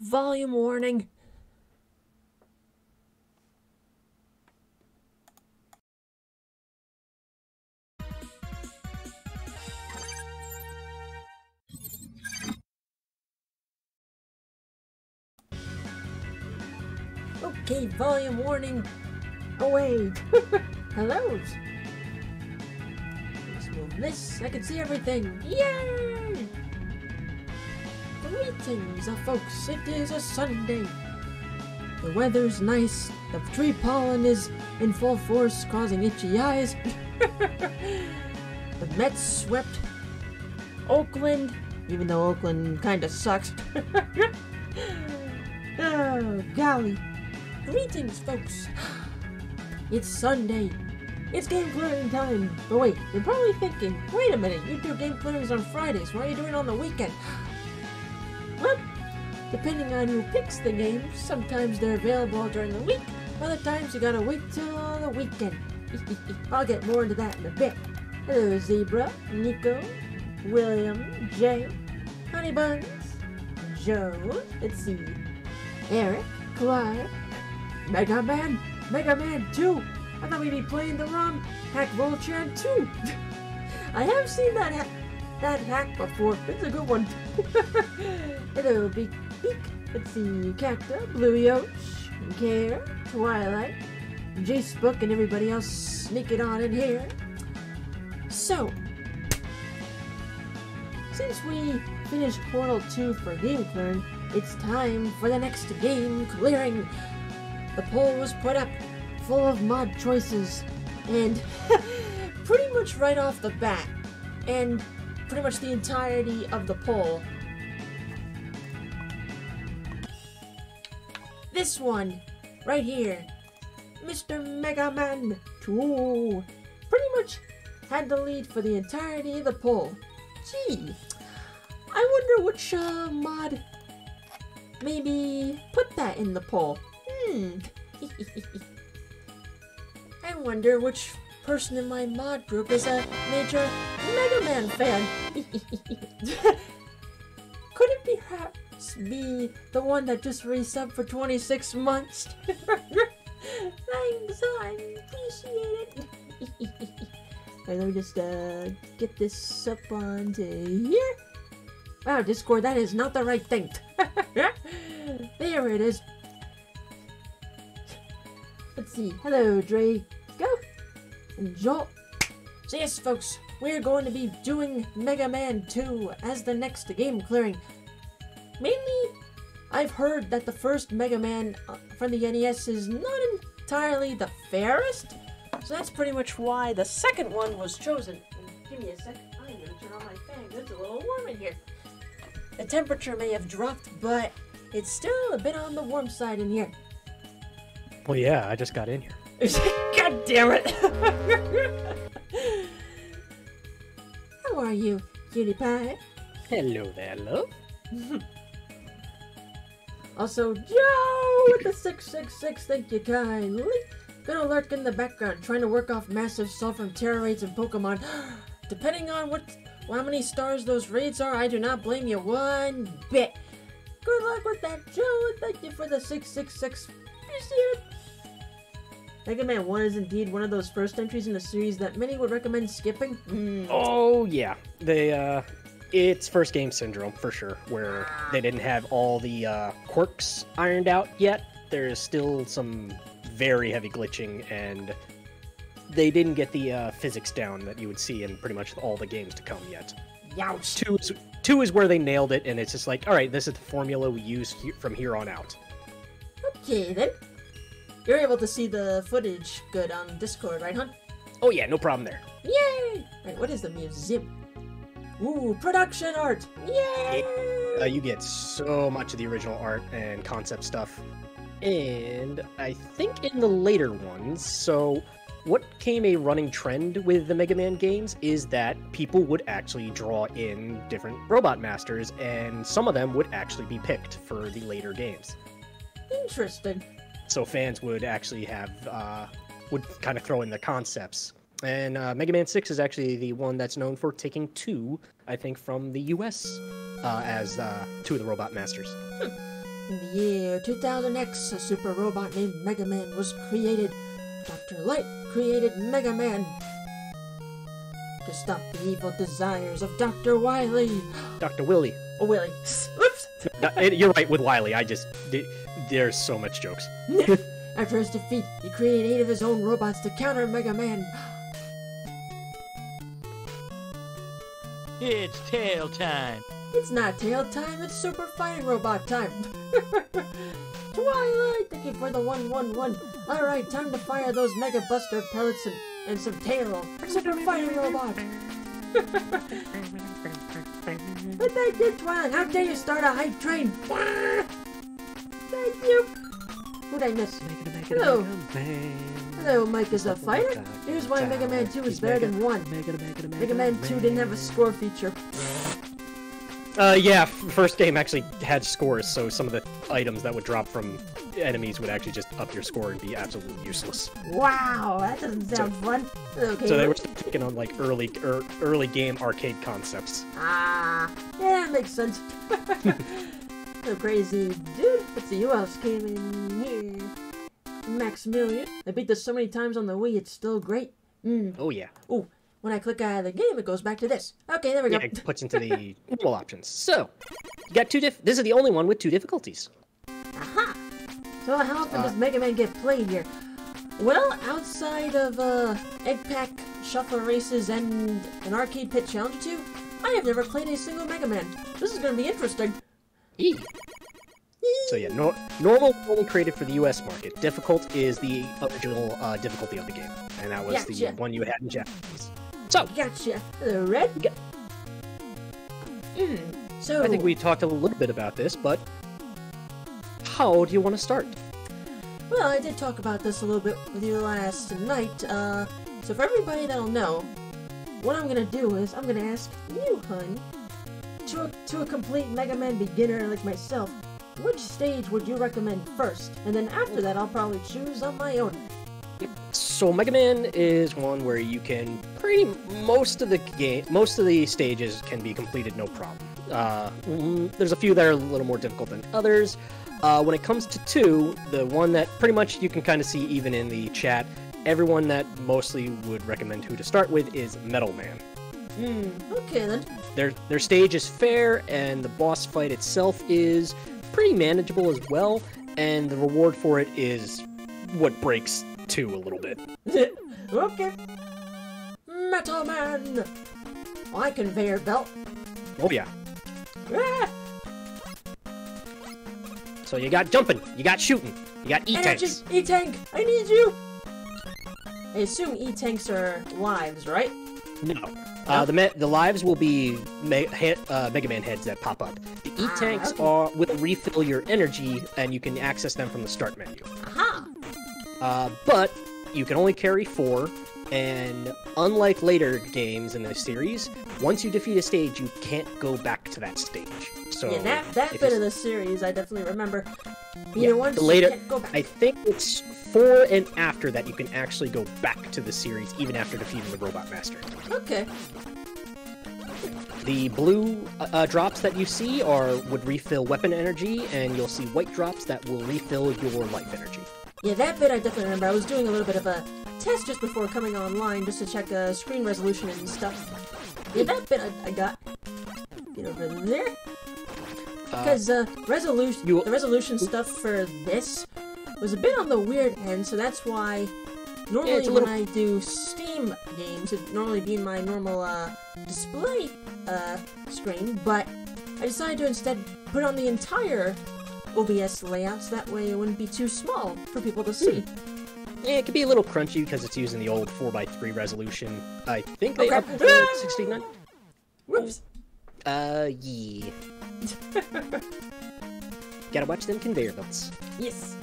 Volume warning. Okay, volume warning. Oh wait. Hello. Let's move this. I can see everything. Yay! Greetings, folks. It is a Sunday. The weather's nice. The tree pollen is in full force, causing itchy eyes. The Mets swept Oakland, even though Oakland kinda sucks. Oh, golly. Greetings, folks. It's Sunday. It's game clearing time. But wait, you're probably thinking, wait a minute, you do game clearings on Fridays. Why are you doing it on the weekend? Well, depending on who picks the games, sometimes they're available during the week. Other times you gotta wait till the weekend. I'll get more into that in a bit. Hello, Zebra, Nico, William, Jay, Honey Buns, Joe, let's see, Eric, Clark, Megaman, Megaman 2. I thought we'd be playing the ROM Hack Vulture 2. I have seen that hack before. It's a good one. Hello, Beak. Let's see, Cacta, Blue Yosh, Care, Twilight, Jace Book, and everybody else sneaking on in here. So, since we finished Portal 2 for game clearing, it's time for the next game clearing. The poll was put up, full of mod choices, and pretty much right off the bat, and pretty much the entirety of the poll. This one, right here, Mr. Megaman 2, pretty much had the lead for the entirety of the poll. Gee, I wonder which mod maybe put that in the poll. I wonder which person in my mod group is a major Mega Man fan. Could it perhaps be the one that just resubbed for 26 months? Thanks, I appreciate it. Alright, let me just get this up onto here. Wow, Discord, that is not the right thing. There it is. Let's see. Hello, Draco and Joel. So yes, folks, we're going to be doing Mega Man 2 as the next game clearing. Mainly, I've heard that the first Mega Man from the NES is not entirely the fairest, so that's pretty much why the second one was chosen. Give me a sec. I'm gonna turn on my fan. It's a little warm in here. The temperature may have dropped, but it's still a bit on the warm side in here. Well, yeah, I just got in here. God damn it! How are you, cutie pie? Hello there, love. Also, Joe with the 666, thank you kindly. Gonna lurk in the background, trying to work off massive stuff from terror raids and Pokemon. Depending on how many stars those raids are, I do not blame you one bit. Good luck with that, Joe, and thank you for the 666. Appreciate it. Mega Man 1 is indeed one of those first entries in the series that many would recommend skipping. Oh, yeah. It's first game syndrome, for sure, where they didn't have all the quirks ironed out yet. There's still some very heavy glitching, and they didn't get the physics down that you would see in pretty much all the games to come yet. Youch. 2 is where they nailed it, and it's just like, alright, this is the formula we use from here on out. Okay, then. You're able to see the footage good on Discord, right, hon? Oh yeah, no problem there. Yay! Alright, what is the museum? Ooh, production art! Yay! You get so much of the original art and concept stuff. And I think in the later ones, so what became a running trend with the Mega Man games is that people would actually draw in different robot masters, and some of them would actually be picked for the later games. Interesting. So fans would actually have, would kind of throw in the concepts. And Mega Man 6 is actually the one that's known for taking 2, I think, from the US as 2 of the robot masters. In the year 2000X, a super robot named Megaman was created. Dr. Light created Megaman to stop the evil desires of Dr. Wily. Dr. Willy. Oh, Willy. Oops! You're right with Wily. There's so much jokes. After his defeat, he created 8 of his own robots to counter Megaman. It's tail time. It's not tail time, it's super fighting robot time. Twilight, thank you for the 111. Alright, time to fire those Mega Buster pellets and some tail. Super fighting robot. But thank you, Twilight. How dare you start a hype train? Thank you. Who'd I miss? Hello. Hello, Mike is a fighter. Here's why Mega Man 2 is better than 1. Mega Man 2 didn't have a score feature. Yeah, first game actually had scores, so some of the items that would drop from enemies would actually just up your score and be absolutely useless. Wow, that doesn't sound fun. Okay, so they were taking on like early game arcade concepts. Ah, yeah, that makes sense. So crazy, dude. Let's see who else came in here. Maximilian. I beat this so many times on the Wii, it's still great. Oh yeah. Oh, when I click out of the game, it goes back to this. Okay, there we go. Yeah, it puts into the normal options. So, you got this is the only one with 2 difficulties. Aha! So how often does Mega Man get played here? Well, outside of Egg Pack, Shuffle Races, and an Arcade Pit Challenge 2, I have never played a single Mega Man. This is going to be interesting. So yeah, normal only created for the US market. Difficult is the original difficulty of the game. And that was the one you had in Japanese. So, gotcha. The red. So I think we talked a little bit about this, but how do you want to start? Well, I did talk about this a little bit with you last night. So for everybody that'll know, what I'm gonna do is I'm gonna ask you, hun, to a complete Mega Man beginner like myself, which stage would you recommend first? And then after that, I'll probably choose on my own. So Mega Man is one where you can most of the stages can be completed no problem. There's a few that are a little more difficult than others. When it comes to 2, the one that pretty much you can kind of see even in the chat, everyone that mostly would recommend who to start with is Metal Man. Okay then. Their stage is fair, and the boss fight itself is pretty manageable as well, and the reward for it is what breaks 2 a little bit. Okay. Metal Man! My conveyor belt. Oh yeah. Ah! So you got jumping, you got shooting, you got E-Tanks. E-Tank, I need you! I assume E-Tanks are lives, right? No. The lives will be Mega Man heads that pop up. The E-Tanks will refill your energy, and you can access them from the start menu. Aha! But you can only carry 4, and unlike later games in the series, once you defeat a stage, you can't go back to that stage. So yeah, that bit of the series I definitely remember. Once later, you can't go back. I think it's 4 and after that you can actually go back to the series, even after defeating the Robot Master. Okay. The blue drops that you see would refill weapon energy, and you'll see white drops that will refill your life energy. Yeah, that bit I definitely remember. I was doing a little bit of a test just before coming online, just to check screen resolution and stuff. Yeah, that bit I got. Get over there. Because the resolution stuff for this was a bit on the weird end, so that's why normally when I do Steam games, it'd normally be in my normal display screen, but I decided to instead put on the entire OBS layout, so that way it wouldn't be too small for people to see. Yeah, it could be a little crunchy because it's using the old 4:3 resolution. I think they upped to 69. Whoops. Yeah. Gotta watch them conveyor belts. Yes.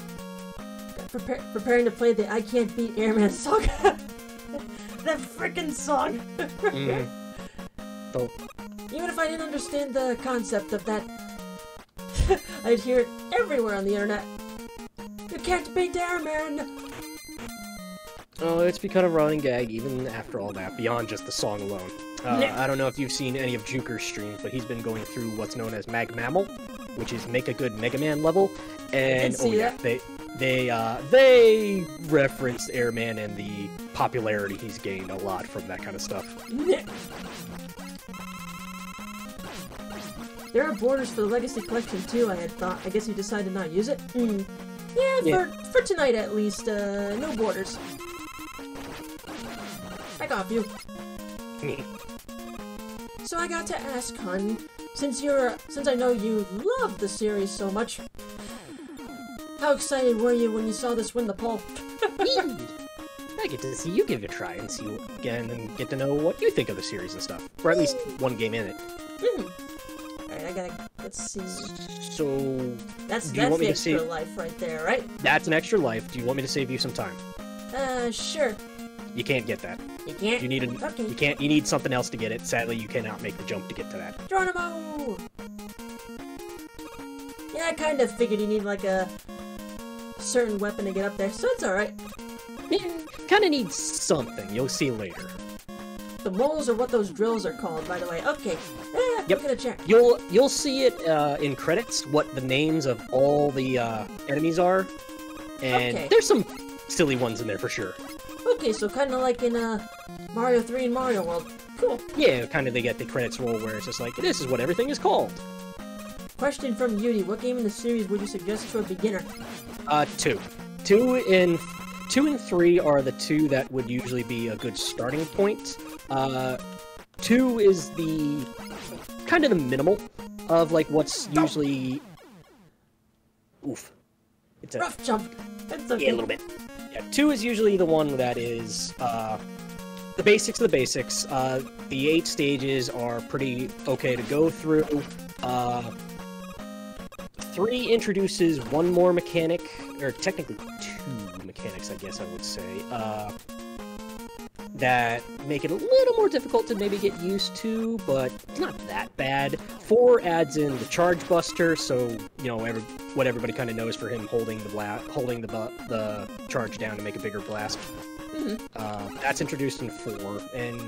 Preparing to play the I Can't Beat Airman song. That frickin' song. So, even if I didn't understand the concept of that, I'd hear it everywhere on the internet. You can't beat Airman. oh, it's become a running gag even after all that, beyond just the song alone. I don't know if you've seen any of Juker's streams, but he's been going through what's known as Mag Mammal, which is Make a Good Megaman level, and see that. they referenced Airman and the popularity he's gained a lot from that kind of stuff. There are borders for the Legacy Collection too, I had thought. I guess you decided to not use it? Yeah, for tonight at least, no borders. Back off, you. So I got to ask, hun, since I know you love the series so much, how excited were you when you saw this win the poll? I get to see you give it a try and see again and get to know what you think of the series and stuff, or at least one game in it. Alright, let's see. So, That's the extra life right there, right? That's an extra life. Do you want me to save you some time? Sure. You can't get that. You can't? You need Okay. You can't. You need something else to get it. Sadly, you cannot make the jump to get to that. Geronimo! Yeah, I kind of figured you need like a certain weapon to get up there, so it's alright. Kind of needs something. You'll see later. The moles are what those drills are called, by the way. Okay. Yep. We're gonna check. You'll see it in credits what the names of all the enemies are, and there's some silly ones in there for sure. Okay, so kind of like in Mario 3 and Mario World. Cool. Yeah, kind of they get the credits roll where it's just like, this is what everything is called. Question from Yudi. What game in the series would you suggest for a beginner? 2. 2 and 3 are the two that would usually be a good starting point. 2 is the kind of the minimal of like what's usually. Oof. It's a rough jump. That's okay. Yeah, a little bit. Yeah, 2 is usually the one that is the basics of the basics. The 8 stages are pretty okay to go through. 3 introduces one more mechanic, or technically 2 mechanics, I guess I would say, that make it a little more difficult to maybe get used to, but it's not that bad. 4 adds in the Charge Buster, so, you know, what everybody kind of knows for him holding the charge down to make a bigger blast. That's introduced in 4, and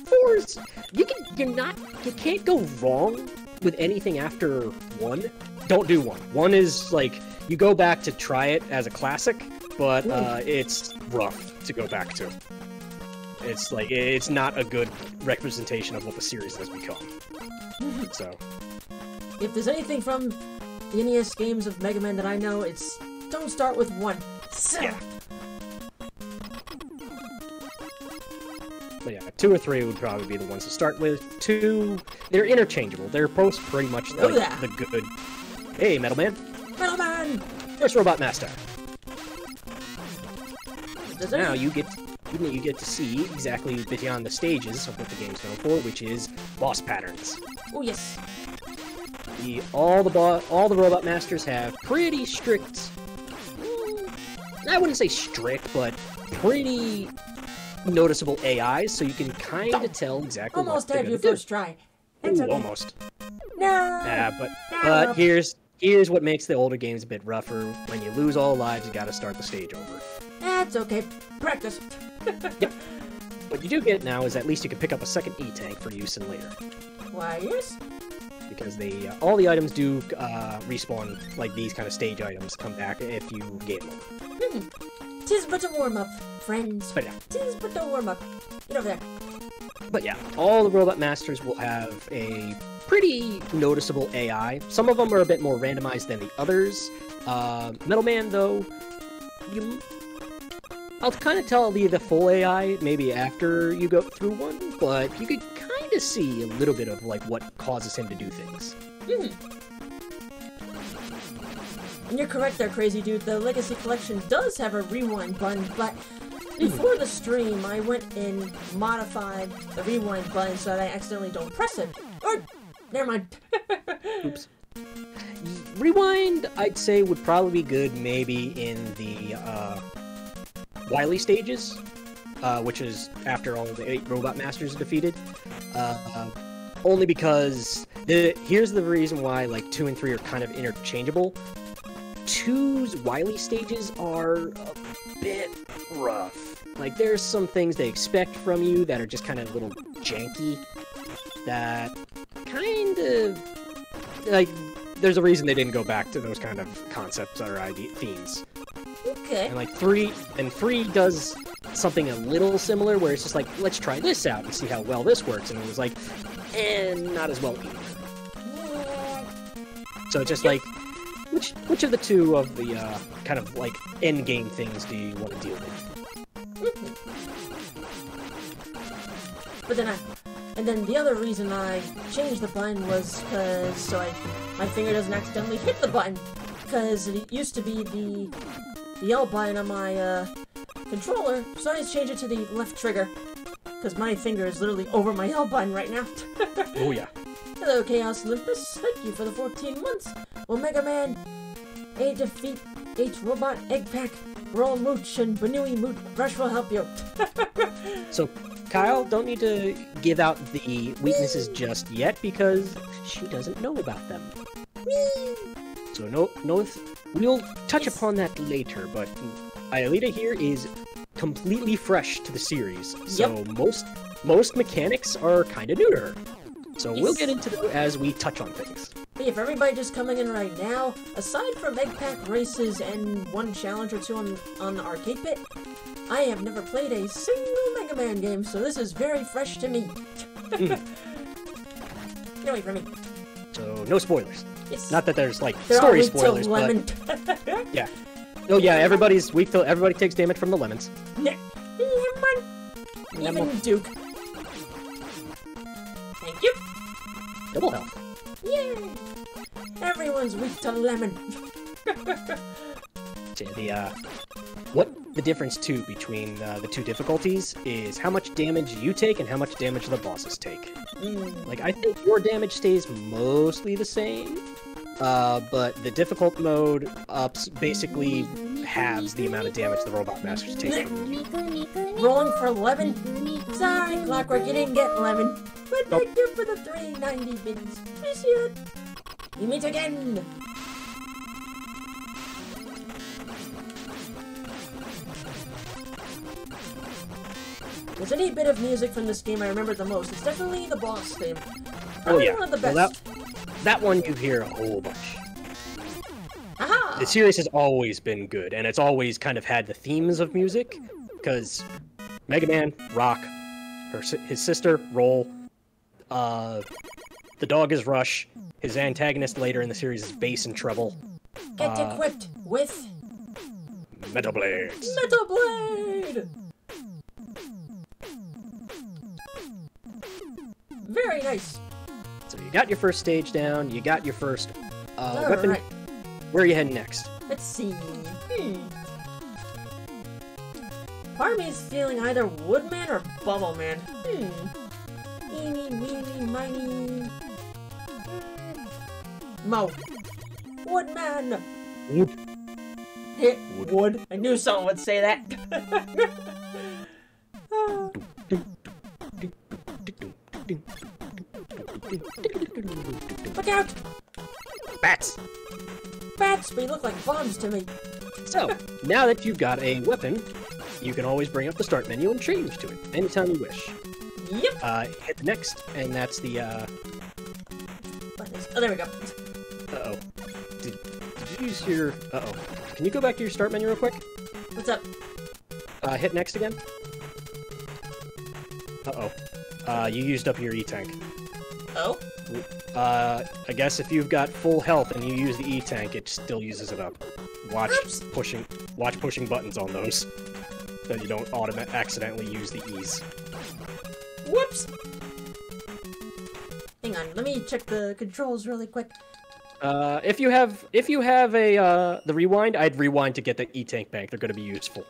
4's you can't go wrong with anything after 1. Don't do 1. 1 is like you go back to try it as a classic, but it's rough to go back to. It's like it's not a good representation of what the series has become. So, if there's anything from the NES games of Mega Man that I know, it's don't start with 1. Yeah. But yeah, 2 or 3 would probably be the ones to start with. 2, they're interchangeable. They're both pretty much like the good. Hey, Metal Man. Metal Man. First Robot Master. Now you get to see exactly beyond the stages of what the game's known for, which is boss patterns. Oh yes. All the Robot Masters have pretty strict. I wouldn't say strict, but pretty noticeable AIs, so you can kind of tell exactly. Almost what they're had your gonna first try. Ooh, almost. No. Yeah, but here's what makes the older games a bit rougher. When you lose all lives, you gotta start the stage over. That's okay. Practice. Yep. What you do get now is at least you can pick up a second E-Tank for use in later. Why, yes? Because all the items do respawn, like these kind of stage items come back if you get them. Tis but a warm-up, friends. But yeah. Tis but a warm-up. Get over there. But yeah, all the Robot Masters will have a pretty noticeable AI. Some of them are a bit more randomized than the others. Metal Man, though, I'll kind of tell the full AI maybe after you go through one, but you could kind of see a little bit of like what causes him to do things. And you're correct there, Crazy Dude. The Legacy Collection does have a rewind button, but before the stream, I went and modified the rewind button so that I accidentally don't press it. Or, never mind. Oops. Rewind, I'd say, would probably be good maybe in the Wily stages, which is after all the 8 Robot Masters are defeated. Only because here's the reason why like 2 and 3 are kind of interchangeable. 2's Wily stages are a bit rough. Like there's some things they expect from you that are just kind of a little janky. That kind of like there's a reason they didn't go back to those kind of concepts or themes. Okay. And like three does something a little similar, where it's just like, let's try this out and see how well this works, and it was like, not as well either. So just like, which of the two of the kind of like end game things do you want to deal with? But then the other reason I changed the button was because my finger doesn't accidentally hit the button, because it used to be the L button on my controller, so I just changed it to the left trigger, because my finger is literally over my L button right now. Oh yeah. Hello, Chaos Olympus. Thank you for the 14 months. Well, Megaman, A defeat, H robot, egg pack, roll mooch, and Banui moot. Rush will help you. So, Kyle, don't need to give out the weaknesses just yet, because she doesn't know about them. So no, we'll touch upon that later, but Aelita here is completely fresh to the series, so most mechanics are kind of new to her. So we'll get into them as we touch on things. Hey, for everybody just coming in right now, aside from egg pack races and one challenge or two on the arcade pit, I have never played a single Mega Man game, so this is very fresh to me. Get away from me. So no spoilers. Yes. Not that there's like They're story all weak spoilers, to but lemon. yeah. Oh yeah, everybody's weak till everybody takes damage from the lemons. Lemon. Even Duke. Thank you. Double health. Yay! Everyone's weak to lemon. What the difference too between the two difficulties is how much damage you take and how much damage the bosses take. Like, I think your damage stays mostly the same, but the difficult mode ups basically halves the amount of damage the robot masters take from you. Rolling for lemon? Sorry, Clockwork, you didn't get lemon. But thank you for the 390 bits. Appreciate it. We meet again. There's a neat bit of music from this game I remember the most. It's definitely the boss theme. Oh yeah, one of the best. well, that one you hear a whole bunch. Aha! The series has always been good, and it's always kind of had the themes of music, because Mega Man, Rock, his sister, Roll, the dog is Rush, his antagonist later in the series is Bass and Treble. Get equipped with... Metal Blades! Metal Blade! Very nice. So you got your first stage down, you got your first weapon. Right. Where are you heading next? Let's see. Part of me is feeling either Woodman or Bubbleman. Eeny, meeny, miny. Mo. Woodman! Wood. Hit wood. I knew someone would say that. Look out! Bats! Bats, they look like bombs to me. So, now that you've got a weapon, you can always bring up the start menu and change to it anytime you wish. Yep. Hit the next, and that's the, Oh, there we go. Uh-oh. Did you use your... Uh-oh. Can you go back to your start menu real quick? What's up? Hit next again. Uh-oh. You used up your E-Tank. Oh? I guess if you've got full health and you use the E-Tank, it still uses it up. Watch pushing buttons on those, so you don't accidentally use the E's. Whoops! Hang on, let me check the controls really quick. If you have a the rewind, I'd rewind to get the E-Tank bank. They're going to be useful.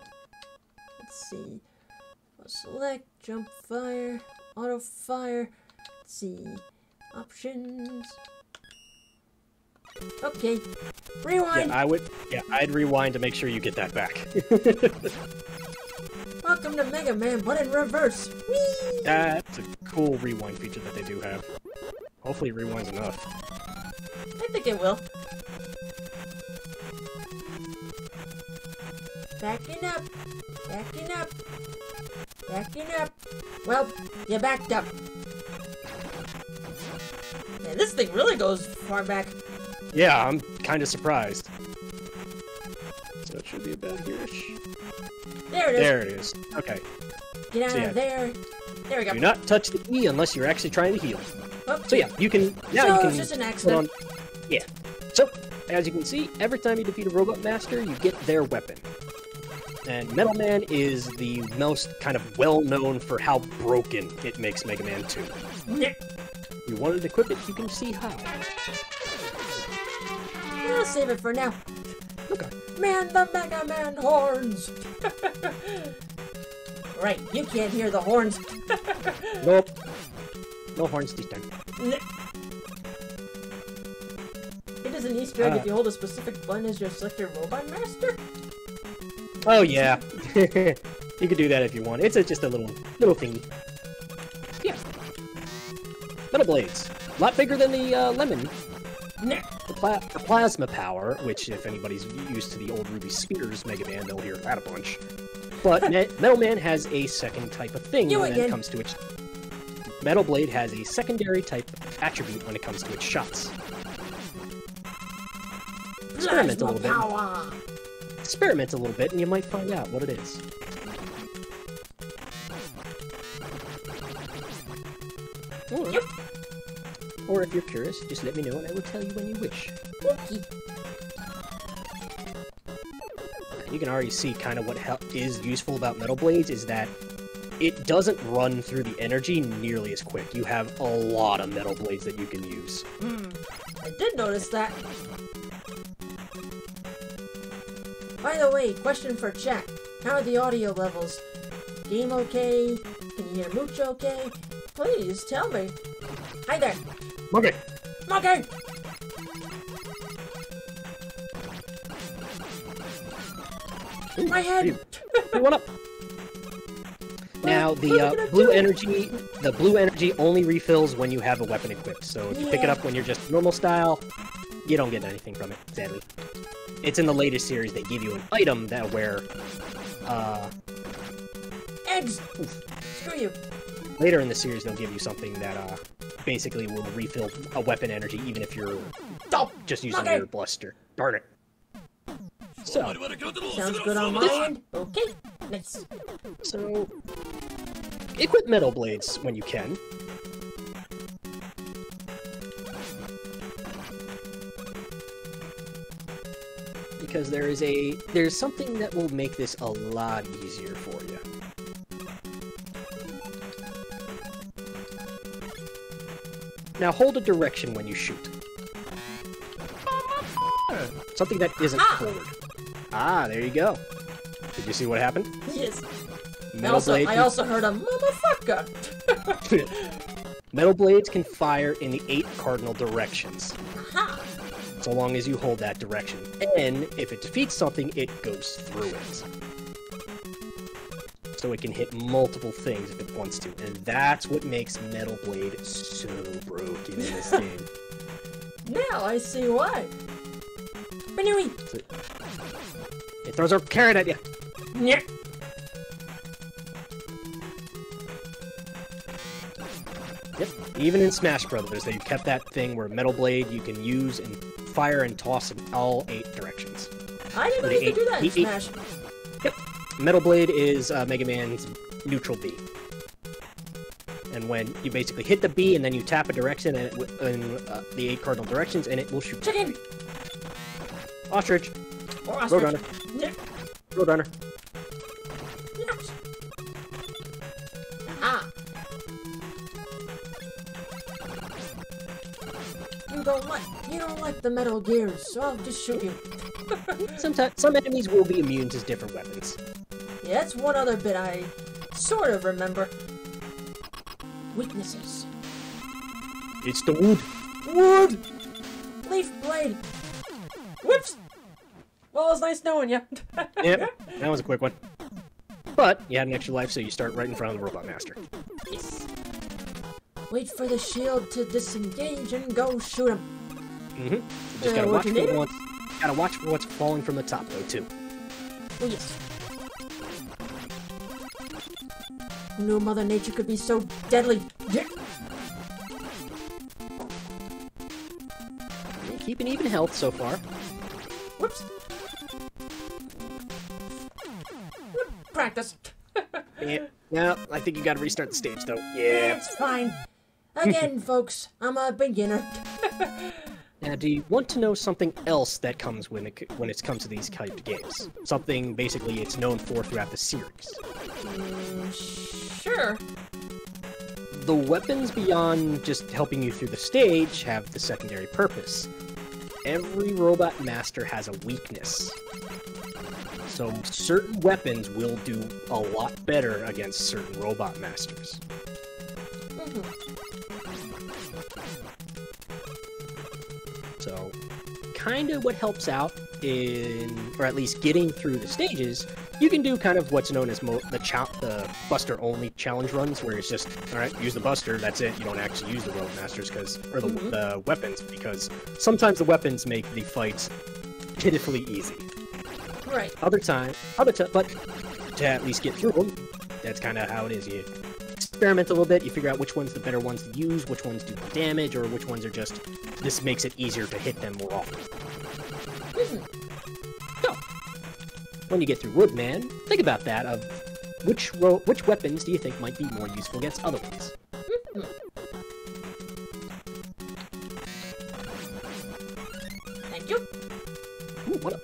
Let's see. Select, jump fire, auto fire. Let's see. Options. Okay. Rewind! Yeah, I'd rewind to make sure you get that back. Welcome to Mega Man, but in reverse. Whee! That's a cool rewind feature that they do have. Hopefully it rewinds enough. I think it will. Backing up. Backing up. Backing up. Well, you backed up. Yeah, this thing really goes far back. Yeah, I'm kind of surprised. So it should be about here-ish. There it is. There it is. Okay. Get out So, yeah. of there. There we go. Do not touch the E unless you're actually trying to heal. Oh, So yeah, you can now so you can it's just an put accident. Yeah. So as you can see, every time you defeat a robot master, you get their weapon. And Metal Man is the most kind of well known for how broken it makes Mega Man 2. If you wanted to equip it, you can see how. I'll save it for now. Okay. Man, the Mega Man horns! Right, you can't hear the horns. Nope. No horns this time. It is an Easter egg if you hold a specific button as your selected robot master. Oh yeah. You could do that if you want. It's just a little thingy. Yeah. Metal Blades. A lot bigger than the Lemon. The plasma power, which if anybody's used to the old Ruby Spears Mega Man, they'll hear that a bunch. But Metal Man has a second type of thing when it comes to its... Metal Blade has a secondary type attribute when it comes to its shots. Experiment a little bit. Experiment a little bit, and you might find out what it is. Or if you're curious, just let me know and I will tell you when you wish. Okay. You can already see kind of what is useful about Metal Blades is that it doesn't run through the energy nearly as quick. You have a lot of Metal Blades that you can use. I did notice that. By the way, question for chat. How are the audio levels? Game okay? Can you hear Mooch okay? Please tell me. Hi there. Okay. Monkey! My head! One up. Now the blue energy only refills when you have a weapon equipped. So if you pick it up when you're just normal style, you don't get anything from it, sadly. It's in the latest series they give you an item that where Eggs! Screw you. Later in the series they'll give you something that basically will refill a weapon energy even if you're just using your blaster. Darn it. So, sounds good on my end. Okay, nice. So, equip Metal Blades when you can. Because there's something that will make this a lot easier for you. Now hold a direction when you shoot. Something that isn't forward. Ah, there you go. Did you see what happened? Yes. I also heard a motherfucker. Metal Blades can fire in the 8 cardinal directions. Aha. So long as you hold that direction. And if it defeats something, it goes through it. So it can hit multiple things if it wants to. And that's what makes Metal Blade so broken in this game. Now I see why. Anyway. It throws a carrot at you. Yeah. Yep. Even in Smash Brothers, they've kept that thing where Metal Blade you can use and fire and toss in all 8 directions. I didn't know you could do that in Smash. Yep. Metal Blade is Mega Man's neutral B. And when you basically hit the B and then you tap a direction and in the 8 cardinal directions, and it will shoot. Chicken! Ostrich. Or ostrich. Roadrunner. Yeah. Roadrunner. Yes. Ah. You don't like the Metal Gears, so I'll just shoot you. Sometimes some enemies will be immune to different weapons. Yeah, that's one other bit I sort of remember. Weaknesses. It's the wood. Wood! Leaf blade! Whoops! Well, it was nice knowing you. Yep, that was a quick one. But you had an extra life, so you start right in front of the Robot Master. Yes. Wait for the shield to disengage and go shoot him. Mm-hmm. Just gotta watch for what's falling from the top, though, too. Oh, yes. Who knew Mother Nature could be so deadly? Yeah. keeping even health so far. Whoops. Practice. Yeah, I think you gotta restart the stage, though. Yeah. It's fine. Again, folks, I'm a beginner. Now, do you want to know something else that comes when it comes to these type of games? Something, basically, it's known for throughout the series. Sure. The weapons, beyond just helping you through the stage, have the secondary purpose. Every robot master has a weakness. So certain weapons will do a lot better against certain robot masters. So, kind of what helps out in, or at least getting through the stages, you can do kind of what's known as the Buster-only challenge runs, where it's just, alright, use the Buster, that's it, you don't actually use the Robot Masters, or the weapons, because sometimes the weapons make the fights pitifully easy. Right. But to at least get through them, that's kind of how it is. You experiment a little bit, you figure out which one's the better ones to use, which ones do more damage, or which ones are just, this makes it easier to hit them more often. So, when you get through Woodman, think about that, of which weapons do you think might be more useful against other ones? Thank you. Ooh, what up?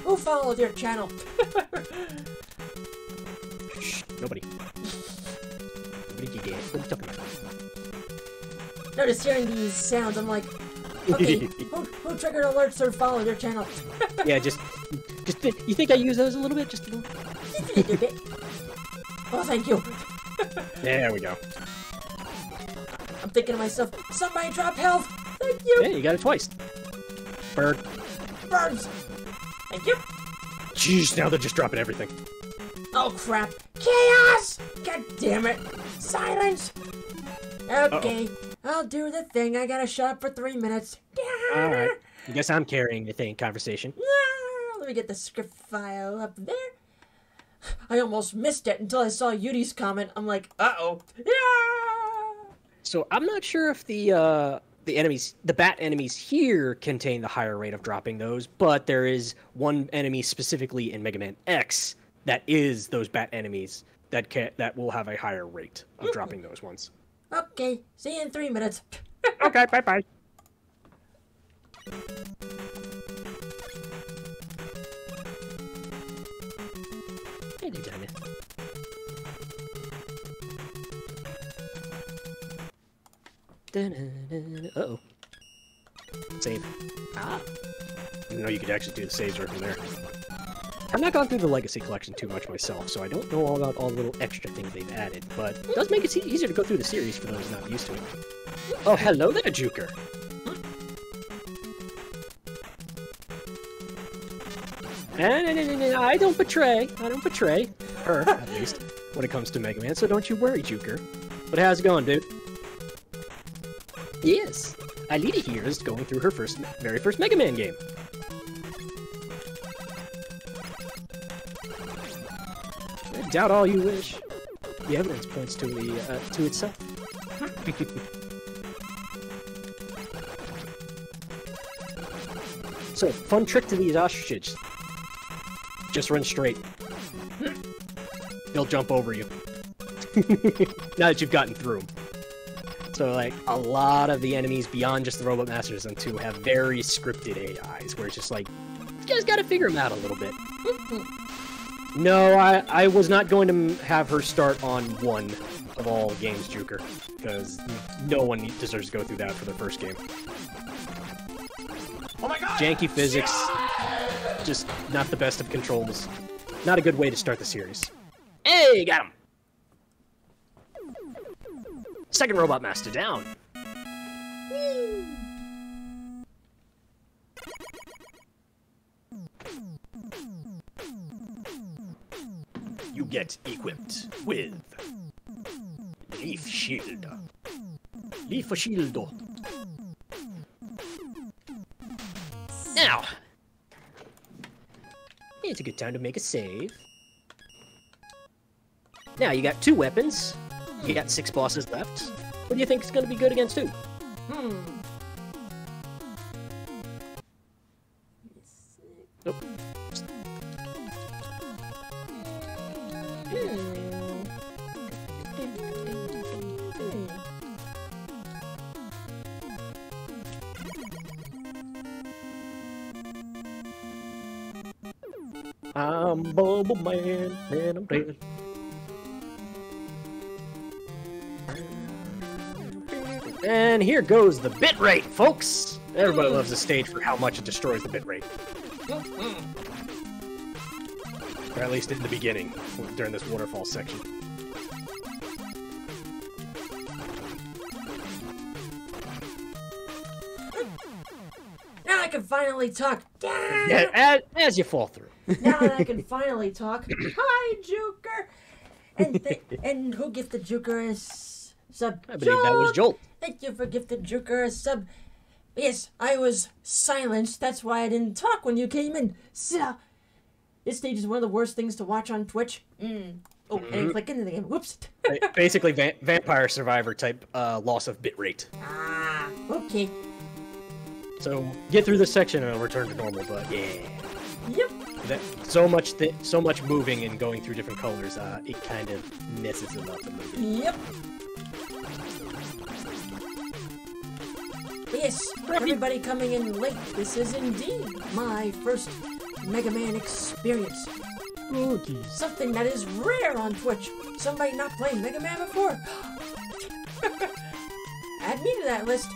Who followed your channel? Shh, nobody. Nobody did that. What are you talking about? No, just hearing these sounds, I'm like, okay, who triggered alerts or followed your channel? Yeah, just, you think I use those a little bit? Just a little? Just a little bit. Well, thank you. There we go. I'm thinking to myself, somebody drop health! Thank you! Yeah, you got it twice. Bird. Birds! Thank you! Jeez, now they're just dropping everything. Oh crap! Chaos! God damn it! Silence! Okay, I'll do the thing. I gotta shut up for 3 minutes. Alright. I guess I'm carrying the thing conversation. Let me get the script file up there. I almost missed it until I saw Yudi's comment. I'm like, uh-oh. Yeah! So I'm not sure if the bat enemies here contain the higher rate of dropping those, but there is one enemy specifically in Mega Man X that is those bat enemies that will have a higher rate of dropping those ones. Okay, see you in 3 minutes. Okay, bye-bye. Hey there, Diamond. Uh-oh. Save. Ah. I didn't know you could actually do the saves right from there. I've not gone through the Legacy Collection too much myself, so I don't know all about all the little extra things they've added, but it does make it easier to go through the series for those not used to it. Oh, hello there, Juker! And I don't betray her, at least, when it comes to Mega Man, so don't you worry, Juker. But how's it going, dude? Yes, Alita here is going through her very first Mega Man game. Doubt all you wish. The evidence points to itself. So, fun trick to these ostriches. Just run straight. They'll jump over you. Now that you've gotten through them. So, like, a lot of the enemies beyond just the Robot Masters and 2 have very scripted AIs, where it's just like, you guys gotta figure them out a little bit. No, I was not going to have her start on 1 of all games, Juker, because no one deserves to go through that for their first game. Oh my god! Janky physics, just not the best of controls. Not a good way to start the series. Hey, got him! Second Robot Master down. You get equipped with Leaf Shield. Leaf Shield. Now, it's a good time to make a save. Now, you got 2 weapons. You got 6 bosses left. What do you think is going to be good against 2? I'm Bubble Man, and I'm dead. And here goes the bitrate, folks! Everybody loves the stage for how much it destroys the bitrate. Or at least in the beginning, during this waterfall section. Now I can finally talk. Yeah, as you fall through. Now that I can finally talk. Hi, Juker! And who gifted Juker a sub? I believe that was Jolt. Thank you for gifting Juker a sub. Yes, I was silenced. That's why I didn't talk when you came in. So, this stage is one of the worst things to watch on Twitch. Oh, and click into the game. Whoops. Basically, Vampire Survivor type loss of bitrate. Ah, okay. So get through this section and it'll return to normal. But yeah, Yep. so much moving and going through different colors. It kind of messes it up a little bit. Yep. Yes, everybody coming in late. This is indeed my first Mega Man experience. Oh, geez. Something that is rare on Twitch. Somebody not playing Mega Man before. Add me to that list.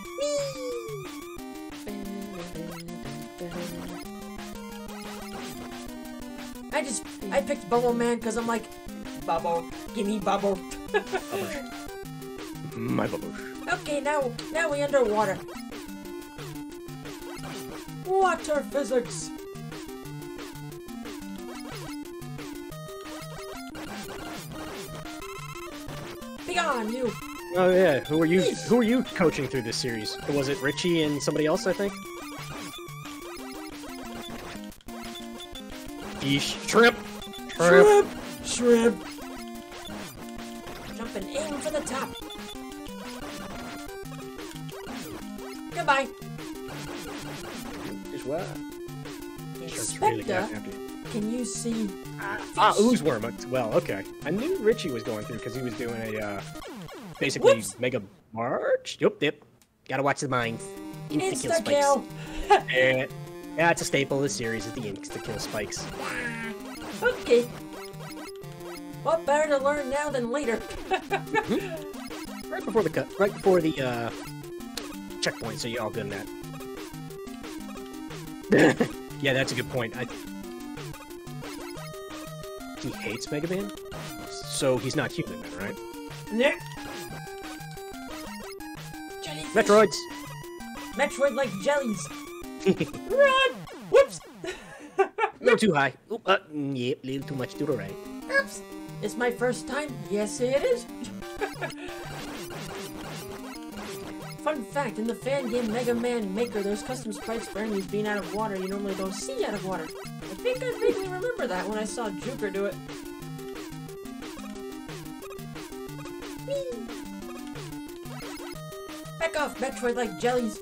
I picked Bubble Man because I'm like, Bubble, give me Bubble. My bubble. Okay, now we underwater. Water physics. Begone, you. Oh yeah, who are you? Who are you coaching through this series? Was it Richie and somebody else? I think. Fish, shrimp. Shrimp. Jump and aim for the top. Goodbye. Just what? Inspector, can you see? Ooze worm. Well, okay. I knew Richie was going through because he was doing a basically Whoops. Mega March. Yep. Gotta watch the mines. Insta kill. Yeah, it's a staple of the series is the insta kill spikes. Okay. Well, better to learn now than later. Right before the cut. Right before the checkpoint, so you're all good in that. Yeah, that's a good point. He hates Mega Man, so he's not human, then, right? Nah. Jellyfish. Metroids. Metroid like jellies. Run! Whoops! A little too high. Oop, yep, a little too much to the right. Oops! It's my first time. Yes, it is. Fun fact, in the fan game Mega Man Maker, there's custom sprites for enemies being out of water you normally don't see out of water. I think I vaguely remember that when I saw Juker do it. Whee! Back off, Metroid like jellies.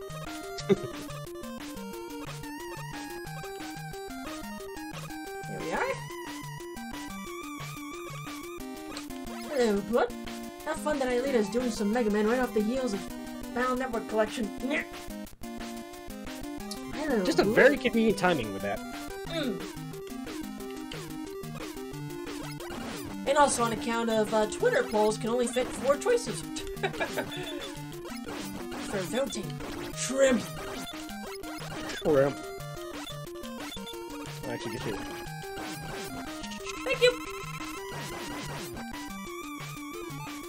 Here we are. Hello, Blood. How fun that Aelita's doing some Mega Man right off the heels of Battle Network Collection. Hello. Just a very convenient timing with that. And also on account of Twitter polls can only fit 4 choices. For voting. Shrimp. Shrimp. I'll actually just hit it. Thank you.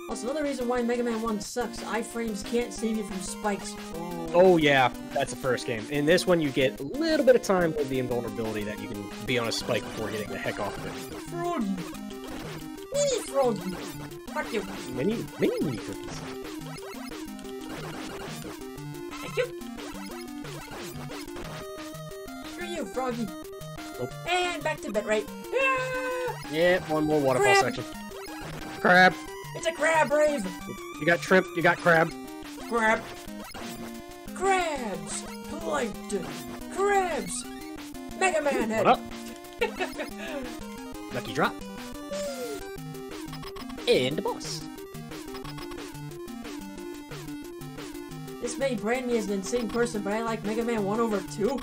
Also, another reason why Mega Man 1 sucks, iframes can't save you from spikes. Oh yeah, that's the first game. In this one, you get a little bit of time with the invulnerability that you can be on a spike before getting the heck off of it. Froggy. Mini Froggy. Fuck you. Mini cookies. Thank you. Screw you, Froggy. Nope. And back to bitrate. Ah! Yeah, one more waterfall Crab. section. Crab. It's a crab rave. You got shrimp, you got crab. Crab. Crabs. Plankton. Crabs. Mega Man head. What up? Lucky drop. And the boss. This may brand me as an insane person, but I like Mega Man 1 over 2.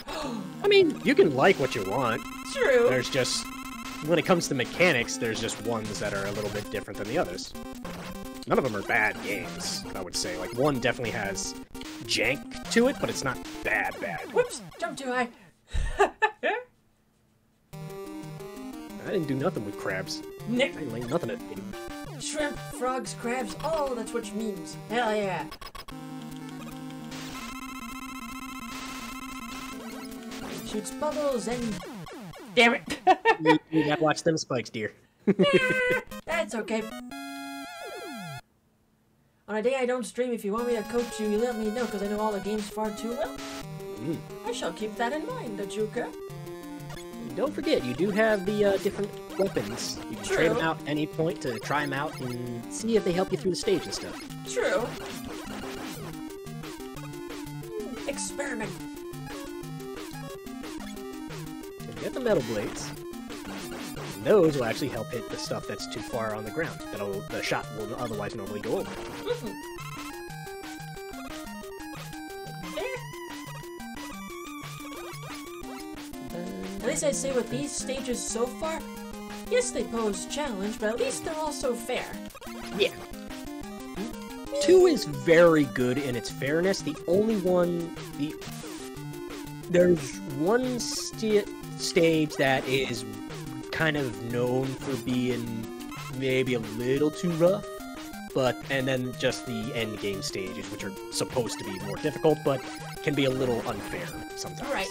I mean, you can like what you want. True. There's just when it comes to mechanics, there's just ones that are a little bit different than the others. None of them are bad games, I would say. Like, one definitely has jank to it, but it's not bad. Whoops! Jumped too high. I didn't do nothing with crabs. Nick. I didn't lay nothing at the game. Shrimp, frogs, crabs. Oh, that's what memes. Hell yeah. Shoots bubbles and... Damn it! You gotta watch them spikes, dear. That's okay. On a day I don't stream, if you want me to coach you, you let me know, because I know all the games far too well. I shall keep that in mind, Achuka. Don't forget, you do have the different weapons. You can trade them out at any point to try them out and see if they help you through the stage and stuff. True. Experiment. You get the metal blades. And those will actually help hit the stuff that's too far on the ground. The shot will otherwise normally go over. At least I'd say with these stages so far, yes, they pose challenge, but at least they're also fair. Yeah. 2 is very good in its fairness. The only one... There's one stage that is kind of known for being maybe a little too rough, and then just the end game stages, which are supposed to be more difficult, but can be a little unfair sometimes. Right.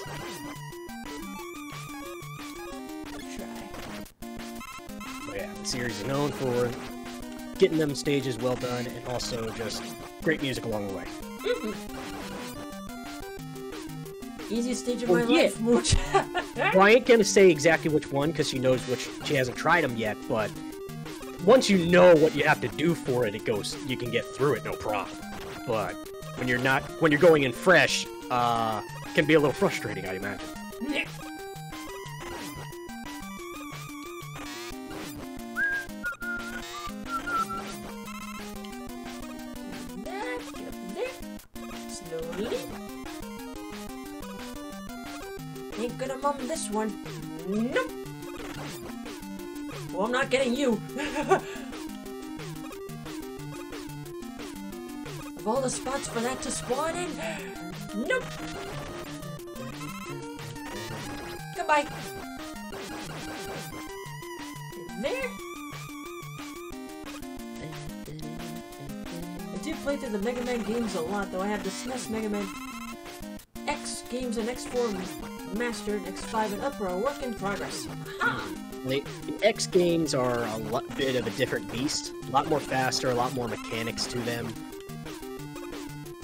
But yeah, the series is known for getting them stages well done, and also just great music along the way. Easiest stage of my life, Mooch. Well, I ain't gonna say exactly which one, because she knows she hasn't tried them yet, but once you know what you have to do for it, you can get through it, no problem. But when you're going in fresh, it can be a little frustrating, I imagine. Slowly. Ain't gonna mum this one. Nope. Well, I'm not getting you. Of all the spots for that to spawn in, nope. Goodbye. There. I do play through the Mega Man games a lot, though I have the SNES Mega Man X games and X4 Master and X5 and Up are a work in progress. The X games are a bit of a different beast. A lot more faster, a lot more mechanics to them.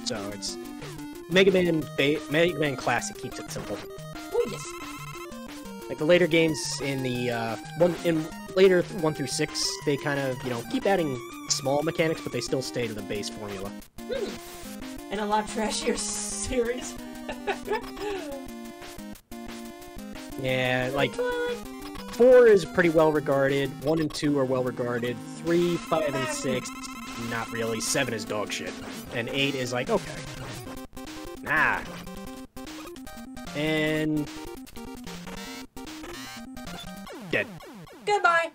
So it's... Mega Man Classic keeps it simple. Oh, yes. Like the later games in the later 1 through 6, they kind of, keep adding small mechanics, but they still stay to the base formula. And a lot trashier series. Yeah, like 4 is pretty well regarded, 1 and 2 are well regarded, 3, 5, and 6, not really, 7 is dog shit, and 8 is like, okay. Nah. And... dead. Goodbye.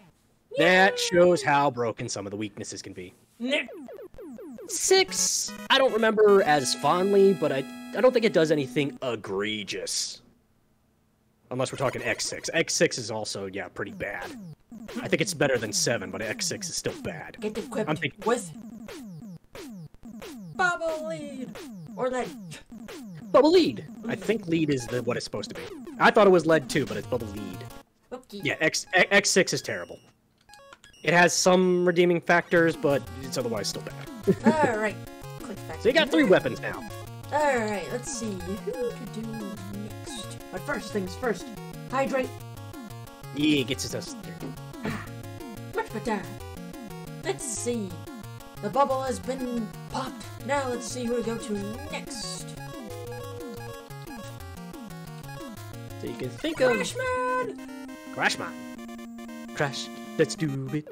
That shows how broken some of the weaknesses can be. 6, I don't remember as fondly, but I don't think it does anything egregious. Unless we're talking X6. X6 is also, yeah, pretty bad. I think it's better than 7, but X6 is still bad. Get equipped with... Bubble Lead! Or lead. Bubble Lead! I think lead is what it's supposed to be. I thought it was lead too, but it's Bubble Lead. Okay. Yeah, X6 is terrible. It has some redeeming factors, but it's otherwise still bad. Alright. Click back. So you got 3 weapons now. Alright, let's see who to do next. But first things first, hydrate. Yeah, it gets us there. Much better. Let's see. The bubble has been popped. Now let's see who to go to next. So you can think of... Crashman! Crashman. Crash. Let's do it.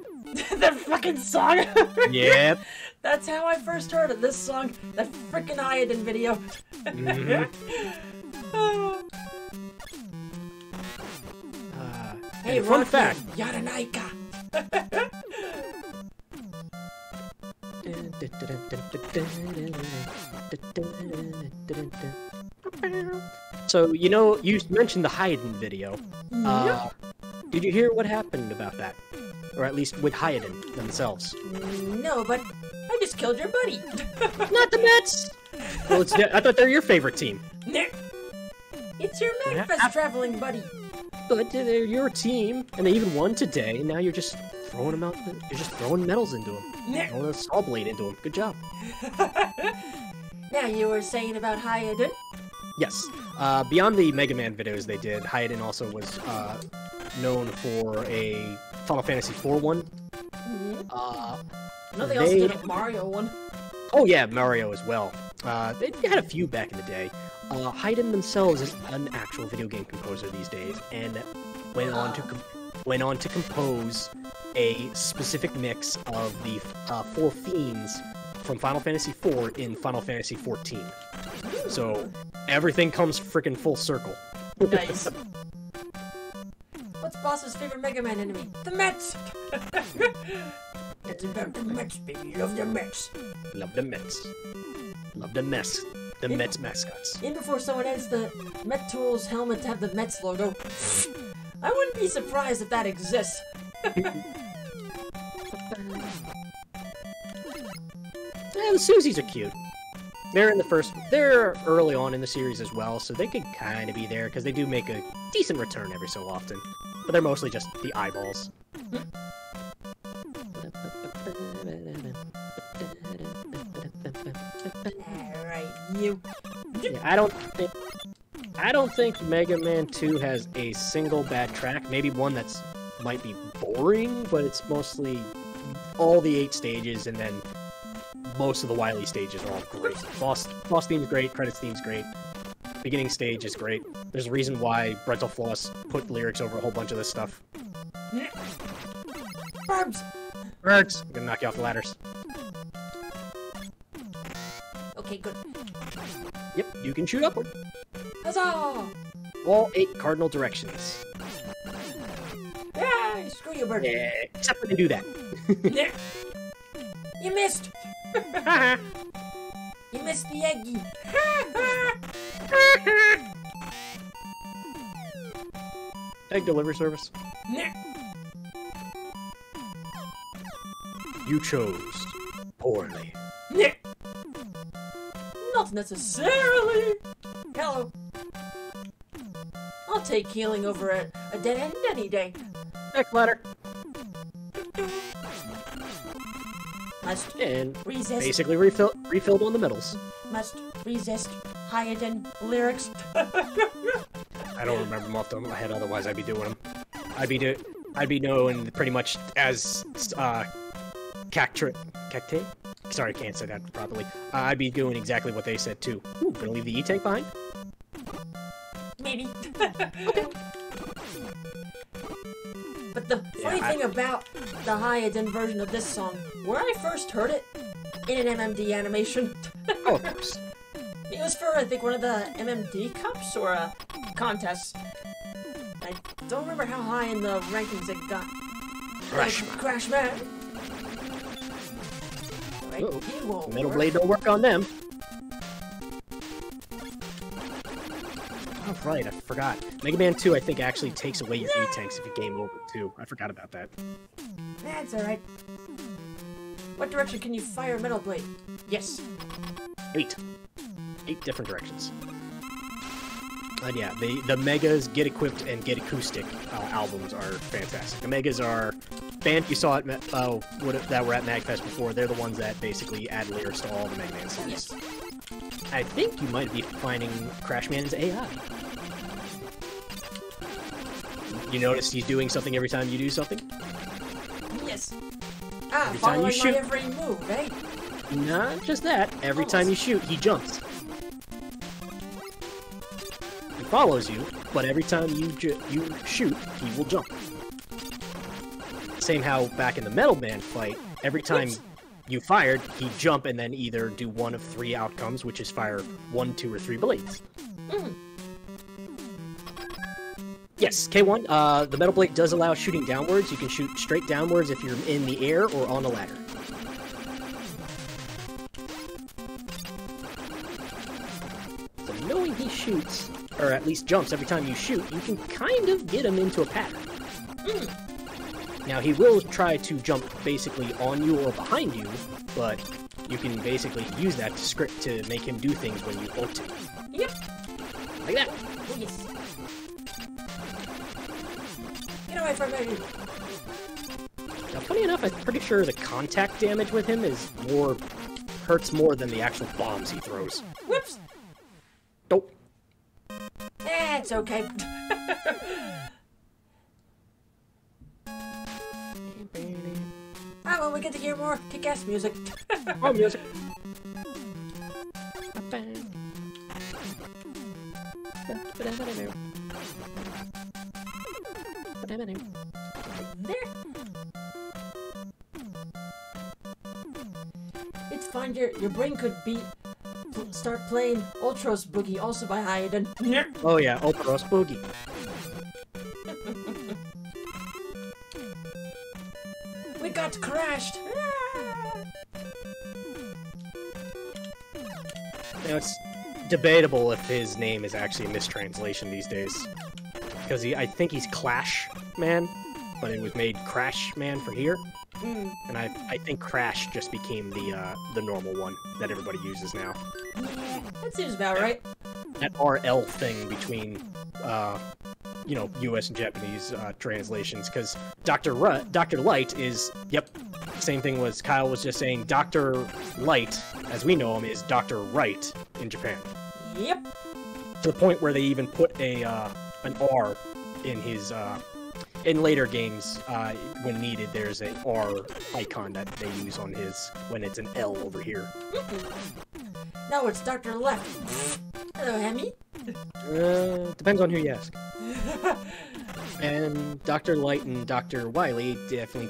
That fucking song! Yep. That's how I first heard of this song. That frickin' Iodine video. Mm-hmm. Oh. Hey, Hey, and fun fact. Yaranaika. So, you know, you mentioned the Hyden video. Yep. Did you hear what happened about that? Or at least with Hyden themselves? No, but I just killed your buddy. Not the Mets! Well, I thought they're your favorite team. It's your MagFest traveling buddy. But they're your team, and they even won today, and now you're just throwing them out. You're just throwing medals into them. Throwing a saw blade into them. Good job. Now, you were saying about Hayden? Yes. Beyond the Megaman videos they did, Hayden also was known for a Final Fantasy IV one. No, they also did a Mario one. Oh yeah, Mario as well. They had a few back in the day. Hayden themselves is an actual video game composer these days, and went on to compose a specific mix of the 4 themes from Final Fantasy IV in Final Fantasy XIV. So everything comes freaking full circle. Nice. What's Boss's favorite Mega Man enemy? The Mets! It's about the Mets, baby. Love the Mets. Love the Mets. Love the mess. The Mets mascots. In before someone adds the Met Tools helmet to have the Mets logo. I wouldn't be surprised if that exists. Yeah, the Susies are cute. They're early on in the series as well, so they could kind of be there, because they do make a decent return every so often. But they're mostly just the eyeballs. Alright, you. Yeah, I don't think Mega Man 2 has a single bad track. Maybe one that's might be boring, but it's mostly all the 8 stages, and then most of the Wily stages are all great. Boss theme's great, credits theme's great, beginning stage is great. There's a reason why Brental Floss put lyrics over a whole bunch of this stuff. Burbs! Birds! I'm gonna knock you off the ladders. Okay, good. Yep, you can shoot upward. Huzzah! All 8 cardinal directions. Ah, screw you, bird. Yeah, except when they do that. You missed! You missed the eggy. Egg delivery service. You chose poorly. Not necessarily. Hello. I'll take healing over a dead end any day. Next ladder. Must And resist. basically refilled on the medals. Must resist Hayden lyrics. I don't remember them off the top of my head, otherwise I'd be doing them. I'd be known pretty much as Cactate? Sorry, I can't say that properly. I'd be doing exactly what they said too. Ooh, gonna leave the E-tank behind? Maybe. But the funny thing about the Hayden version of this song, where I first heard it, in an MMD animation. Oh, of course. It was for, I think, one of the MMD Cups or a contest. I don't remember how high in the rankings it got. Crash Man. Right, he won't Metal work. Blade don't work on them. Oh, right, I forgot. Mega Man 2, I think, actually takes away your E-tanks if you game over, too. I forgot about that. That's alright. What direction can you fire Metal Blade? Yes. 8 different directions. And yeah, the Megas Get Equipped and Get Acoustic albums are fantastic. The Megas are band you saw at that were at MagFest before. They're the ones that basically add lyrics to all the Mega Man songs. Yes. I think you might be finding Crashman's AI. You notice he's doing something every time you do something? Yes. Every time Following you my shoot. every move, eh? Not just that. Every time you shoot, he jumps. He follows you, but every time you shoot, he will jump. Same how back in the Metal Man fight, every time you fired, he'd jump and then either do one of 3 outcomes, which is fire 1, 2, or 3 blades. Yes, K1. The Metal Blade does allow shooting downwards. You can shoot straight downwards if you're in the air or on a ladder. So knowing he shoots, or at least jumps every time you shoot, you can kind of get him into a pattern. Now, he will try to jump basically on you or behind you, but you can basically use that script to make him do things when you ult him. Yep. Like that. Oh, yes. Get away from me! Now, funny enough, I'm pretty sure the contact damage with him hurts more than the actual bombs he throws. Whoops! Nope. It's okay. Ah, well, we get to hear more kick-ass music. Oh, music. There. It's fun. Your brain could start playing Ultros Boogie, also by Hayden. Oh yeah, Ultros Boogie. We got crashed. Now it's debatable if his name is actually a mistranslation these days, because I think he's Clash Man, but it was made Crash Man for here. And I think Crash just became the normal one that everybody uses now. Yeah, that seems about right. That RL thing between, you know, U.S. and Japanese translations, because Dr. Light is, yep, same thing was Kyle was just saying. Dr. Light, as we know him, is Dr. Right in Japan. Yep. To the point where they even put an R in his in later games, when needed, there's an R icon that they use on his when it's an L over here. No, it's Dr. Left. Hello, Hemi. Depends on who you ask. And Dr. Light and Dr. Wily definitely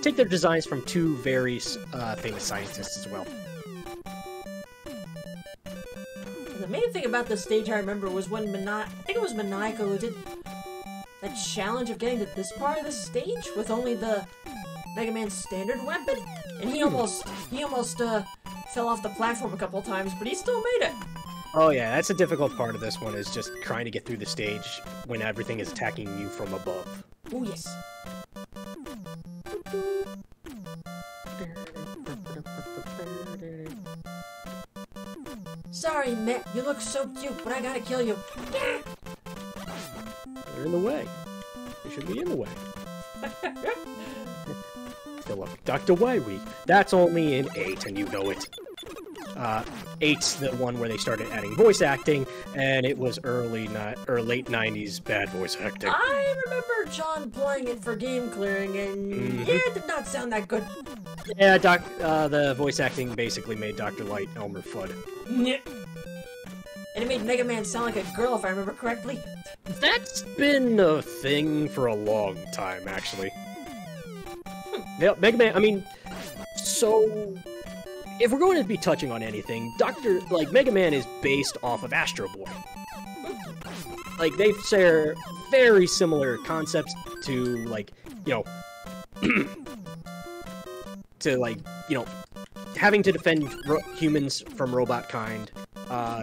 take their designs from two very famous scientists as well. The main thing about the stage I remember was when I think it was Maniaco who did that challenge of getting to this part of the stage with only the Mega Man standard weapon, and he almost fell off the platform a couple times, but he still made it. Oh yeah, that's a difficult part of this one, is just trying to get through the stage when everything is attacking you from above. Oh yes. Sorry, Matt, you look so cute, but I gotta kill you. They're in the way. They should be in the way. Still love Dr. Wily. That's only in 8, and you know it. 8's the one where they started adding voice acting, and it was late 90s bad voice acting. I remember John playing it for game clearing, and yeah, it did not sound that good. Yeah, the voice acting basically made Dr. Light Elmer Fudd. And it made Mega Man sound like a girl, if I remember correctly. That's been a thing for a long time, actually. Yeah, Mega Man, I mean, so if we're going to be touching on anything, Mega Man is based off of Astro Boy. Like, they share very similar concepts to, like, you know, having to defend humans from robot kind,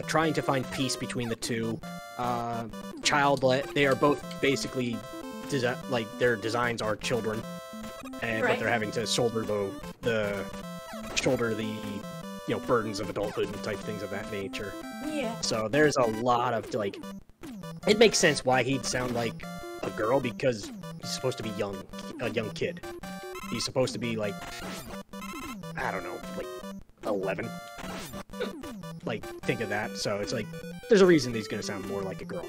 trying to find peace between the two, they are both basically, their designs are children, and right. But they're having to shoulder the burdens of adulthood and type things of that nature. Yeah. So there's a lot of, like, it makes sense why he'd sound like a girl, because he's supposed to be a young kid. He's supposed to be, like, I don't know, like, 11. Like, think of that. So it's like, there's a reason he's gonna sound more like a girl.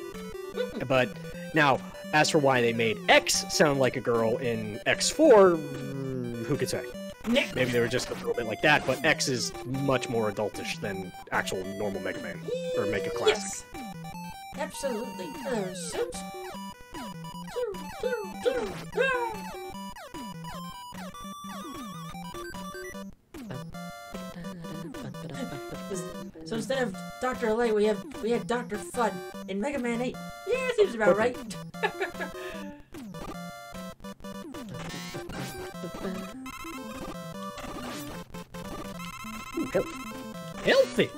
But now, as for why they made X sound like a girl in X4, who could say? Maybe they were just a little bit like that, but X is much more adultish than actual normal Mega Man, or Mega Classic. Yes. Absolutely. Hello, Sims. So instead of Dr. Light, we had Dr. Fud in Mega Man 8. Yeah, seems about right. Ooh, healthy.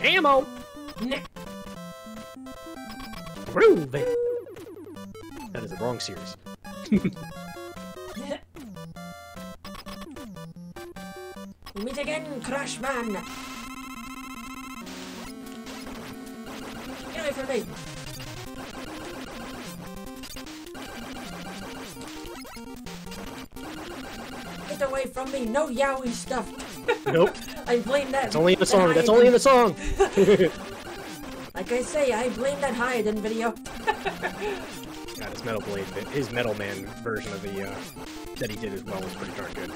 Ammo. Groovy. That is the wrong series. We meet again, Crash Man. Get away from me. Get away from me. No yaoi stuff. Nope. I blame that. That's only in the song. That's only in the song. Like I say, I blame that Hayden video. God, his Metal Blade, his Metal Man version of the that he did as well was pretty darn good.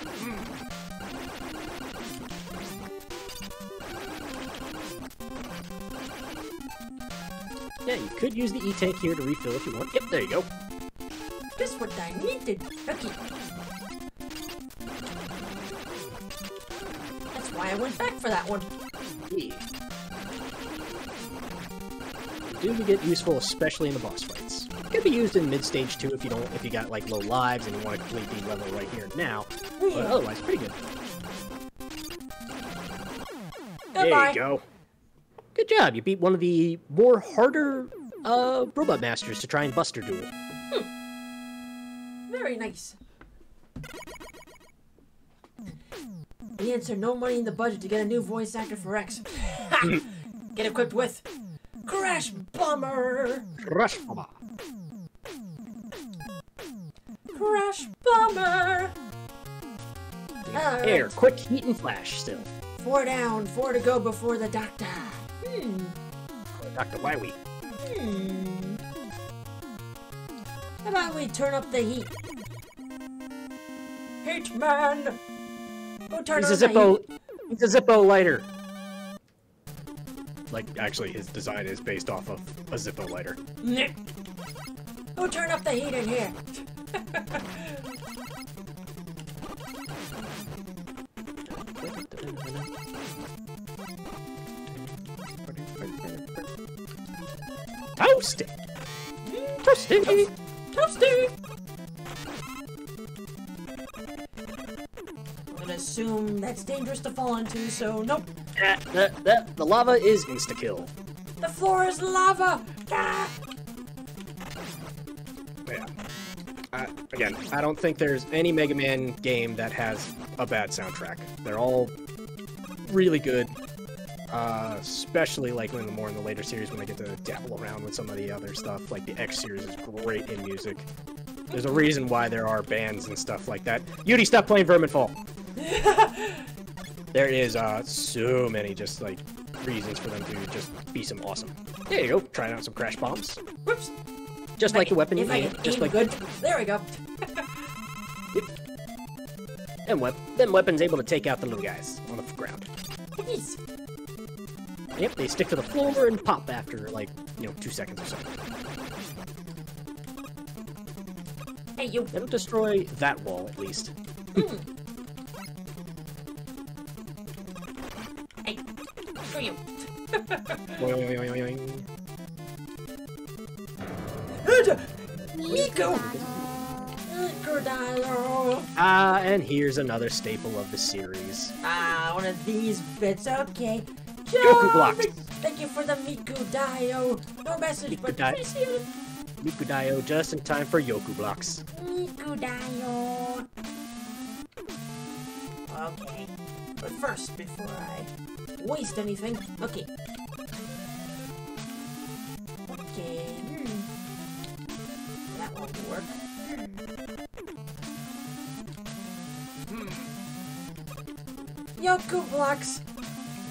Yeah, you could use the E-Tank here to refill if you want. Yep, there you go. Just what I needed. Okay. That's why I went back for that one. Yeah. Do get useful, especially in the boss fights. Could be used in mid-stage too if you got like low lives and you want to complete the level right here and now. But otherwise, pretty good. Goodbye. There you go. Good job. You beat one of the more harder robot masters to try and Buster duel. Very nice. The answer: no money in the budget to get a new voice actor for X. Ha! Get equipped with Crash Bomber. Crash Bomber. Crash Bomber. Air, quick, heat, and flash. Still. 4 down, 4 to go before the doctor. Dr. Wowie. How about we turn up the heat? Heat man. Go turn on the heat. He's a Zippo lighter. Like, actually, his design is based off of a Zippo lighter. Go turn up the heat in here. Toasty! Toasty! Toasty! I'm gonna assume that's dangerous to fall into, so nope. The lava is insta-kill. The floor is lava! Ah! Yeah. Again, I don't think there's any Mega Man game that has a bad soundtrack. They're all really good. Especially like in the later series when I get to dabble around with some of the other stuff. Like the X series is great in music. There's a reason why there are bands and stuff like that. Yudi, stop playing Verminfall. There is so many just like reasons for them to just be some awesome. There you go, trying out some crash bombs. Whoops! Just like the weapon. If I can just aim like good. There we go. And then weapons able to take out the little guys on the ground. Yes. Yep, they stick to the floor and pop after, like, 2 seconds or so. Hey, you. They don't destroy that wall, at least. Hey, screw you. Miko! Crocodile! And here's another staple of the series. One of these bits, okay. Yoku blocks. Thank you for the Miku Dio. No message, but appreciate it. Miku Dio just in time for Yoku blocks. Miku Dio. Okay. But first, before I waste anything, okay. Okay. That won't work. Yoku blocks.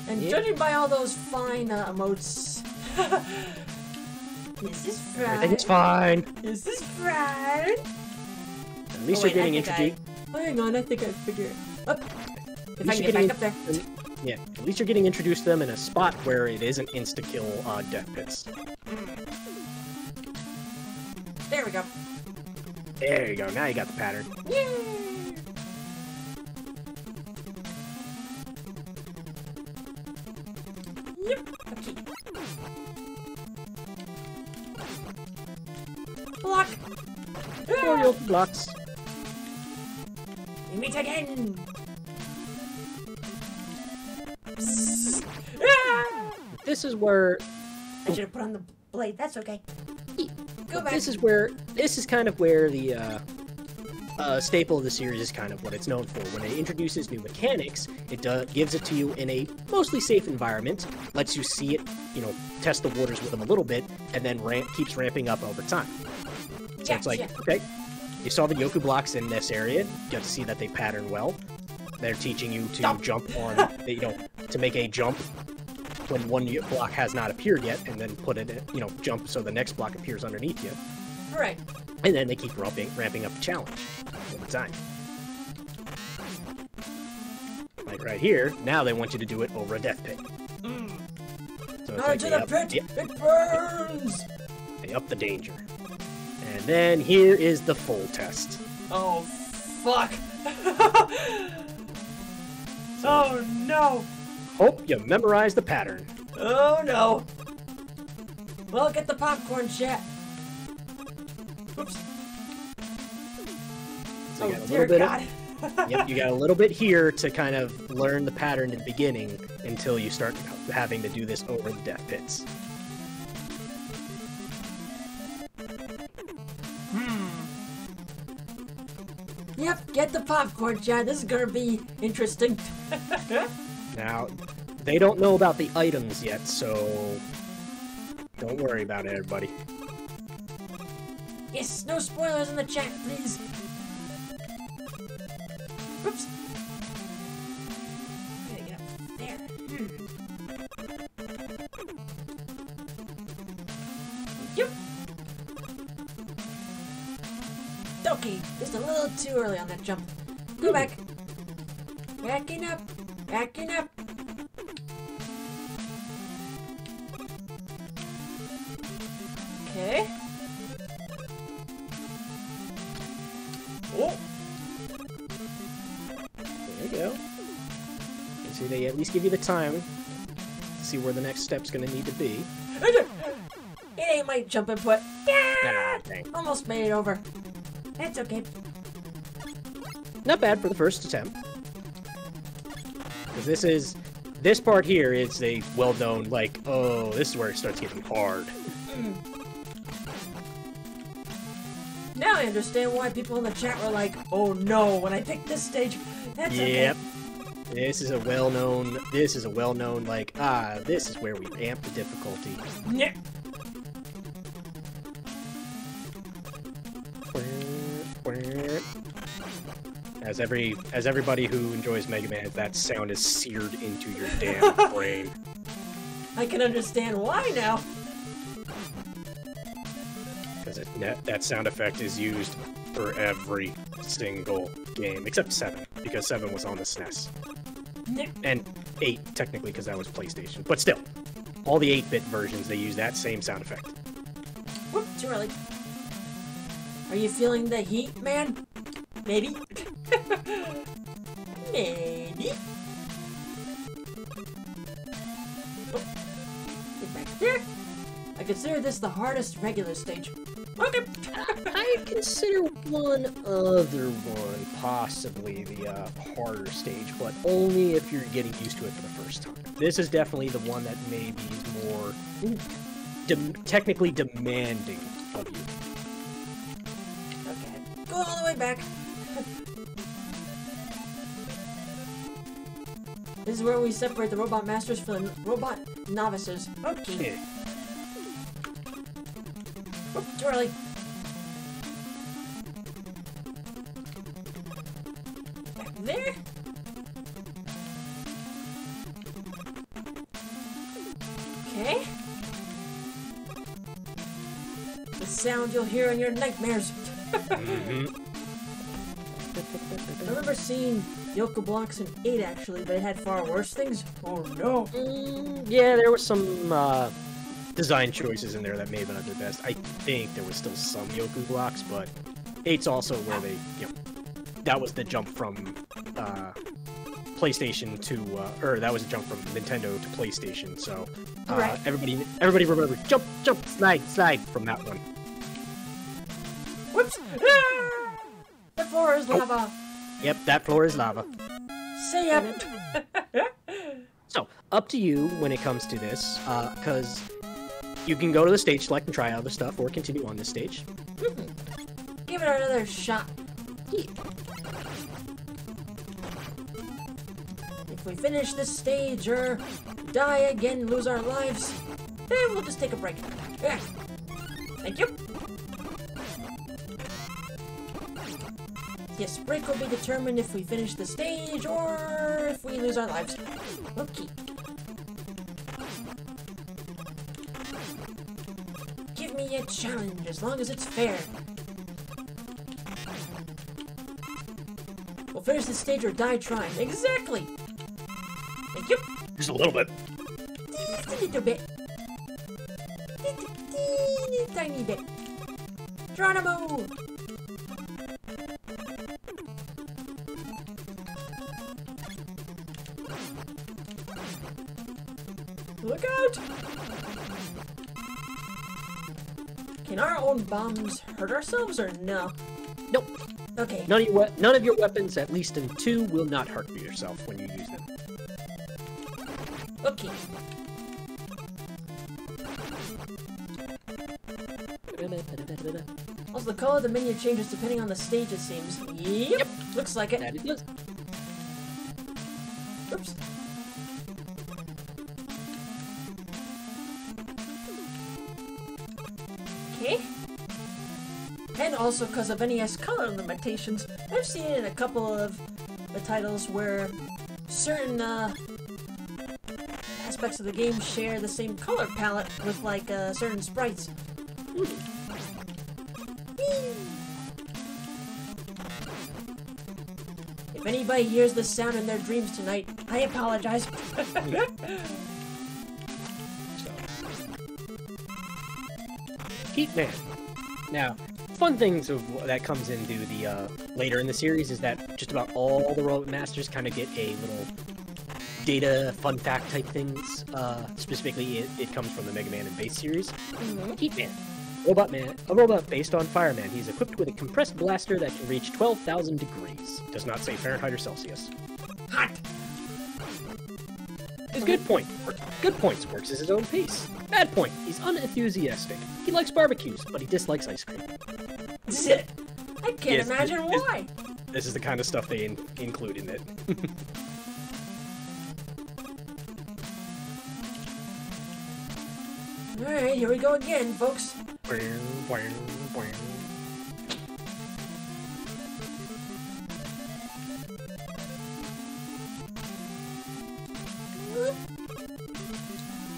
And judging by all those fine emotes, is this fine? I think it's fine. Is this fine? At least you're getting introduced. Hang on, I think I figured it. Up. If I can get back up there. Yeah, at least you're getting introduced to them in a spot where it isn't insta-kill death pits. There we go. There you go, now you got the pattern. Yay! Yep. Okay. Block. 4 Yoku blocks. We meet again. This is where I should have put on the blade. That's okay. Go back. this is kind of where the staple of the series is kind of what it's known for. When it introduces new mechanics, it gives it to you in a mostly safe environment, lets you see it, test the waters with them a little bit, and then keeps ramping up over time. So it's like, okay, you saw the Yoku blocks in this area, you got to see that they pattern well. They're teaching you to jump on, to make a jump when one block has not appeared yet, and then put it, jump so the next block appears underneath you. Right. And then they keep ramping up the challenge over time. Like right here, now they want you to do it over a death pit. So it's Not to the pit! It burns! They up the danger. And then here is the full test. Oh, fuck! Oh, no! Hope you memorize the pattern. Oh, no! Well, get the popcorn, chat. Oops. So you got Oh, a dear little bit God. Yep, you got a little bit here to kind of learn the pattern in the beginning until you start having to do this over the death pits. Yep, get the popcorn, chat. This is gonna be interesting. Now, they don't know about the items yet, so don't worry about it, everybody. Yes, no spoilers in the chat, please. Oops. Gotta get up there. Yep. Okay, just a little too early on that jump. Go back. Backing up. Backing up. Okay. Oh. There you go. You see, they at least give you the time to see where the next step's gonna need to be. It ain't my jump input. Yeah! Ah, dang. Almost made it over. That's okay. Not bad for the first attempt. Because this part here is a well-known, like, oh, this is where it starts getting hard. Now I understand why people in the chat were like, oh no, when I picked this stage. That's Yep. okay. This is a well-known, like, this is where we amp the difficulty. Yeah. As everybody who enjoys Mega Man, that sound is seared into your damn brain. I can understand why now. Because that sound effect is used for every single game, except 7, because 7 was on the SNES. Yeah. And 8, technically, because that was PlayStation. But still, all the 8-bit versions, they use that same sound effect. Whoop, too early. Are you feeling the heat, man? Maybe. Maybe. Oh. Get back there. I consider this the hardest regular stage. Okay. I consider one other one possibly the harder stage, but only if you're getting used to it for the first time. This is definitely the one that maybe is more technically demanding of you. Okay. Go all the way back. This is where we separate the robot masters from the robot novices. Okay. Yeah. Oop, too early. Back there. Okay. The sound you'll hear in your nightmares. I remember seeing Yoku blocks in 8 actually, but it had far worse things. Oh no. Yeah, there was some design choices in there that may have been at their best. I think there was still some Yoku blocks, but 8's also where they, that was the jump from PlayStation to, or that was a jump from Nintendo to PlayStation. So Correct. everybody remember jump, slide from that one. Whoops! Ah! The floor is lava. Yep, that floor is lava. See ya. So, up to you when it comes to this, because you can go to the stage select and try out the stuff, or continue on this stage. Give it another shot. If we finish this stage or die again, lose our lives, then we'll just take a break. Yeah. Thank you. Yes, break will be determined if we finish the stage or if we lose our lives. Okay. Give me a challenge as long as it's fair. We'll finish the stage or die trying. Exactly! Thank you! Just a little bit. Just a little bit. Just a tiny bit. Geronimo! Look out! Can our own bombs hurt ourselves or no? Nope. Okay. None of your weapons, at least in 2, will not hurt yourself when you use them. Okay. Also, the color of the menu changes depending on the stage, it seems. Yep. Looks like it. That it does. Oops. Okay. And also, because of NES color limitations, I've seen it in a couple of the titles where certain aspects of the game share the same color palette with, like, certain sprites. If anybody hears this sound in their dreams tonight, I apologize. Heat Man. Now, fun things that comes into the later in the series is that just about all the Robot Masters kind of get a little data fun fact type things. Specifically, it comes from the Mega Man and Base series. Heat Man. A robot based on Fireman. He's equipped with a compressed blaster that can reach 12,000 degrees. Does not say Fahrenheit or Celsius. Hot! His good points works at his own pace. Bad point, he's unenthusiastic. He likes barbecues, but he dislikes ice cream. I can't imagine why. This is the kind of stuff they include in it. Alright, here we go again, folks.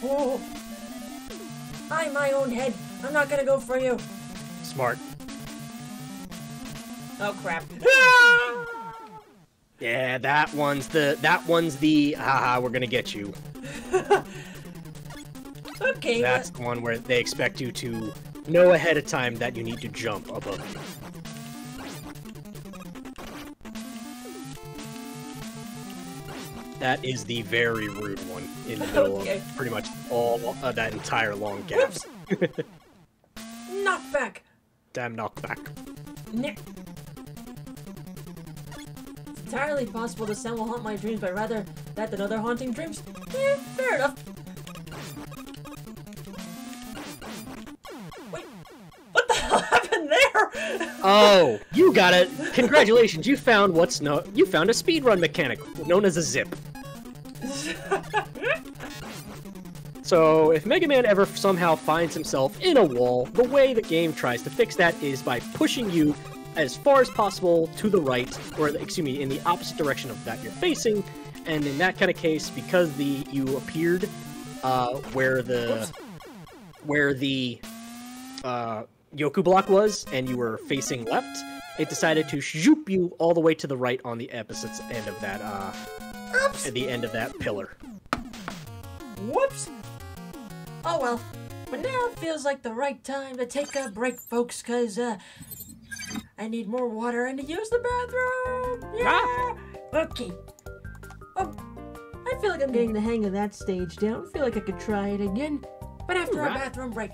Oh. I'm my own head. I'm not gonna go for you. Smart. Oh crap. Yeah, that one's the haha, we're gonna get you. Okay. That's the one where they expect you to know ahead of time that you need to jump above you. That is the very rude one in the middle of pretty much all of that entire long gap. Knockback. Damn knockback. It's entirely possible the sound will haunt my dreams, but rather that than other haunting dreams. Yeah, fair enough. Wait, what the hell happened there? Oh, you got it! Congratulations, you found a speedrun mechanic known as a zip. So, if Mega Man ever somehow finds himself in a wall, the way the game tries to fix that is by pushing you as far as possible to the right, or excuse me, in the opposite direction of that you're facing. And in that kind of case, because you appeared where the Yoku block was, and you were facing left, it decided to zoop you all the way to the right on the opposite end of that at the end of that pillar. Whoops! Oh well, but now it feels like the right time to take a break, folks, cause I need more water and to use the bathroom! Yeah! Okay. I feel like I'm getting the hang of that stage down. I feel like I could try it again, but after our bathroom break.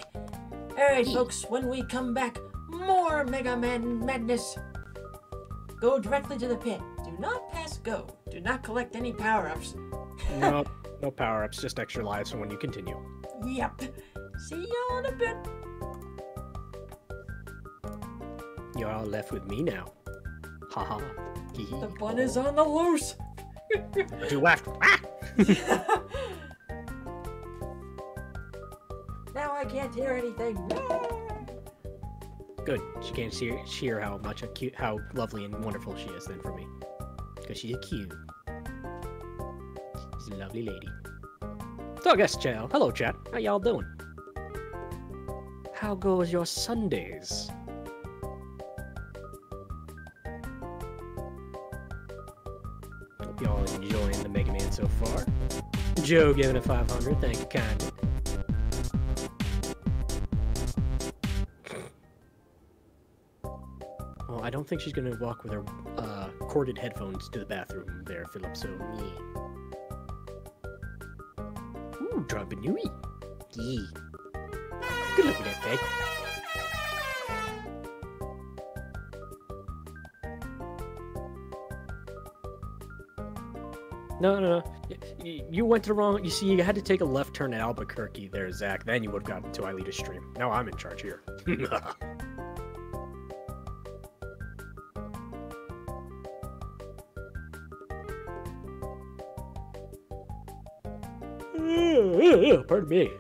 Alright, folks, when we come back, more Mega Man madness. Go directly to the pit. Do not pass go. Do not collect any power-ups. No, no power-ups, just extra lives for when you continue. Yep. See y'all in a bit. You're all left with me now. Haha. The bun is on the loose. To left. Ah! Now I can't hear anything. Good. She can't hear how how lovely and wonderful she is then for me. Because she's cute. She's a lovely lady. So I guess, hello chat. How y'all doing? How goes your Sundays? Hope y'all enjoying the Mega Man so far. Joe giving it 500. Thank you kindly. Well, I don't think she's gonna walk with her corded headphones to the bathroom there, Philip, so yeah. Ooh, dropping you. Yeah. Good looking at that. No. You went to the wrong... You see, you had to take a left turn at Albuquerque there, Zach. Then you would have gotten to Aelita's stream. Now I'm in charge here. Pardon me.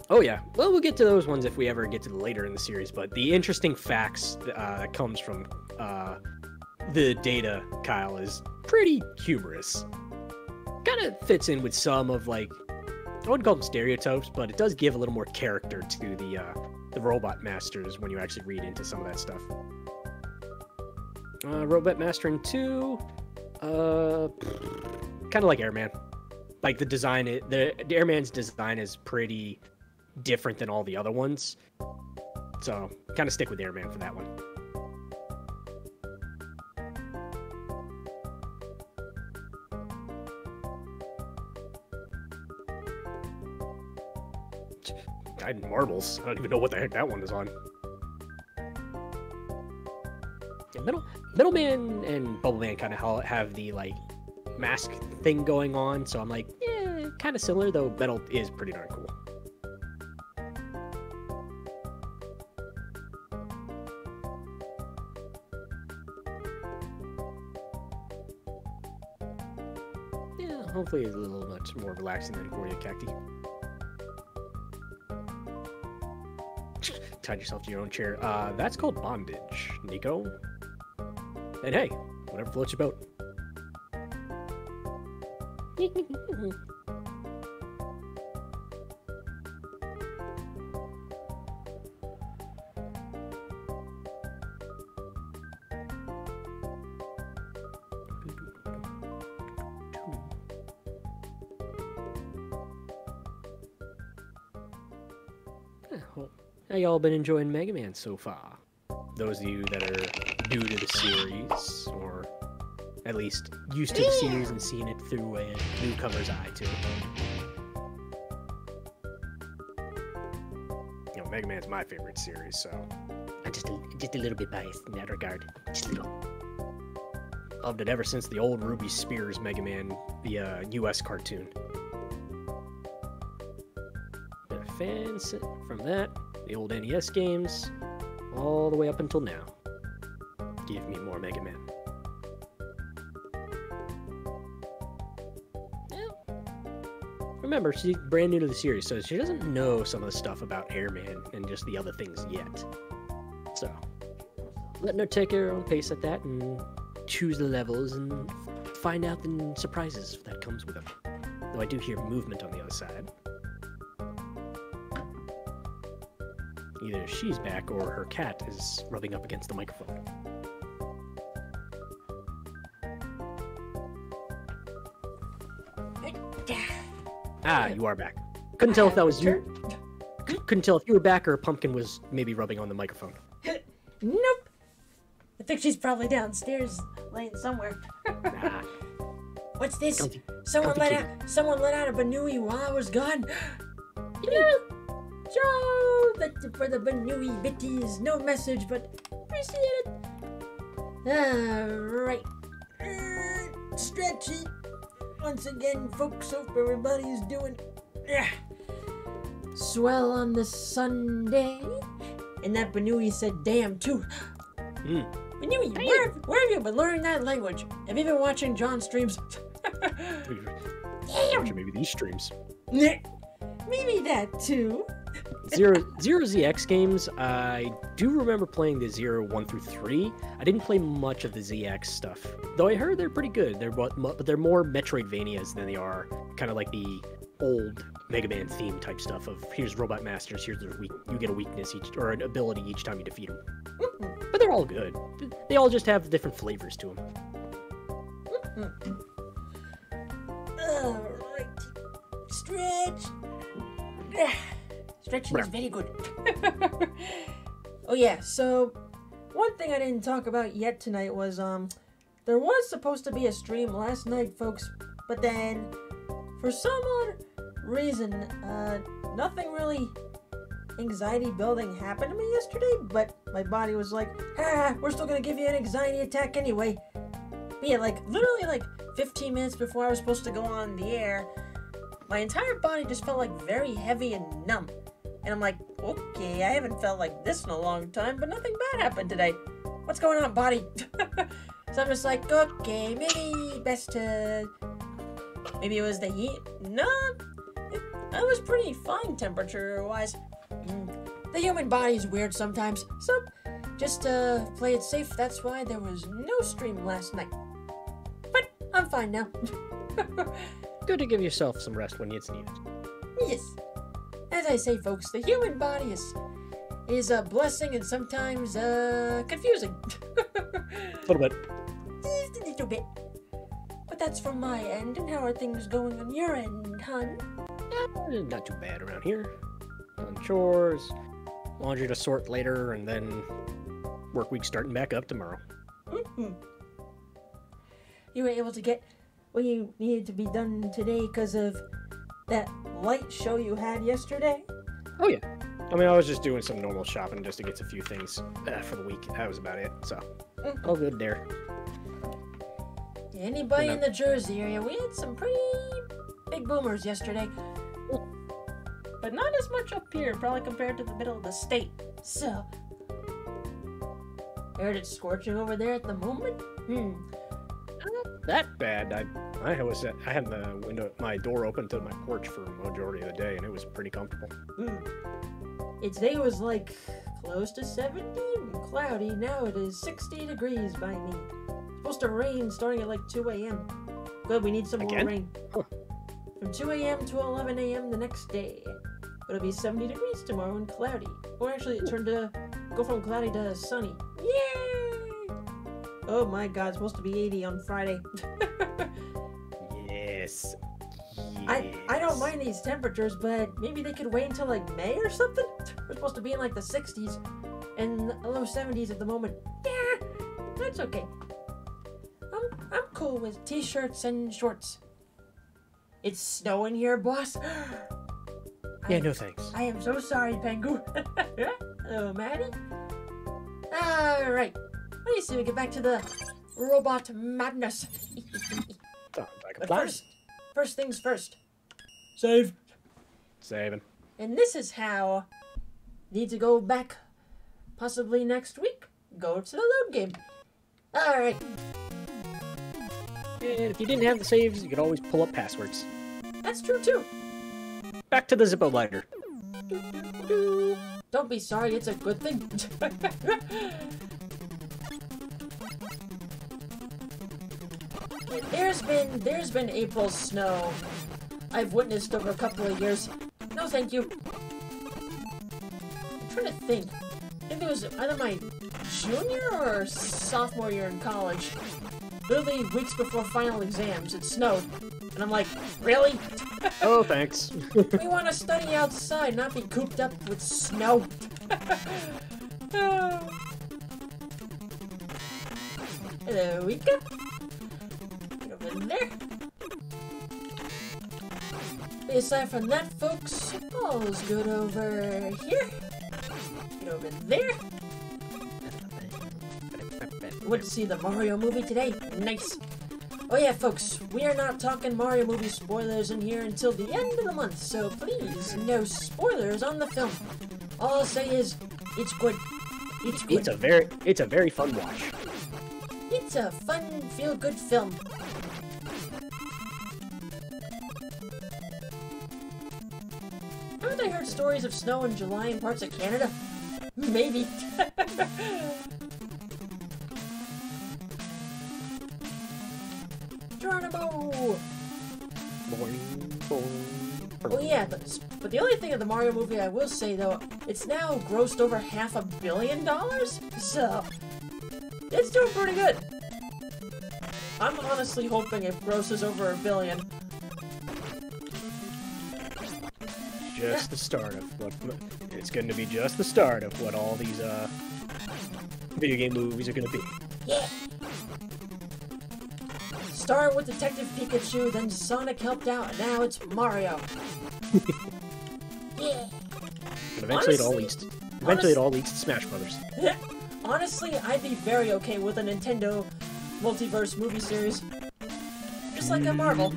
Oh yeah, well we'll get to those ones if we ever get to later in the series, but the interesting facts that comes from the data, Kyle, is pretty humorous. Kind of fits in with some of, like, I wouldn't call them stereotypes, but it does give a little more character to the Robot Masters when you actually read into some of that stuff. Robot Mastering 2, kind of like Airman. Like the design, the Airman's design is pretty different than all the other ones. So, kind of stick with Airman for that one. Guided Marbles. I don't even know what the heck that one is on. Yeah, Middleman and Bubbleman kind of have the, like, mask thing going on, so I'm like, yeah, kind of similar, though Metal is pretty darn cool. Yeah, hopefully it's a little much more relaxing than for you, Cacti. Tied yourself to your own chair. That's called bondage, Nico. And hey, whatever floats your boat. How y'all been enjoying Mega Man so far? Those of you that are new to the series, or at least used to the series and seeing it through a newcomer's eye too. You know, Mega Man's my favorite series, so I'm just a little bit biased in that regard. Just a little. Loved it ever since the old Ruby Spears Mega Man, the US cartoon. Been a fan from that, the old NES games, all the way up until now. Give me more Mega Man. Remember, she's brand new to the series, so she doesn't know some of the stuff about Airman and just the other things yet. So, letting her take her own pace at that and choose the levels and find out the surprises that comes with them. Though I do hear movement on the other side. Either she's back or her cat is rubbing up against the microphone. Ah, you are back. Couldn't tell if that was you. Couldn't tell if you were back or Pumpkin was maybe rubbing on the microphone. Nope. think she's probably downstairs, laying somewhere. Nah. What's this? Comfy- Someone comfy let out a Banui while I was gone. Yeah, Joe, for the Banui bitties. No message, but appreciate it. Alright. Stretchy. Once again, folks, hope everybody's doing swell on this Sunday. And that Banui said damn too. Banui, where have you been learning that language? Have you been watching John streams? Damn. Maybe these streams. Maybe that too. Zero ZX games. I do remember playing the 0, 1 through 3. I didn't play much of the ZX stuff, though I heard they're pretty good. But they're more Metroidvanias than they are kind of like the old Mega Man theme type stuff of here's Robot Masters, here's their you get a weakness each or an ability each time you defeat them. But they're all good. They all just have different flavors to them. Alright. Stretch. Stretching is very good. Oh yeah, so one thing I didn't talk about yet tonight was there was supposed to be a stream last night, folks, but then for some odd reason, nothing really anxiety building happened to me yesterday, but my body was like, we're still gonna give you an anxiety attack anyway. But yeah, literally 15 minutes before I was supposed to go on the air, my entire body just felt very heavy and numb. And I'm like, okay, I haven't felt like this in a long time, but nothing bad happened today. What's going on, body? So I'm just like, okay, maybe best to... Maybe it was the heat? No, I was pretty fine temperature-wise. The human body's weird sometimes, so just to play it safe, that's why there was no stream last night. But I'm fine now. Good to give yourself some rest when it's needed. Yes. As I say, folks, the human body is a blessing and sometimes confusing. A little bit. Just a little bit. But that's from my end. And how are things going on your end, hun? Not too bad around here. On chores, laundry to sort later, and then work week starting back up tomorrow. You were able to get what you needed to be done today because of that light show you had yesterday? Oh yeah. I mean, I was just doing some normal shopping just to get a few things for the week. That was about it. So, all good there. Anybody in the Jersey area, we had some pretty big boomers yesterday. But not as much up here, probably compared to the middle of the state. So, heard it scorching over there at the moment? Not that bad. I had my door open to my porch for the majority of the day, and it was pretty comfortable. Today was close to 70 and cloudy. Now it is 60 degrees by me. It's supposed to rain starting at 2 a.m. Good, we need some more rain. Huh. From 2 a.m. to 11 a.m. the next day. It'll be 70 degrees tomorrow and cloudy. Or actually, it turned to go from cloudy to sunny. Yay! Oh my god, it's supposed to be 80 on Friday. Yes. I don't mind these temperatures, but maybe they could wait until May or something? We're supposed to be in the 60s and low 70s at the moment. Yeah, that's okay. I'm cool with t-shirts and shorts. It's snowing here, boss. Yeah, no thanks. I am so sorry, Pengu. Hello, Maddie. Alright. What do you say we get back to the robot madness? Sounds like a But plan. first things first. Save. Saving. And this is how need to go back possibly next week. Go to the load game. Alright. And if you didn't have the saves, you could always pull up passwords. That's true too. Back to the Zippo lighter. Don't be sorry, it's a good thing. There's been April snow I've witnessed over a couple of years. No thank you. I'm trying to think. I think it was either my junior or sophomore year in college. Literally weeks before final exams, it snowed. And I'm like, really? Oh, thanks. We want to study outside, not be cooped up with snow. There we go. Get over there. Aside from that, folks, all's good over here. Get over there. Went to see the Mario movie today. Nice. Oh yeah, folks, we are not talking Mario movie spoilers in here until the end of the month, so please, no spoilers on the film. All I'll say is, it's good. It's good. It's a very fun watch. It's a fun, feel-good film. Haven't I heard stories of snow in July in parts of Canada? Maybe. Geronimo! Oh yeah, but the only thing of the Mario movie I will say though, it's now grossed over $500 million, so it's doing pretty good. I'm honestly hoping it grosses over $1 billion. Just the start of what it's going to be. Just the start of what all these video game movies are going to be. Yeah. Started with Detective Pikachu, then Sonic helped out, and now it's Mario. Yeah. But eventually it all leads to Smash Brothers. Honestly, I'd be very okay with a Nintendo multiverse movie series. Just like a Marvel.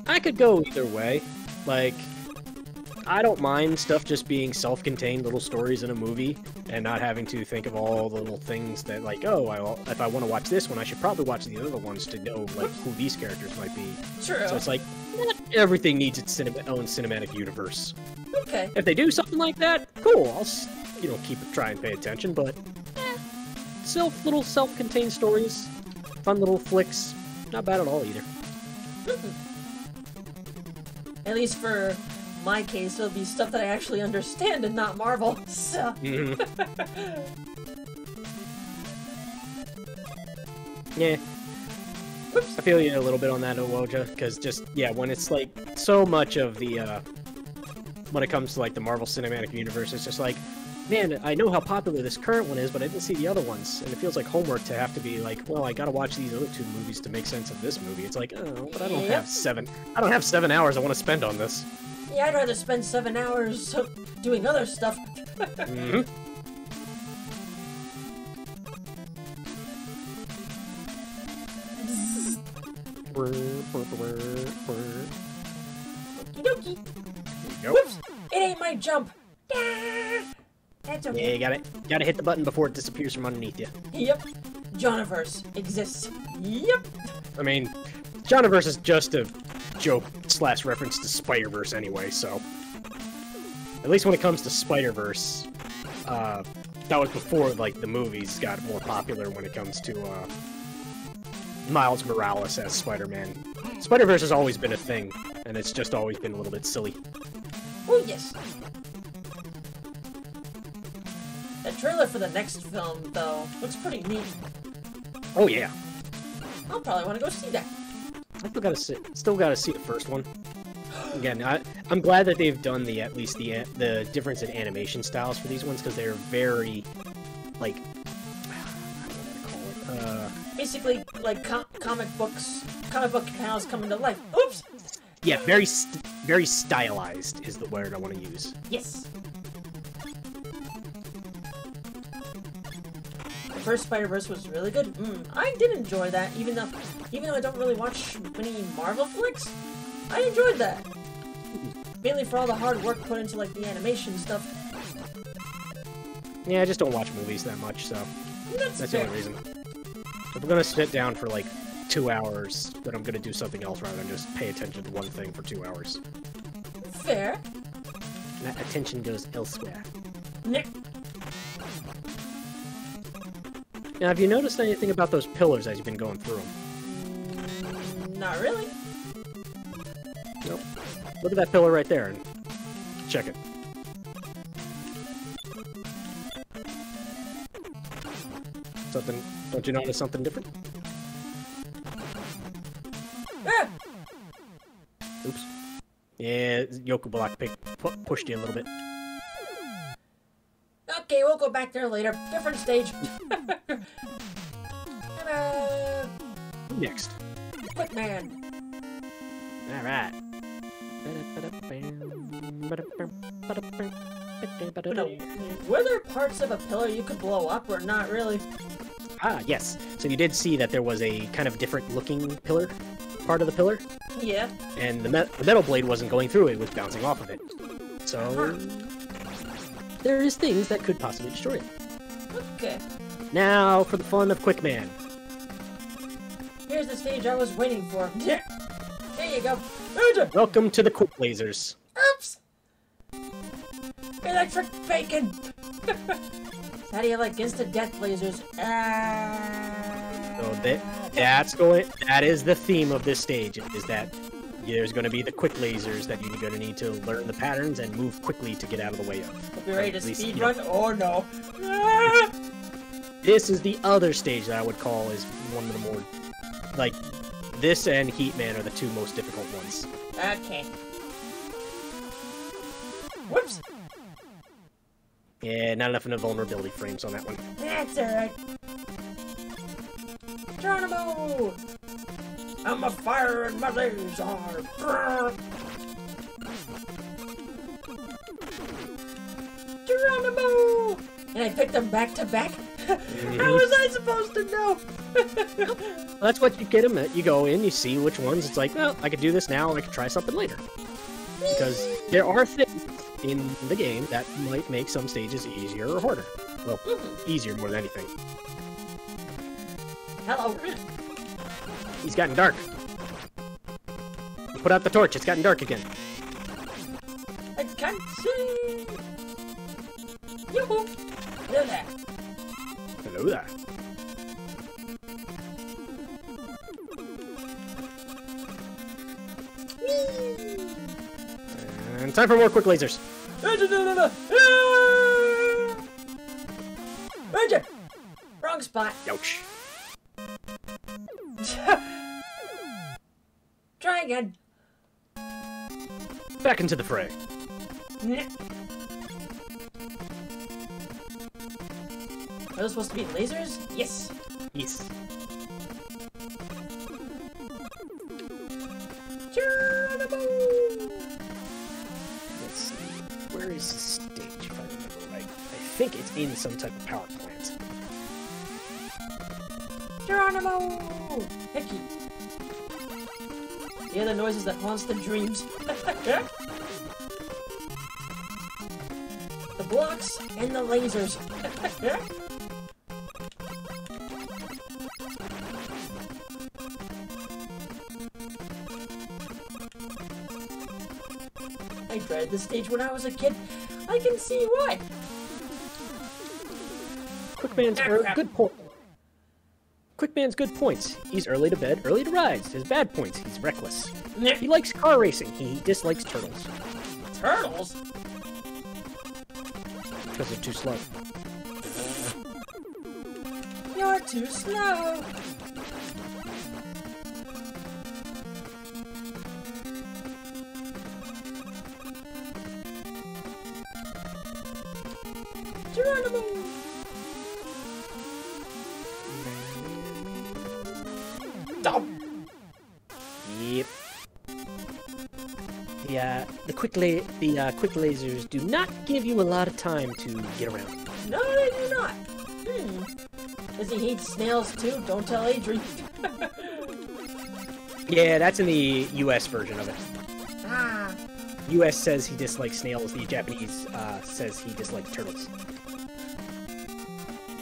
I could go either way. Like, I don't mind stuff just being self-contained little stories in a movie and not having to think of all the little things that, like, oh, if I want to watch this one, I should probably watch the other ones to know, like, who these characters might be. True. So it's like, not everything needs its own cinematic universe. Okay. If they do something like that, cool. I'll, try and pay attention, but little self-contained stories, fun little flicks, not bad at all either. At least for my case, it'll be stuff that I actually understand and not Marvel, so... Yeah. Oops. I feel you a little bit on that, Owoja, because when it's like, so much of the, when it comes to, like, the Marvel Cinematic Universe, it's just like, man, I know how popular this current one is, but I didn't see the other ones, and it feels like homework to have to be like, well, I gotta watch these other two movies to make sense of this movie. It's like, oh, but I don't have 7 hours I want to spend on this. Yeah, I'd rather spend 7 hours doing other stuff. Mm-hmm. Okie dokie. Whoops! It ain't my jump! That's okay. Yeah, you gotta hit the button before it disappears from underneath you. Yep. Joniverse exists. Yep. I mean, Joniverse is just a joke/reference to Spider-Verse anyway, so... At least when it comes to Spider-Verse, that was before, like, the movies got more popular when it comes to, Miles Morales as Spider-Man. Spider-Verse has always been a thing, and it's just always been a little bit silly. Oh, yes. The trailer for the next film, though, looks pretty neat. Oh, yeah. I'll probably want to go see that. I still gotta see the first one. Again, I'm glad that they've done at least the difference in animation styles for these ones, because they're very, like, how do I call it? Basically, like comic book panels coming to life. Oops! Yeah, very stylized is the word I want to use. Yes. The first Spider-Verse was really good. I did enjoy that, even though I don't really watch many Marvel flicks. I enjoyed that. Mainly for all the hard work put into, like, the animation stuff. Yeah, I just don't watch movies that much, so that's the only reason. If we're gonna sit down for, like, 2 hours, then I'm gonna do something else rather than just pay attention to one thing for 2 hours. Fair. That attention goes elsewhere. Nick. Now, have you noticed anything about those pillars as you've been going through them? Not really. Nope. Look at that pillar right there and check it. Don't you notice something different? Ah! Oops. Yeah, Yoku Block pushed you a little bit. Okay, we'll go back there later. Different stage. Next. Quick Man. All right. Were there parts of a pillar you could blow up, or not really? Ah, yes. So you did see that there was a kind of different looking pillar, part of the pillar, Yeah. and the metal blade wasn't going through it, it was bouncing off of it. So there is things that could possibly destroy it. Okay. Now for the fun of Quick Man. Here's the stage I was waiting for. There you go. Welcome to the Quick Lasers. Oops! Electric bacon! How do you like instant death lasers? So that is the theme of this stage, is that there's going to be the quick lasers that you're going to need to learn the patterns and move quickly to get out of the way of. Hope you're ready to speed run? Or no. This is the other stage that I would call is one of the more, like, this and Heat Man are the two most difficult ones. Okay. Whoops! Yeah, not enough invulnerability frames on that one. That's alright. Geronimo! I'm a fire and my laser. Geronimo! And I picked them back to back? How was I supposed to know? Well, that's what you get them at. You go in, you see which ones. It's like, well, I could do this now, I could try something later. Because there are things in the game that might make some stages easier or harder. Well, easier more than anything. Hello. He's gotten dark. Put out the torch, it's gotten dark again. I can't see. Yoo-hoo. Hello there. Hello there. And time for more quick lasers. Ranger! Wrong spot. Ouch. Try again. Back into the fray. Are those supposed to be lasers? Yes. Yes. Let's see. Where is the stage, if I remember right? I think it's in some type of power plant. Geronimo! Hickey. Hear the noises that haunts the dreams. The blocks and the lasers. I dreaded this stage when I was a kid. I can see why. Quickman's good point. Quickman's good points. He's early to bed, early to rise. His bad points, he's reckless. He likes car racing. He dislikes turtles. Turtles? Because they're too slow. You're too slow. Geronimo! Dumb. Yep. The quick lasers do not give you a lot of time to get around. No, they do not. Does he hate snails too? Don't tell Adrian. Yeah, that's in the US version of it. Ah. US says he dislikes snails, the Japanese says he dislikes turtles.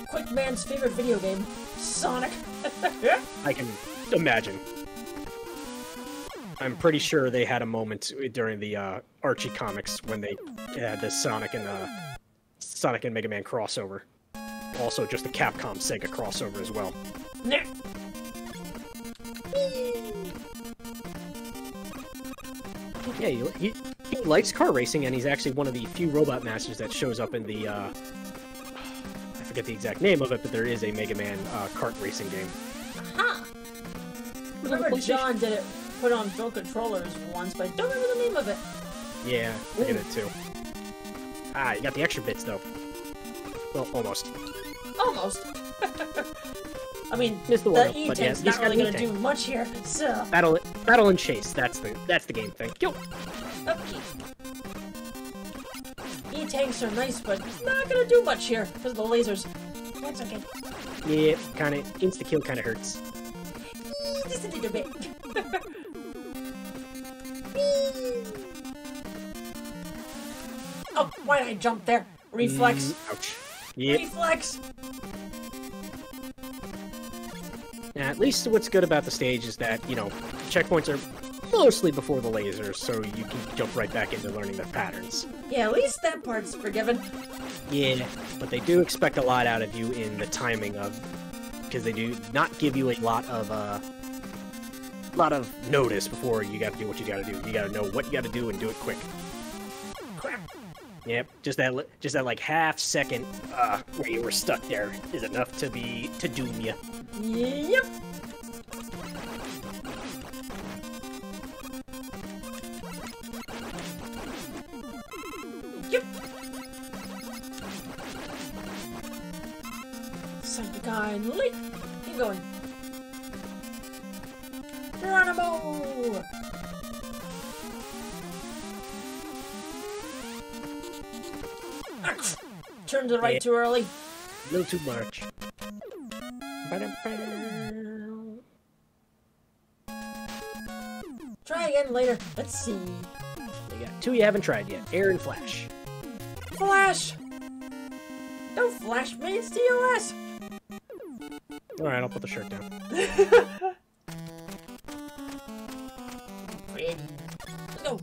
Quick Man's favorite video game, Sonic. I can imagine. I'm pretty sure they had a moment during the Archie comics when they had the Sonic and Mega Man crossover. Also, just the Capcom Sega crossover as well. Yeah, he likes car racing, and he's actually one of the few Robot Masters that shows up in the, I forget the exact name of it, but there is a Mega Man kart racing game. Aha! Remember John did it, put on Pro Controllers once, but I don't remember the name of it. Yeah, I get it too. Ah, you got the extra bits, though. Well, almost. Almost. I mean, Missed the the one-up, but E-Tank's yeah, not really gonna do much here, so... Battle and chase, that's the game thing. Yo! Okay. E-Tanks are nice, but not gonna do much here, because of the lasers. That's okay. Yeah, kinda, insta-kill kinda hurts. Just a little bit. Oh, why did I jump there? Reflex. Ouch. Yep. Reflex! Now, at least what's good about the stage is that, you know, checkpoints are mostly before the lasers, so you can jump right back into learning their patterns. Yeah, at least that part's forgiven. Yeah, but they do expect a lot out of you in the timing of... because they do not give you a lot of notice before you gotta do what you gotta do. You gotta know what you gotta do and do it quick. Crap. Yep, just that like half second where you were stuck there is enough to doom you. Yep. Yep. Kindly. Keep going. Geronimo! Turn to the right too early. A little too much. Try again later. Let's see. You got two you haven't tried yet. Air and Flash. Flash! Don't flash me, it's TOS! Alright, I'll put the shirt down. Ready. Let's go.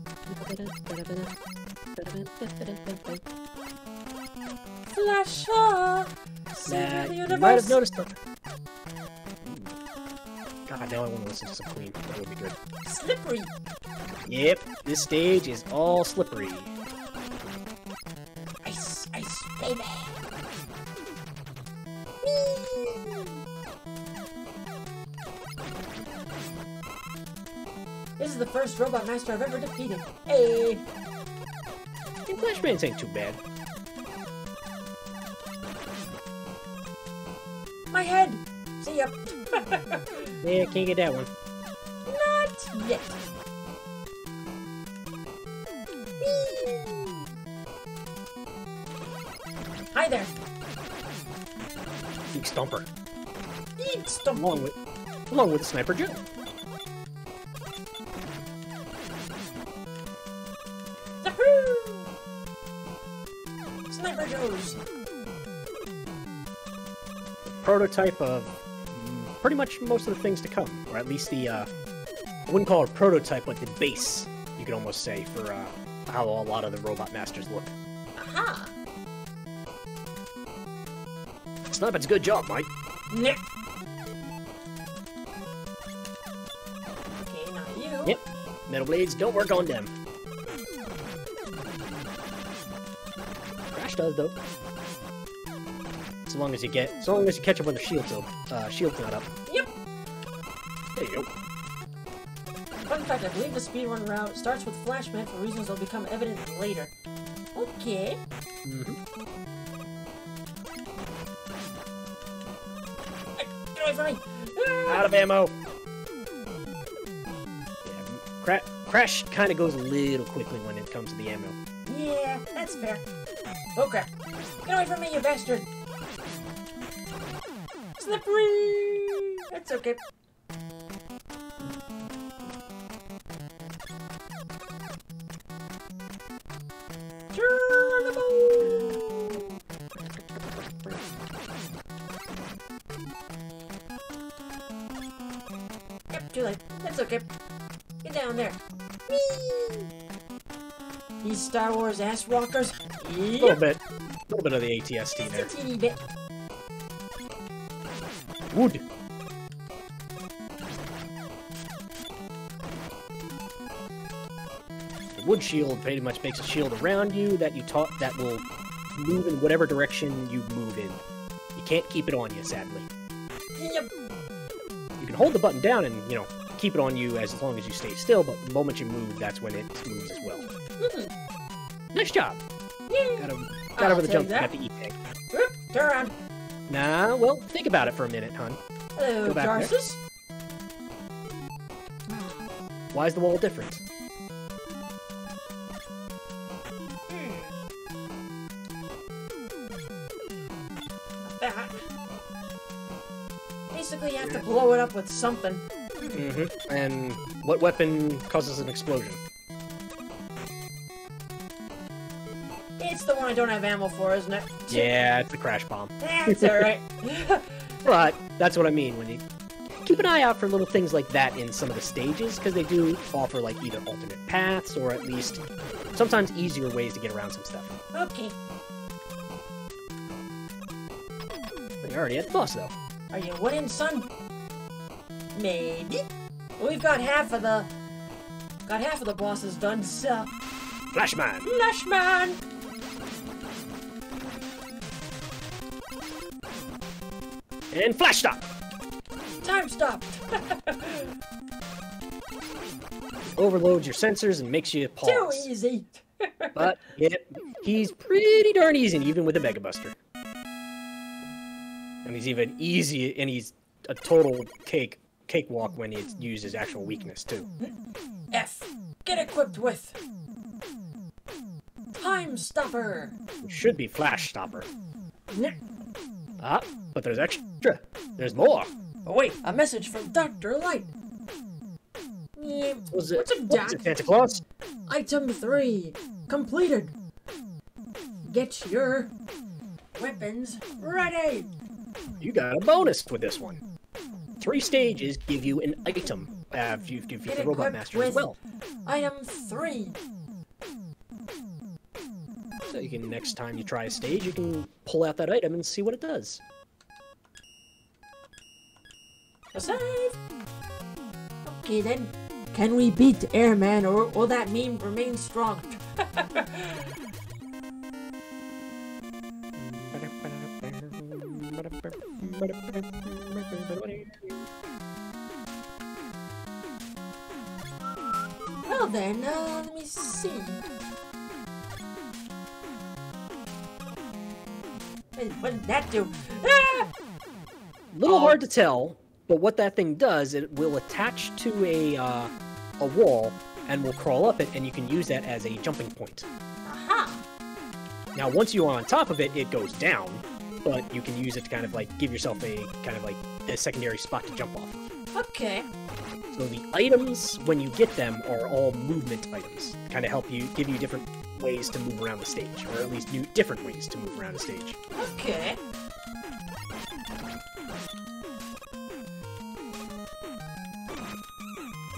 Flash! Save the You universe! might have noticed them. God, now I want to listen to some Queen. That would be good. Slippery! Yep, this stage is all slippery. Ice, ice, baby! This is the first robot master I've ever defeated. Hey! And Flashman's ain't too bad. My head! See ya! Yeah, can't get that one. Not yet. Hi there. Big Stomper. Eat stump. Along with Sniper Joe. Yahoo! Sniper Joes. Prototype of pretty much most of the things to come, or at least the I wouldn't call it a prototype, but the base, you could almost say, for how a lot of the Robot Masters look. Aha! Sniper's a good job, Mike. Nick. Okay, not you. Yep. Metal blades don't work on them. Crash does though. As long as you catch up when the shield's not up. Yep. There you go. Fun fact, I believe the speedrun route starts with Flashman for reasons that'll become evident later. Okay. Mm-hmm. Get away from me! Out of ammo. Yeah, Crash kind of goes a little quickly when it comes to the ammo. Yeah, that's fair. Oh crap. Get away from me, you bastard! Slippery! That's okay. Turn Yep, too late. That's okay. Get down there. Whee! These Star Wars ass walkers. A little bit of the ATST there. Just a teeny bit. Wood. The wood shield pretty much makes a shield around you that will move in whatever direction you move in. You can't keep it on you, sadly. Yep. You can hold the button down and, you know, keep it on you as long as you stay still, but the moment you move, that's when it moves as well. Mm-hmm. Nice job! Yeah. Got over the jump at the E-Tank. Whoop. Turn around. Nah, well, think about it for a minute, hon. Hello, Go back there. Jarsus. Why is the wall different? That. Basically, you have to blow it up with something. Mm-hmm. And what weapon causes an explosion? It's the one I don't have ammo for, isn't it? Yeah, it's the crash bomb. That's alright. But that's what I mean when you keep an eye out for little things like that in some of the stages, because they do offer like either alternate paths or at least sometimes easier ways to get around some stuff. Okay. We already at the boss though. Are you winning, son? Maybe. Well, we've got half of the bosses done, so. Flashman! Flashman! And flash stop! Time stop! Overloads your sensors and makes you pause. Too easy! But yeah, he's pretty darn easy, even with a Mega Buster. And he's even easy, and he's a total cakewalk when it's used as actual weakness too. F. Get equipped with Time Stopper. It should be Flash Stopper. Yeah. Ah, but there's extra. There's more. Oh wait, a message from Dr. Light. Yeah, Was it? what's up, What Doc? was it, Santa Claus? Item 3 completed. Get your weapons ready. You got a bonus with this one. 3 stages give you an item. If you Get the Robot equipped Master with as well. Item 3. So you can, next time you try a stage, you can pull out that item and see what it does. A save. Okay then. Can we beat Airman, or will that meme remain strong? Well then, let me see. Hey, what did that do? Ah! Little hard to tell, but what that thing does, it will attach to a wall and will crawl up it, and you can use that as a jumping point. Aha! Now, once you are on top of it, it goes down, but you can use it to kind of like give yourself a kind of like a secondary spot to jump off of. Okay. So the items, when you get them, are all movement items. Kind of help you, give you different ways to move around the stage, or at least different ways to move around the stage. Okay.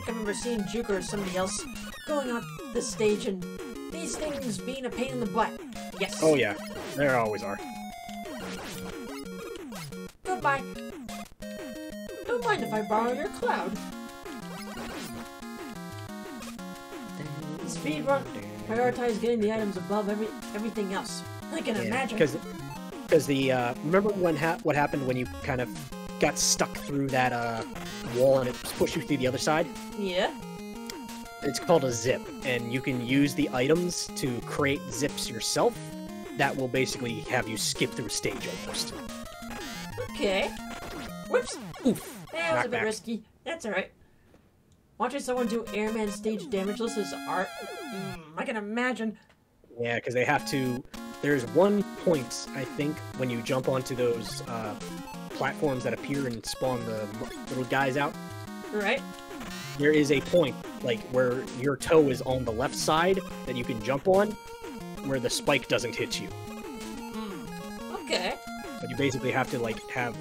I remember seeing Juker or somebody else going up the stage and these things being a pain in the butt. Yes. Oh yeah, there always are. Goodbye. Don't mind if I borrow your cloud. Speedrun. Prioritize getting the items above everything else. I can imagine. Because the remember when what happened when you kind of got stuck through that wall and it pushed you through the other side? Yeah. It's called a zip, and you can use the items to create zips yourself. That will basically have you skip through a stage almost. Okay. Whoops. Oof. That was a bit Knockback. risky. That's alright. Watching someone do Airman stage damageless is art. I can imagine. Yeah, because they have to... There's one point, I think, when you jump onto those platforms that appear and spawn the little guys out. Right? There is a point, like, where your toe is on the left side that you can jump on, where the spike doesn't hit you. Okay. But you basically have to, like, have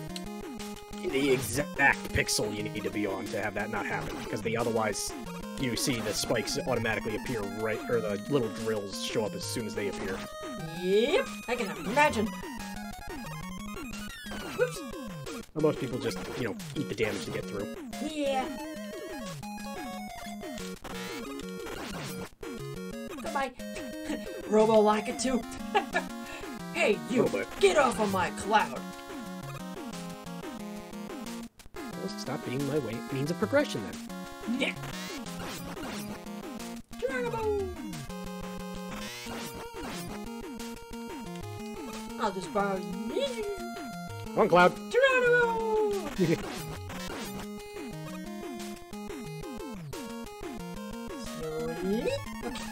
the exact pixel you need to be on to have that not happen, because otherwise you see the spikes automatically appear right, or the little drills show up as soon as they appear. Yep. I can imagine. Whoops. Well, most people just, eat the damage to get through. Yeah. Goodbye. Robo like it too. Hey, you! Robot. Get off of my cloud! Well, stop being my way means of progression then. Yeah. Geronimo! I'll just borrow you. Come on, Cloud. Geronimo! Slowly. Okay.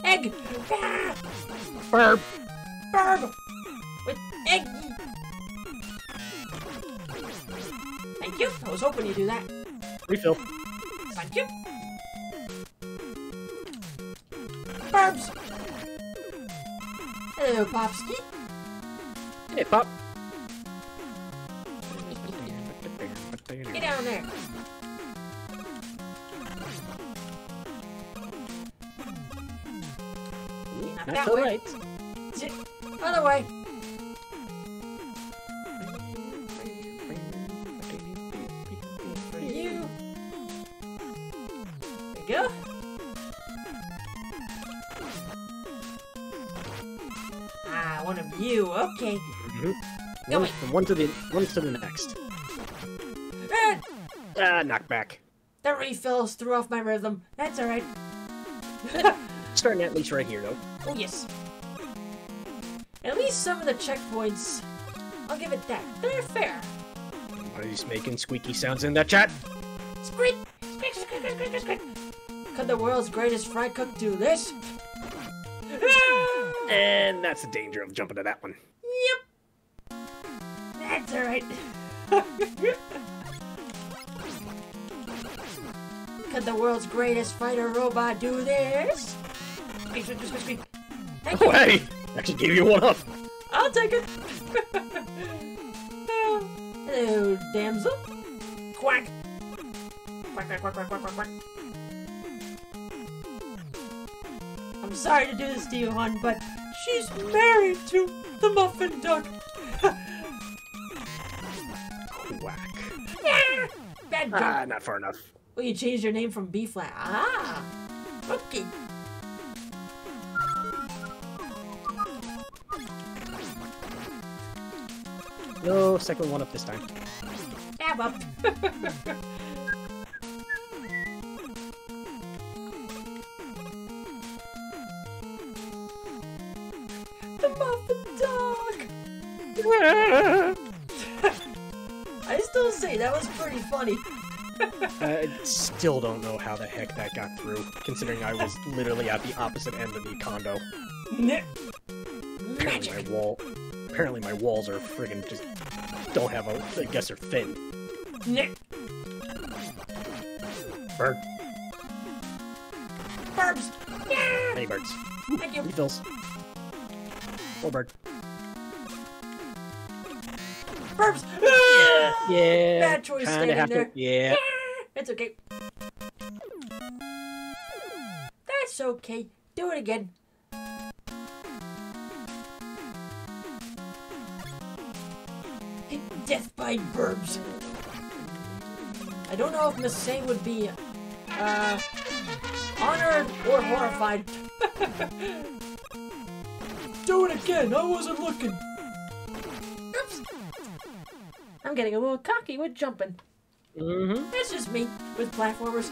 Egg! Ah! Burp. Burb! With egg! Thank you. I was hoping you'd do that. Refill. Thank you. Burbs! Hello, Popsky. Hey, Pop. Get down there. Not Not that so way. right. Other way. For you. There you go. Ah, one of you. Okay. Go away. From one to the next. Knockback. The refills threw off my rhythm. That's alright. Starting at least right here, though. Oh, yes. At least some of the checkpoints, I'll give it that. They're fair. Somebody's making squeaky sounds in that chat. Squeak! Squeak, squeak, squeak, squeak, squeak. Could the world's greatest fry cook do this? And that's the danger of jumping to that one. Yep. That's alright. Could the world's greatest fighter robot do this? Squeak, squeak, squeak, squeak. Thank you. Oh, hey! Actually gave you one up. I'll take it. Hello, damsel. Quack. Quack, quack, quack, quack, quack, quack, quack. I'm sorry to do this to you, hon, but she's married to the muffin duck. Quack. Yeah! Bad joke. Not far enough. Well, you changed your name from B-flat. Ah! Okay. No, second one up this time. Dab up. The muffin dog! I still say that was pretty funny. I still don't know how the heck that got through, considering I was literally at the opposite end of the condo. Apparently my walls are friggin' just don't have a. I guess they're thin. Bird. Burbs! Yeah! Many birds. Thank you. Refills. Full bird. Burbs! Yeah. Bad choice Kinda standing have there. to. Yeah. It's okay. That's okay. Do it again. Death by burbs. I don't know if Miss Sang would be honored or horrified. Do it again. I wasn't looking. Oops. I'm getting a little cocky with jumping. Mm-hmm. That's just me with platformers.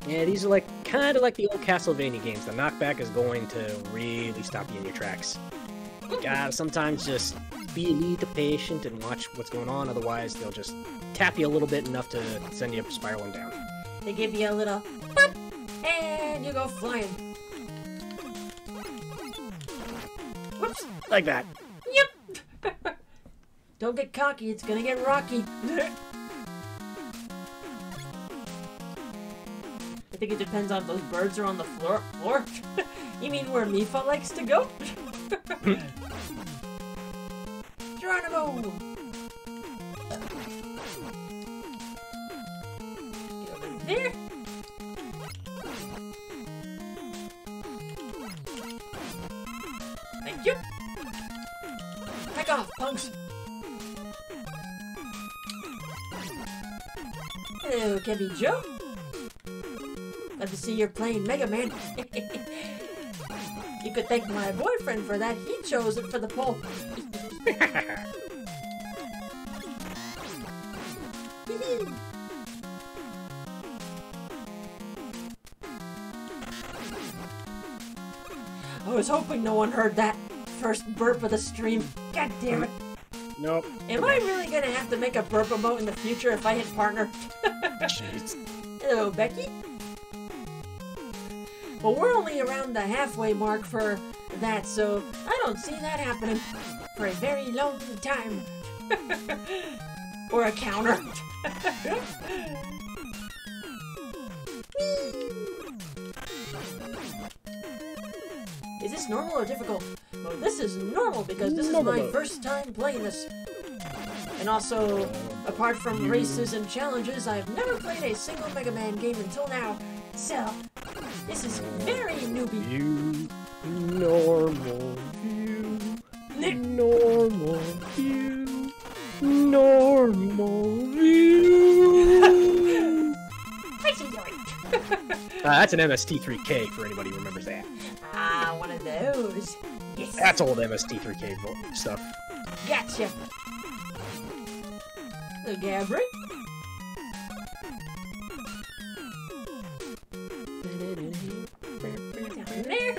Yeah, these are kind of like the old Castlevania games. The knockback is going to really stop you in your tracks. You gotta sometimes just be a little patient and watch what's going on, otherwise they'll just tap you a little bit enough to send you spiraling down. They give you a little boop, and you go flying. Whoops. Like that. Yep. Don't get cocky, it's gonna get rocky. I think it depends on if those birds are on the floor. You mean where Mifa likes to go? Geronimo! Get over there. Thank you. Back off, punks. Hello, Kevin Joe. Glad to see you're playing Megaman. You could thank my boyfriend for that. He chose it for the poll. I was hoping no one heard that. first burp of the stream. God damn it. Nope. Am I really gonna have to make a burp emote in the future if I hit partner? Jeez. Hello, Becky. Well, we're only around the halfway mark for that, so I don't see that happening for a very long time. Or a counter. Is this normal or difficult? Well, this is normal because this is my first time playing this. And also, apart from races and challenges, I've never played a single Mega Man game until now. So, this is very newbie. You normal view. Normal view. Normal view. How's he doing? That's an MST3K for anybody who remembers that. Ah, one of those. Yes. That's old MST3K stuff. Gotcha. The Gabri. Down there.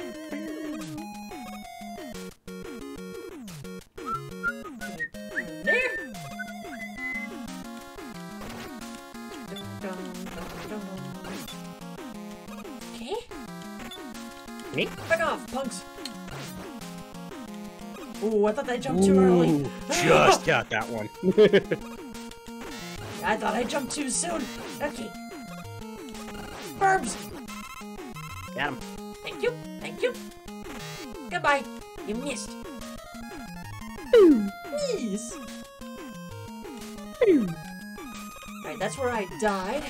There. Okay. Me? Back off, punks. Ooh, I thought I jumped too early. Just got that one. I thought I jumped too soon. Okay. Burbs. Got him. Thank you. Thank you. Goodbye. You missed. Yes. Alright, that's where I died.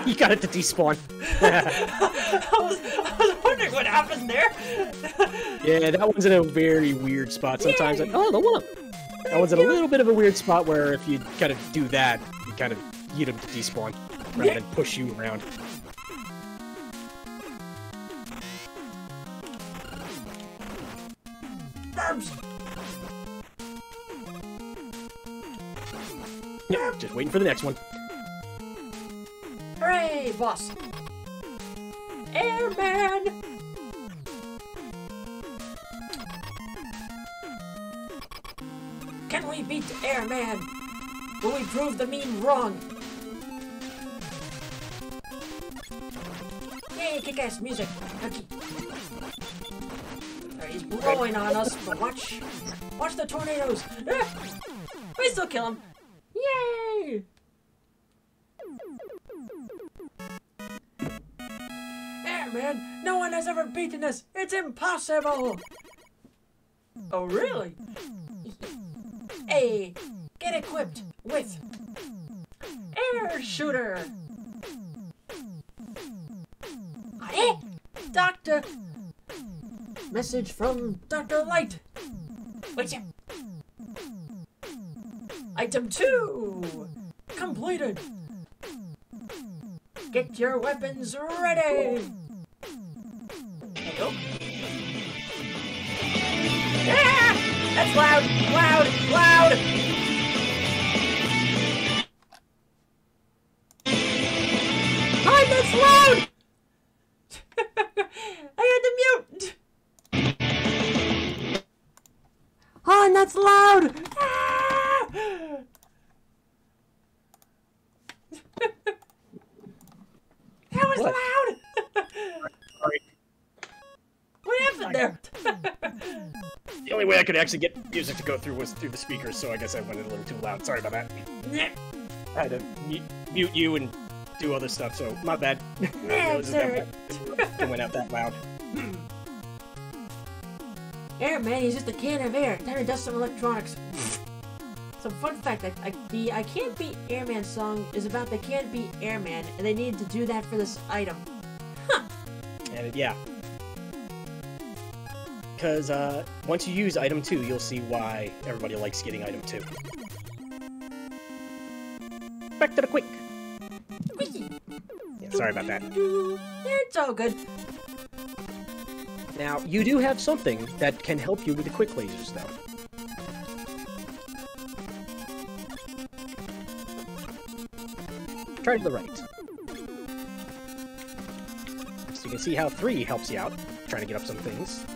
You got it to despawn. I was wondering what happened there. Yeah, that one's in a very weird spot sometimes. Like, oh, the one. That one's in a little bit of a weird spot where if you kind of do that, you kind of get him to despawn rather than push you around. Burbs. Yeah, just waiting for the next one. Hooray, boss. Airman. Can we beat Airman? Will we prove the meme wrong? Yay, kick-ass music. Okay. Alright, he's blowing on us, but watch the tornadoes. Ah! We still kill him. Yay! Airman, no one has ever beaten us. It's impossible. Oh, really? Hey, get equipped with air shooter. Hey, Doctor. Message from Dr. Light. What's up? Item 2 completed. Get your weapons ready. There you go. Ah! That's loud, loud, loud. Hi, that's loud. I had to mute. Han, that's loud. Ah! That was loud. Sorry. What happened there? The only way I could actually get music to go through was through the speakers, so I guess I went a little too loud. Sorry about that. I had to mute you and do other stuff, so my bad. It went out that loud. Airman, he's just a can of air. Time to dust some electronics. Some fun fact, the I Can't Beat Airman song is about they can't beat Airman, and they needed to do that for this item. Huh. And yeah. Because once you use item 2, you'll see why everybody likes getting item 2. Back to the quick. Yeah, sorry about that. It's all good. Now, you do have something that can help you with the quick lasers, though. Try to the right. So you can see how 3 helps you out, trying to get up some things.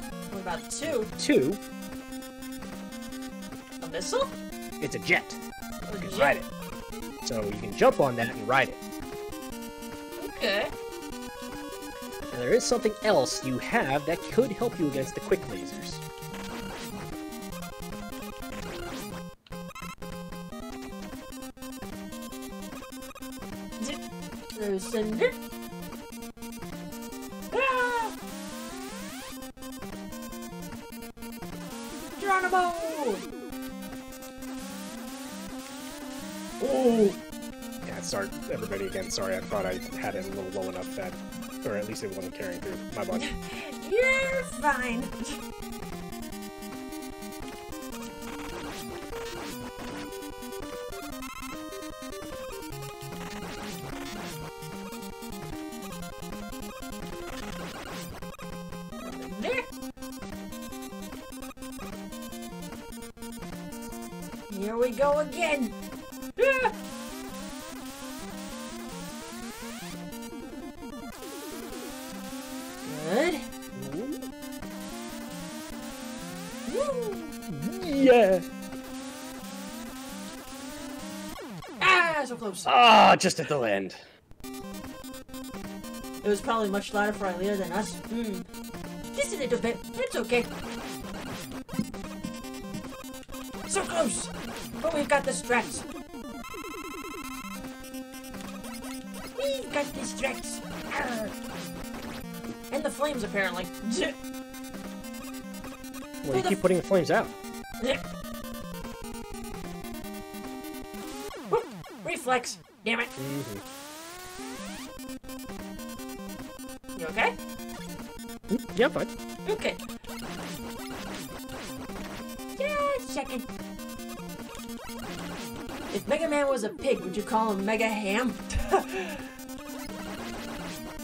about 2? 2, A missile? it's a jet. A You can jet? ride it. So you can jump on that and ride it. Okay. And there is something else you have that could help you against the quick lasers. There's Cinder. Ah! Geronimo! Oh! Yeah, sorry, everybody again. Sorry, I thought I had it a little low enough that, or at least it wasn't carrying through. My bad. You're fine. Here we go again. Ah! Good. Woo! Yeah! Ah, so close. Ah, just at the end. It was probably much louder for Ilea than us. Just a little bit. It's okay. So close! But we've got the strats. We've got the strats. Arr. And the flames, apparently. Well, you keep putting the flames out. Reflex. Damn it. You okay? Yeah, fine. Okay. Just a second. If Megaman was a pig, would you call him Mega Ham?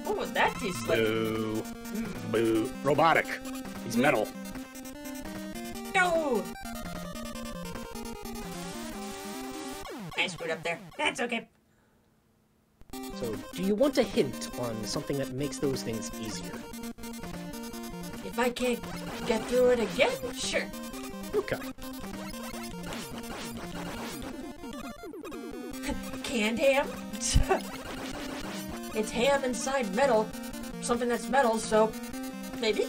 What would that taste like? Boo. Boo. Robotic. He's metal. No! I screwed up there. That's okay. So, do you want a hint on something that makes those things easier? If I can't get through it again, sure. Okay. Canned ham? It's ham inside metal. Something that's metal, so maybe?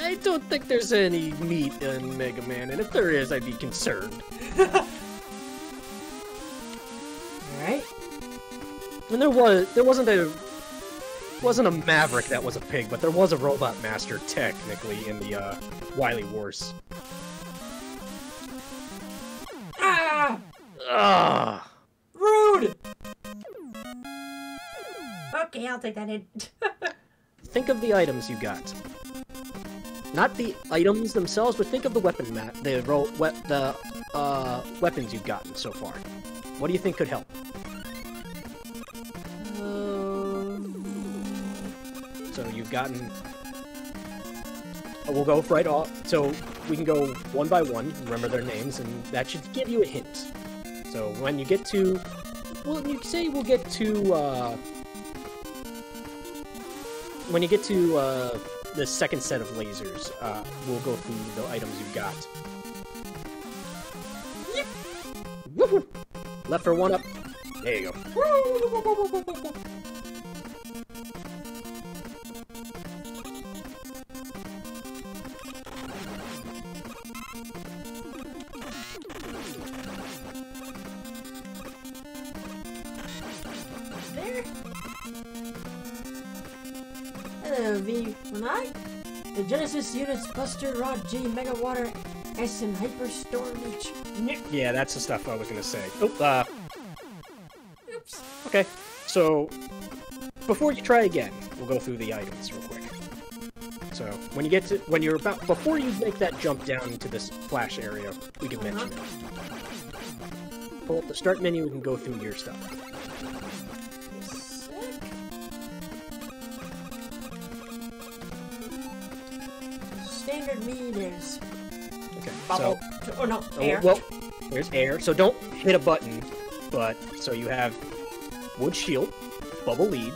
I don't think there's any meat in Mega Man, and if there is, I'd be concerned. Alright. And there wasn't a Maverick that was a pig, but there was a Robot Master technically in the Wily Wars. Ah! Ah! Rude! Okay, I'll take that in. Think of the items you got. Not the items themselves, but think of the weapon weapons you've gotten so far. What do you think could help? So you've gotten... We'll go right off. So we can go one by one, remember their names, and that should give you a hint. So when you get to... Well, you say we'll get to... When you get to the second set of lasers, we'll go through the items you've got. Woohoo! Left for one up. There you go. There. Hello, V1I. The Genesis units Buster Rod G Mega Water S and Hyperstorm H. Yeah, that's the stuff I was gonna say. Oh, Oops. okay. So, before you try again, we'll go through the items real quick. So, before you make that jump down into this flash area, we can mention it. Pull up the start menu, we can go through your stuff. Standard meters. Okay, Bubble. so... Oh no, air. Well, there's air, so don't hit a button, but... So you have wood shield, bubble lead,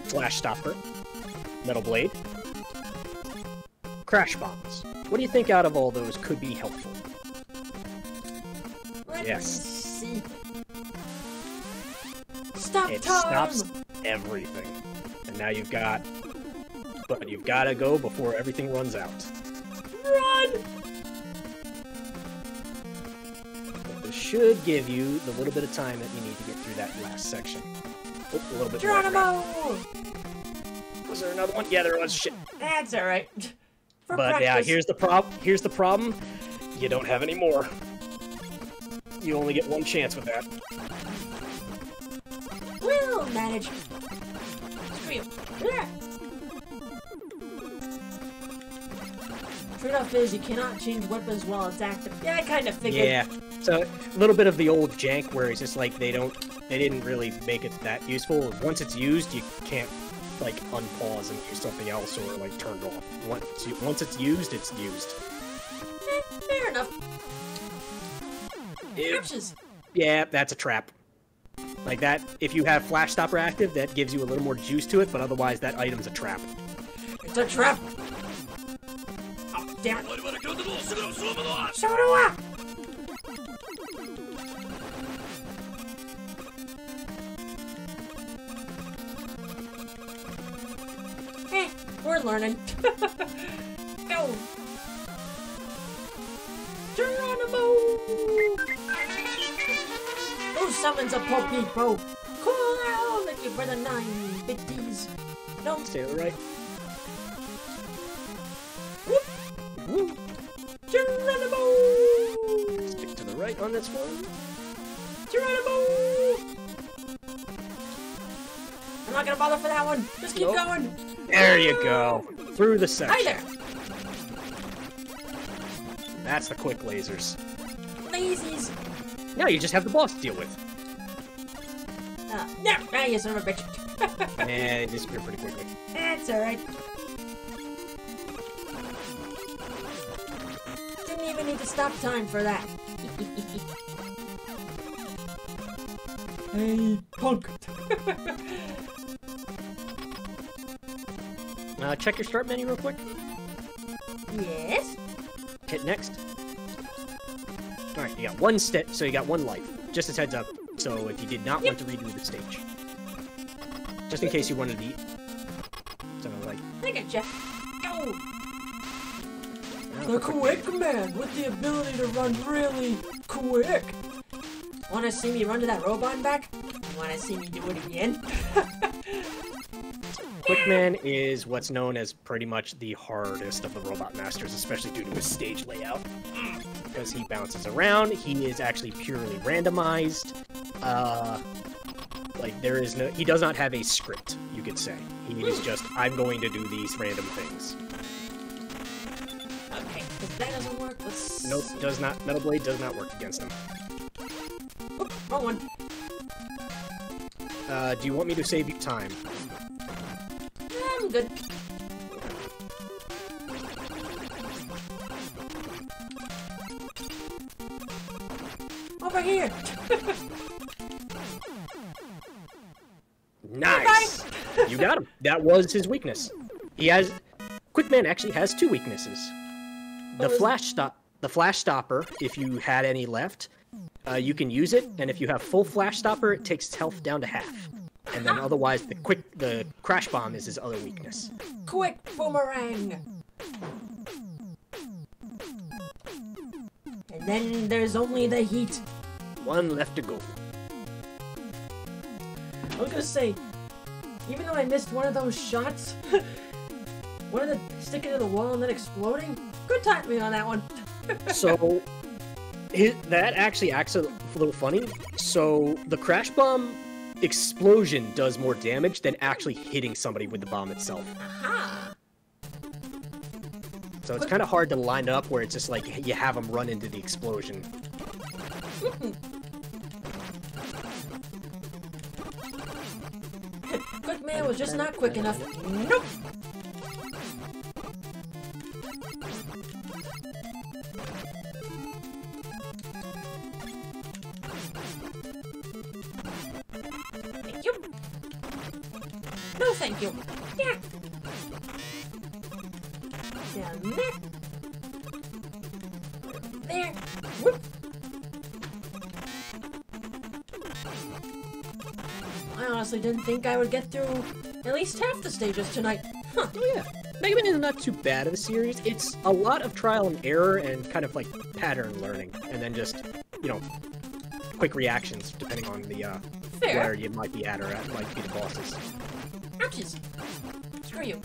flash stopper, metal blade, crash bombs. What do you think out of all those could be helpful? Let Yes. me see. Stop It time! stops everything. And now you've got... But you've got to go before everything runs out. Run! But this should give you the little bit of time that you need to get through that last section. Oh, a little bit more. Geronimo! Was there another one? Yeah, there was. Shit. That's alright. For But practice. yeah, here's the problem. You don't have any more. You only get one chance with that. We'll manage. Screw you. Yeah. Trade-off is you cannot change weapons while it's active. Yeah, I kind of figured. Yeah. So a little bit of the old jank where it's just like they didn't really make it that useful. Once it's used, you can't like unpause and use something else or like turn it off. Once it's used, it's used. Fair enough. Yep. Ouches. Yeah, that's a trap. Like that, if you have Flash Stopper active, that gives you a little more juice to it, but otherwise that item's a trap. It's a trap. Oh, damn it. So do I. We're learning. Go! Geronimo! Who summons a Popeepo? Cool out! Thank you for the 950s. No. Stay to the right. Whoop. Woo. Geronimo! Stick to the right on this one. Geronimo! I'm not gonna bother for that one. Just keep going. There you go. Through the section. Hi there. That's the quick lasers. Lazies. Now you just have the boss to deal with. Now you son of a bitch. And it disappeared pretty quickly. That's alright. Didn't even need to stop time for that. Hey, punk. Check your start menu real quick. Yes? Hit next. Alright, you got one step, so you got one life. Just as heads up, so if you did not want to redo the stage. Just in case you wanted to eat. So, like... I gotcha. Go! Oh, The quick man with the ability to run really quick. Wanna see me run to that robot and back? Wanna see me do it again? Quickman is what's known as pretty much the hardest of the Robot Masters, especially due to his stage layout. Because he bounces around, he is actually purely randomized. Like, there is no... He does not have a script, you could say. He is just, I'm going to do these random things. Okay, if that doesn't work, let's... Nope, does not. Metal Blade does not work against him. Oop, wrong one. Do you want me to save you time? I'm good. Over here! Nice! You got him. That was his weakness. He has... Quickman actually has two weaknesses. The Flash Stopper, if you had any left, you can use it, and if you have full Flash Stopper, it takes its health down to half. And then otherwise, the Crash Bomb is his other weakness. Quick boomerang! And then there's only the heat. One left to go. I was gonna say, even though I missed one of those shots, one of the sticking to the wall and then exploding, good timing on that one. So, that actually acts a little funny. So, the Crash Bomb explosion does more damage than actually hitting somebody with the bomb itself. Aha! So it's kind of hard to line it up where it's just like you have them run into the explosion. Quickman was just not quick enough. Nope! Thank you. No, thank you. Yeah. Down there. there. Whoop. I honestly didn't think I would get through at least half the stages tonight. Huh. Oh yeah. Mega Man is not too bad of a series. It's a lot of trial and error and kind of like pattern learning, and then just, you know, quick reactions depending on the where you might be at or at might be the bosses. Ouches! Screw you.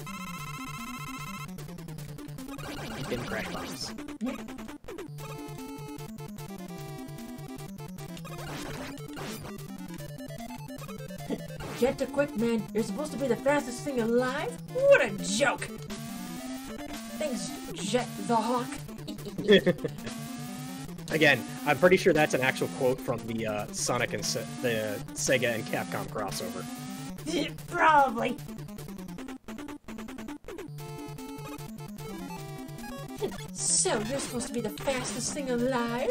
In crash bombs. Get to quick, man. You're supposed to be the fastest thing alive? What a joke! Thanks, Jet the Hawk. Again, I'm pretty sure that's an actual quote from the Sonic and the Sega and Capcom crossover. Probably. So, you're supposed to be the fastest thing alive?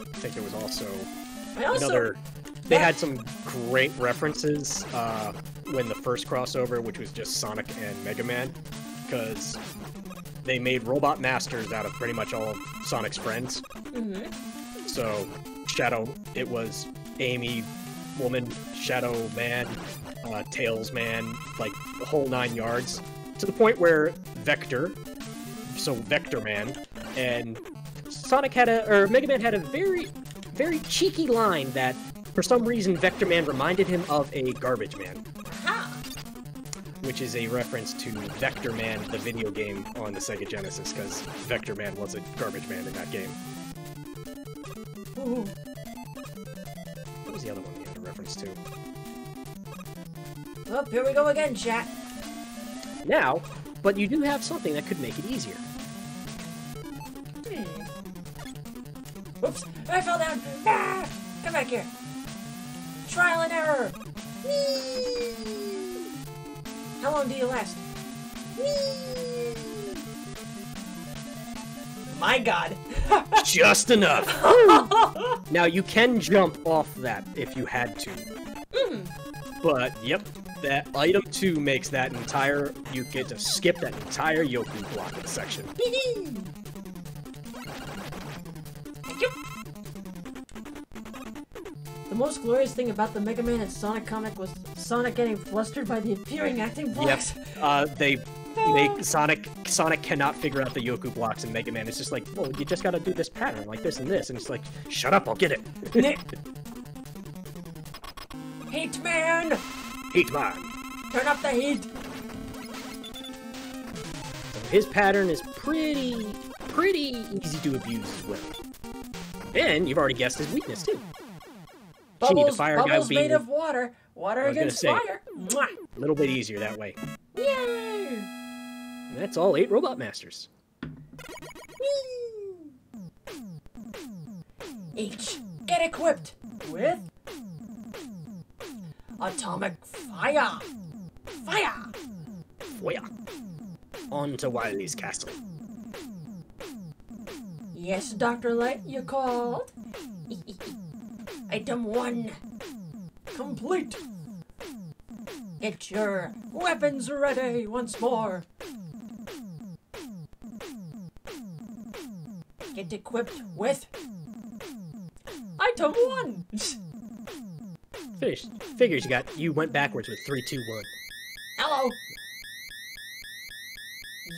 I think there was also Also, another. They had some great references when the first crossover, which was just Sonic and Mega Man, because they made robot masters out of pretty much all of Sonic's friends. Mm-hmm. So Shadow, it was Amy, Woman, Shadow Man, Tails Man, like the whole 9 yards, to the point where Vector, so Vector Man, and Mega Man had a very, very cheeky line that, for some reason, Vector Man reminded him of a Garbage Man. Aha! Which is a reference to Vector Man, the video game on the Sega Genesis, because Vector Man was a Garbage Man in that game. Ooh. What was the other one he had a reference to? Oh, here we go again, chat. Now, but you do have something that could make it easier. Oops, I fell down. Ah! Come back here. Trial and error. Whee! How long do you last? Whee! My God. Just enough. Now, you can jump off that if you had to. But, yep, that item 2 makes that entire, you get to skip that entire Yoku block section. The most glorious thing about the Mega Man and Sonic comic was Sonic getting flustered by the appearing acting blocks. Yep. They make Sonic cannot figure out the Yoku blocks, and Mega Man is just like, well, you just gotta do this pattern, like this and this, and it's like, shut up, I'll get it. Heat Man! Heat Man! Turn up the heat! His pattern is pretty easy to abuse as well. And you've already guessed his weakness, too. Bubbles, the fire bubbles guy would be made of water. Water against fire. Mwah. A little bit easier that way. Yay! And that's all 8 Robot Masters. Each get equipped with atomic fire. Fire! Fire! On to Wily's castle. Yes, Dr. Light, you called? Item 1. Complete. Get your weapons ready once more. Get equipped with Item 1. Finished. Figures you went backwards with 3, 2, 1. Hello.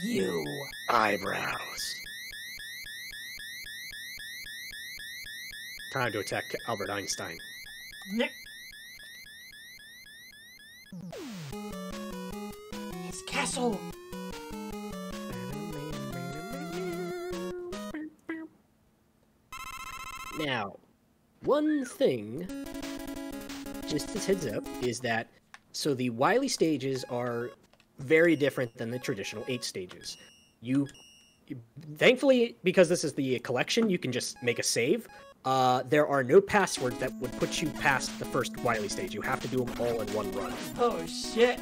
You. Eyebrows. Time to attack Albert Einstein. His castle. Now, one thing, just as heads up, is that so the Wily stages are very different than the traditional 8 stages. Thankfully, because this is the collection, you can just make a save. There are no passwords that would put you past the first Wily stage. You have to do them all in one run. Oh, shit.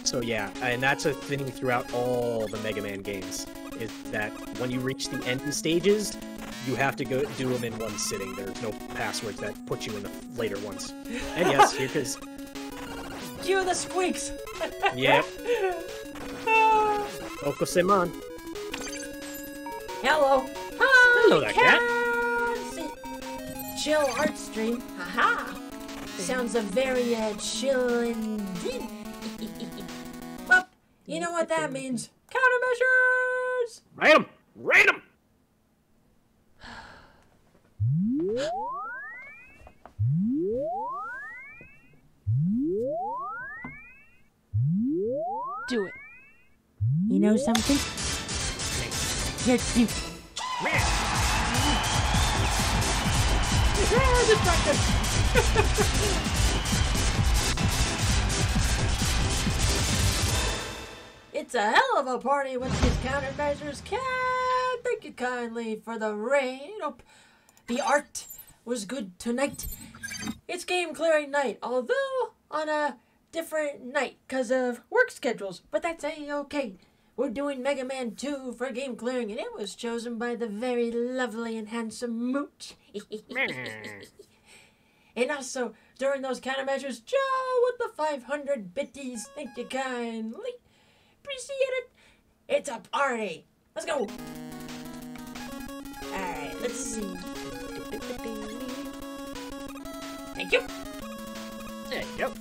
So yeah, and that's a thing throughout all the Mega Man games, is that when you reach the end stages, you have to go do them in one sitting. There's no passwords that put you in the later ones. And yes, here because Cue the squeaks. Yep. Okoseman. Hello. Hello there, cat. Chill art stream. Haha. Sounds a very chill indeed. Well, you know what that means. Countermeasures! Raid him! Raid him! Do it. You know something? You're cute. It's a hell of a party with these countermeasures. Cat, thank you kindly for the raid. Hope the art was good tonight. It's game clearing night, although on a different night because of work schedules, but that's a-okay. We're doing Megaman 2 for game clearing, and it was chosen by the very lovely and handsome Mooch. And also, during those countermeasures, Joe with the 500 bitties. Thank you kindly. Appreciate it. It's a party. Let's go. Alright, let's see. Thank you. There you go.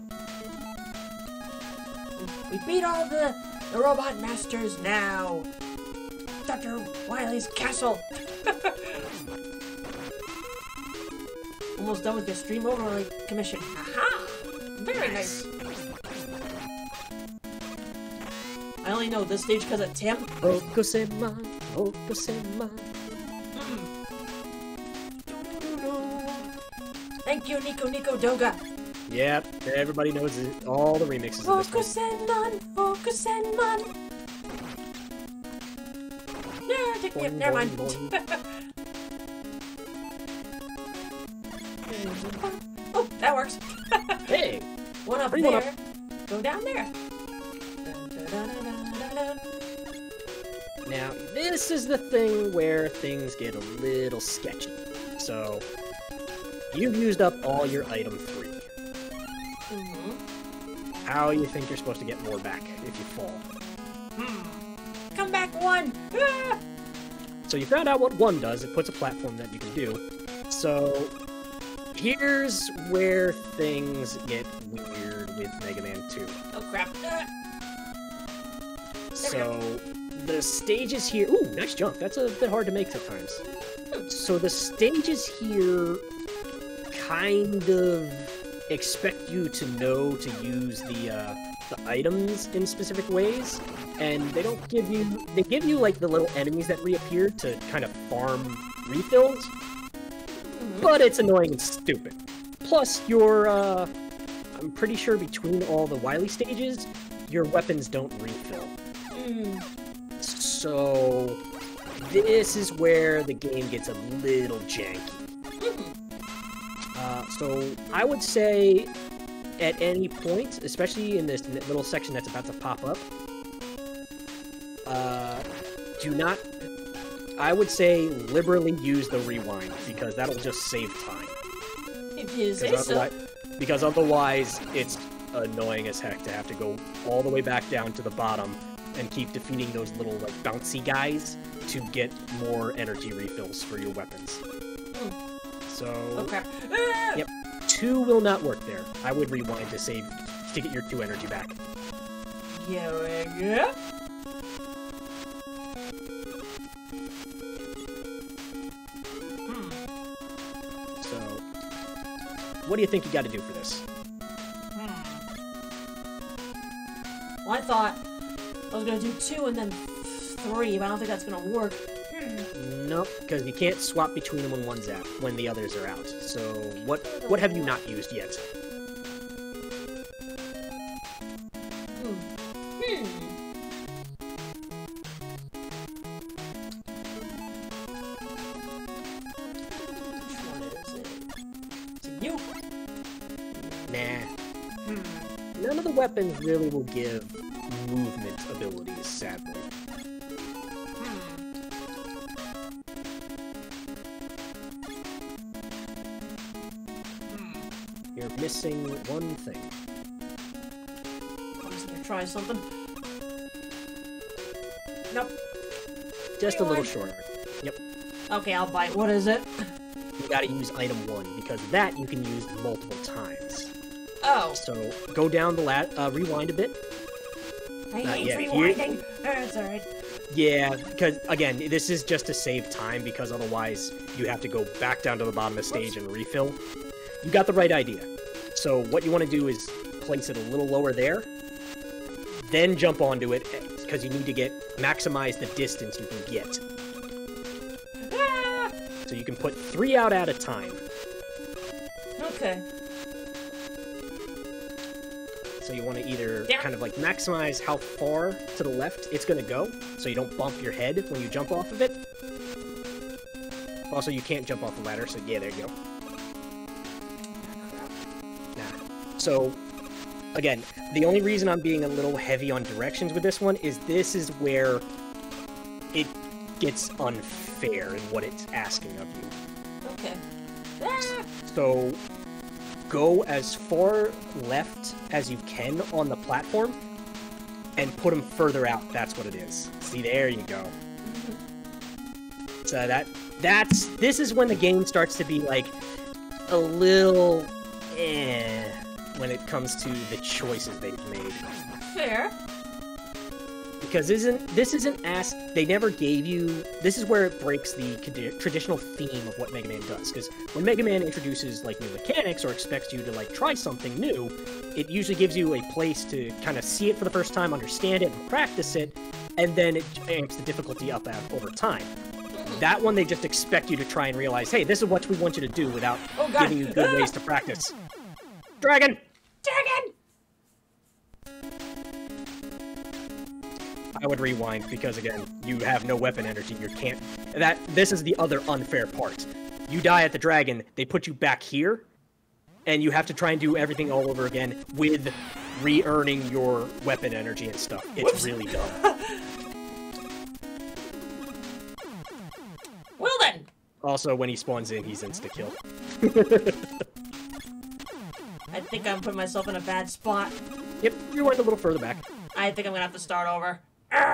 We beat all the robot masters now. Dr. Wily's castle. Almost done with the stream overlay commission. Aha! Very nice. I only know this stage because of Tim. Okoseman, Okoseman. Thank you, Nico Doga. Yep, everybody knows it. All the remixes of this one. Okoseman. Yeah, never mind. Oh, that works. Hey! One up Bring there. one up. Go down there. Now, this is the thing where things get a little sketchy. So, you've used up all your item 3. How you think you're supposed to get more back if you fall? Come back, 1. Ah! So you found out what 1 does. It puts a platform that you can do. So, here's where things get weird with Mega Man 2. Oh crap. Ah. So, the stages here... Ooh, nice jump. That's a bit hard to make at times. So the stages here kind of expect you to know to use the items in specific ways, and they don't give you... They give you, like, the little enemies that reappear to kind of farm refills, but it's annoying and stupid. Plus, your, I'm pretty sure between all the Wily stages, your weapons don't refill. So, this is where the game gets a little janky. So, I would say, at any point, especially in this little section that's about to pop up, do not... I would say liberally use the rewind, because that'll just save time. If you say so. Because otherwise, it's annoying as heck to have to go all the way back down to the bottom and keep defeating those little, like, bouncy guys to get more energy refills for your weapons. So... Okay. Yep. 2 will not work there. I would rewind to save... to get your 2 energy back. Here we go. So... What do you think you gotta do for this? Well, I thought I was gonna do 2 and then 3, but I don't think that's gonna work. Nope, because you can't swap between them when one's out, when the others are out. So, what have you not used yet? Which one is it? Is it you? Nah. None of the weapons really will give movement abilities, sadly. You're missing one thing. I'm just gonna try something. Nope. Just a little shorter. Yep. Okay, I'll bite. What is it? You gotta use item 1, because that you can use multiple times. Oh. So, go down the rewind a bit. I hate rewinding. It's alright. Yeah, because, again, this is just to save time, because otherwise you have to go back down to the bottom of the stage and refill. You got the right idea. So what you want to do is place it a little lower there, then jump onto it, because you need to maximize the distance you can get. Ah! So you can put 3 out at a time. Okay. So you want to either kind of like maximize how far to the left it's going to go, so you don't bump your head when you jump off of it. Also, you can't jump off the ladder, so yeah, there you go. Nah. So, again, the only reason I'm being a little heavy on directions with this one is this is where it gets unfair in what it's asking of you. Okay. Ah! So, go as far left as you can on the platform, and put them further out. That's what it is. See, there you go. So this is when the game starts to be like a little when it comes to the choices they've made. Fair. Because they never gave you, this is where it breaks the traditional theme of what Mega Man does, because when Mega Man introduces, like, new mechanics, or expects you to, like, try something new, it usually gives you a place to kind of see it for the first time, understand it, and practice it, and then it amps the difficulty up over time. That one, they just expect you to try and realize, hey, this is what we want you to do, without giving you good ways to practice. Dragon! Dragon! I would rewind, because again, you have no weapon energy, this is the other unfair part. You die at the dragon, they put you back here, and you have to try and do everything all over again with re-earning your weapon energy and stuff. It's really dumb. Well then! Also, when he spawns in, he's insta-kill. I think I'm putting myself in a bad spot. Yep, rewind a little further back. I think I'm gonna have to start over.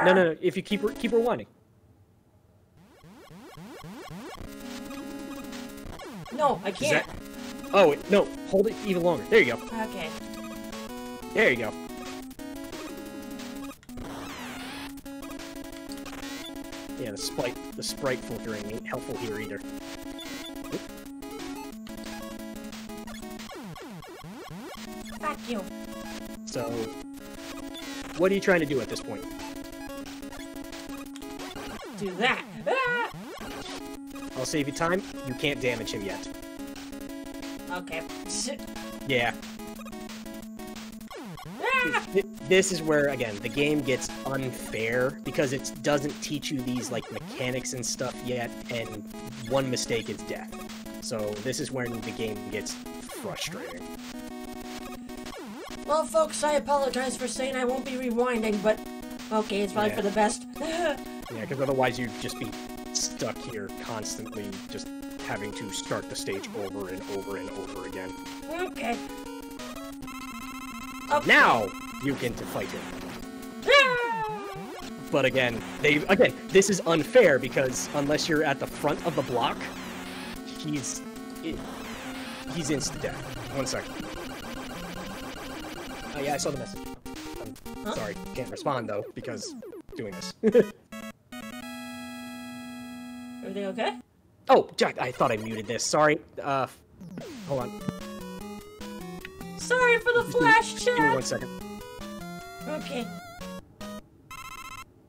No, if you keep rewinding. No, I can't. Oh, no, hold it even longer. There you go. Okay. There you go. Yeah, the sprite filtering ain't helpful here either. Fuck you. So, what are you trying to do at this point? Do that. Ah! I'll save you time. You can't damage him yet. Okay. Yeah. Ah! This is where, again, the game gets unfair, because it doesn't teach you these, like, mechanics and stuff yet, and one mistake is death. So this is where the game gets frustrating. Well, folks, I apologize for saying I won't be rewinding, but okay, it's probably for the best. Yeah, because otherwise you'd just be stuck here constantly, just having to start the stage over and over and over again. Okay. Now you get to fight him. But again, this is unfair, because unless you're at the front of the block, he's insta-death. 1 second. Oh yeah, I saw the message. I'm sorry, can't respond though, because doing this. Everything okay? Oh, Jack, I thought I muted this. Sorry. Hold on. Sorry for the flash chat. Give me 1 second. Okay.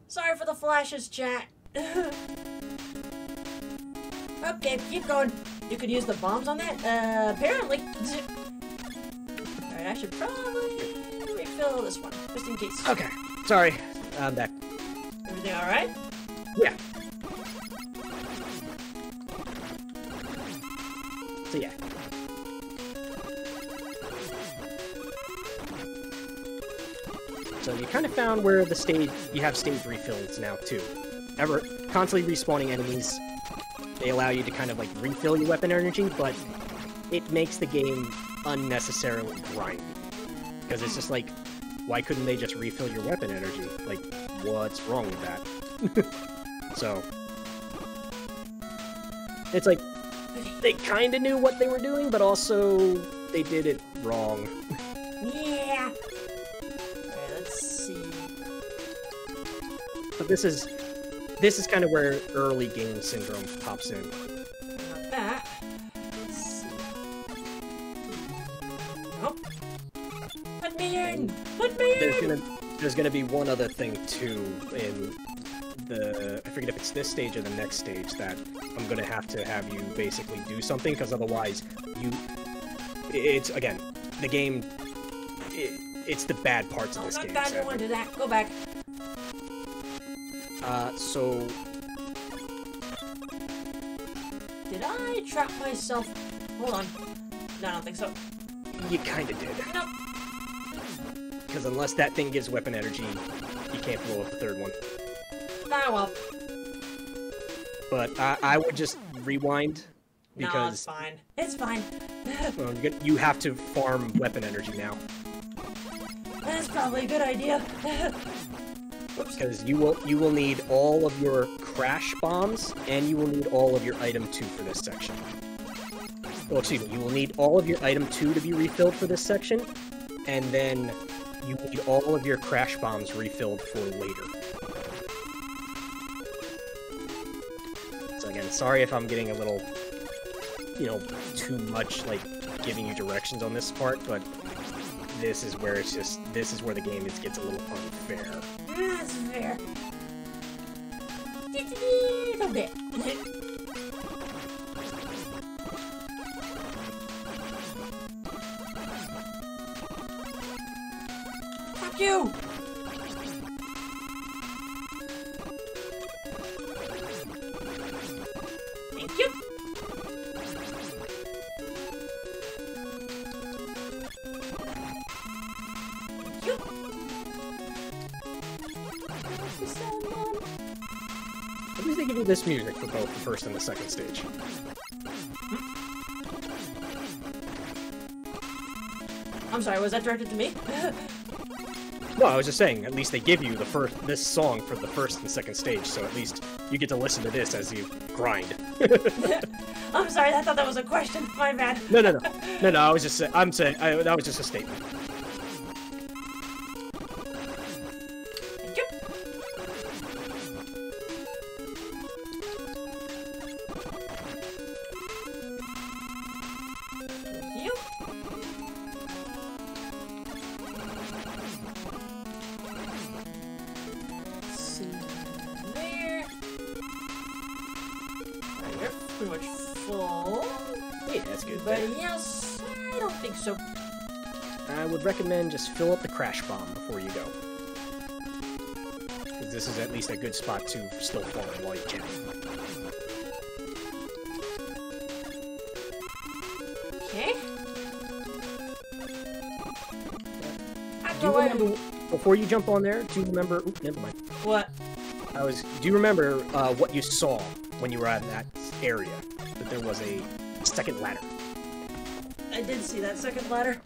Sorry for the flashes, chat. Okay, keep going. You could use the bombs on that? Apparently. Alright, I should probably refill this one, just in case. Okay, sorry. I'm back. Everything alright? Yeah. So yeah. So you kind of found where you have stage refills now too. Constantly respawning enemies, they allow you to kind of like refill your weapon energy, but it makes the game unnecessarily grindy. Because it's just like, why couldn't they just refill your weapon energy? Like, what's wrong with that? So it's like they kind of knew what they were doing, but also they did it wrong. Yeah. Alright, let's see. But this is kind of where early game syndrome pops in. Not that. Let's see. Nope. Let me in! Let me in! There's gonna be one other thing too in I forget if it's this stage or the next stage that I'm gonna have you basically do something, because otherwise it's again the game. It's the bad parts of this game. Not bad. Don't want to do that. Go back. So did I trap myself? Hold on. No, I don't think so. You kind of did. Nope. Because unless that thing gives weapon energy, you can't blow up the third one. Ah, well. But I would just rewind, because... No, it's fine. It's fine. Well, you have to farm weapon energy now. That's probably a good idea. Because you will need all of your crash bombs, and you will need all of your item 2 for this section. Well, excuse me, you will need all of your item 2 to be refilled for this section, and then you need all of your crash bombs refilled for later. So again, sorry if I'm getting a little, too much, like, giving you directions on this part, but this is where the game gets a little unfair. That's fair. Just a little bit. Fuck you! Thank you. Thank you. At least they give you this music for both the first and the second stage. I'm sorry, was that directed to me? No, I was just saying, at least they give you this song for the first and second stage, so at least you get to listen to this as you grind. I'm sorry, I thought that was a question. My bad. No, I was just saying, that was just a statement. Thank you. Thank you. Let's see. There. You're pretty much full. Yeah, that's good. Anybody else? I don't think so. I would recommend just fill up the crash bomb before you go. Because this is at least a good spot to still farm while you can. Okay. Do you remember, before you jump on there, do you remember... Oop, never mind. What? Do you remember what you saw when you were at that area? That there was a second ladder. I did see that second ladder.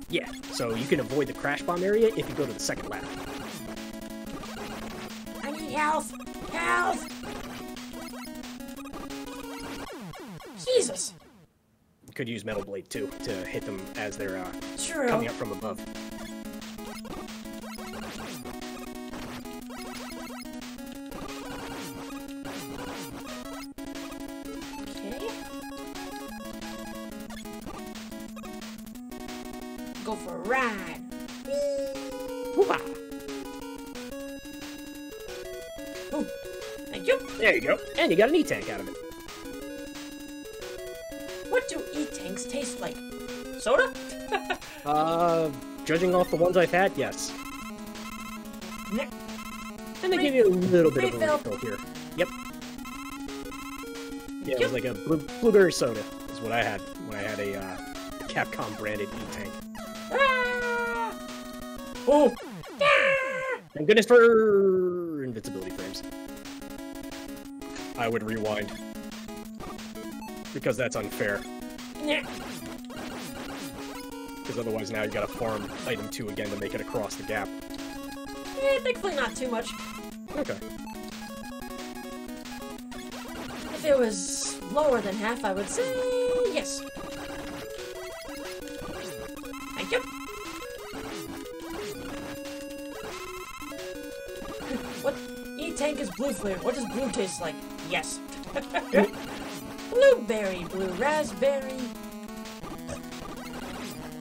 Yeah, so you can avoid the crash bomb area if you go to the second ladder. I need health! Health! Jesus! You could use Metal Blade too to hit them as they're True. coming up from above. Okay. Go for a ride. Whoop-ah! Ooh, thank you. There you go. And you got an E-tank out of it. What do E-tanks taste like? Soda? Judging off the ones I've had, yes. Nick. And they give you a little bit of a Refill. refill here. Yep. Yeah, it was like a blueberry soda is what I had when I had a Capcom branded E-tank. Ah! Oh! Ah! Thank goodness for invincibility frames. I would rewind. Because that's unfair. Yeah. Because otherwise now you gotta farm item 2 again to make it across the gap. Thankfully not too much. Okay. If it was lower than half, I would say yes. Thank you. What? E-Tank is blue flavored. What does blue taste like? Yes. Blueberry, blue raspberry.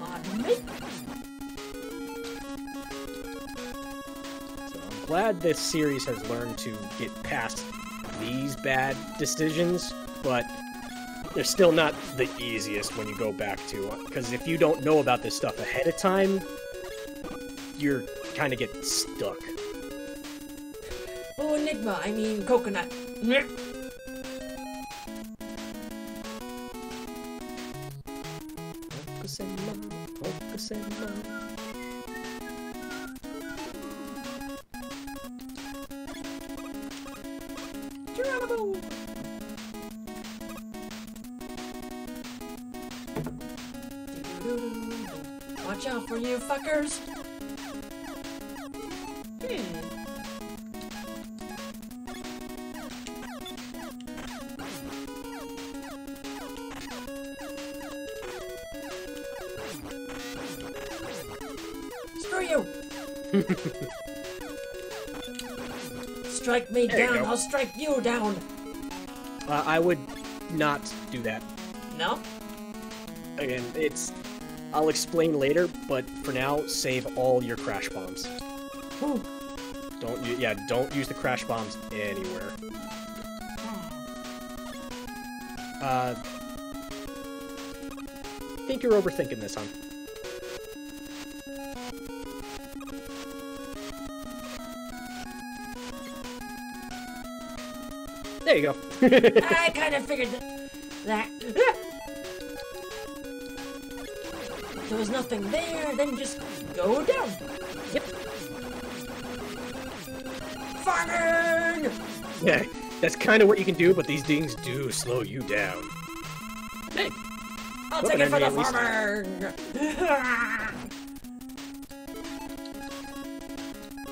On me. So I'm glad this series has learned to get past these bad decisions, but they're still not the easiest when you go back to it. Because if you don't know about this stuff ahead of time, you're kind of get stuck. Oh, Enigma, I mean coconut. Geronimo! Watch out for you fuckers! Screw you! Strike me down, I'll strike you down! I would not do that. No? Again, I'll explain later, but for now, save all your crash bombs. Ooh. Don't use the crash bombs anywhere. I think you're overthinking this, hon. There you go. I kind of figured that. There was nothing there, then just go down. Yep. Farming! Yeah, that's kind of what you can do, but these things do slow you down. Hey! I'll take it for the farmer!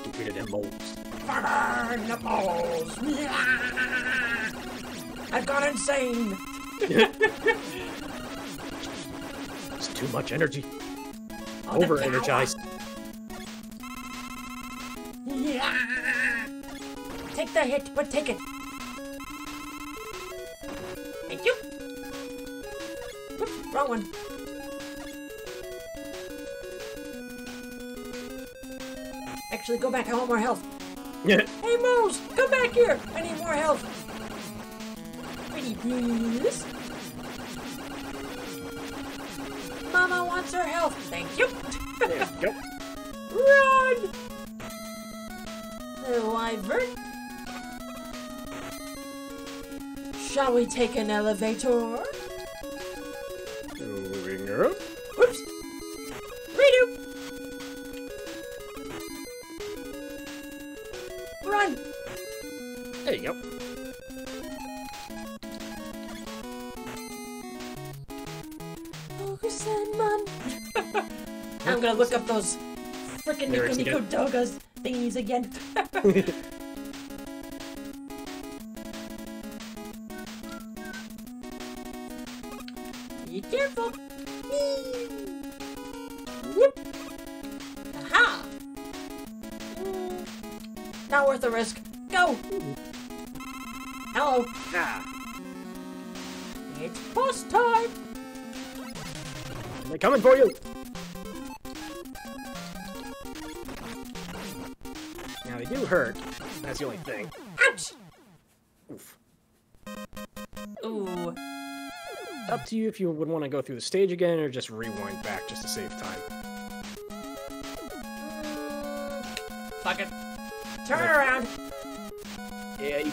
Get rid of them moles. Farmer! The moles! I've gone insane! It's too much energy. Oh, over-energized. Yeah. Take the hit, but take it. Thank you. Oops, wrong one. Actually, go back. I want more health. Yeah. Hey, Moose, come back here. I need more health. Pretty please. Mama wants her health. Thank you. There you go. Run! Wyvern. Shall we take an elevator? Moving up. Whoops! Redo! Run! There you go. Focus and run! I'm gonna look up those frickin' Nico Nico Dogas thingies again. Be careful! Whoop! Aha! Not worth the risk. Go! Hello. Ah. It's boss time! They're coming for you! Now, they do hurt. That's the only thing. Ouch! Oof. Ooh. Up to you if you would want to go through the stage again or just rewind back just to save time. Fuck it. Turn around! Yeah,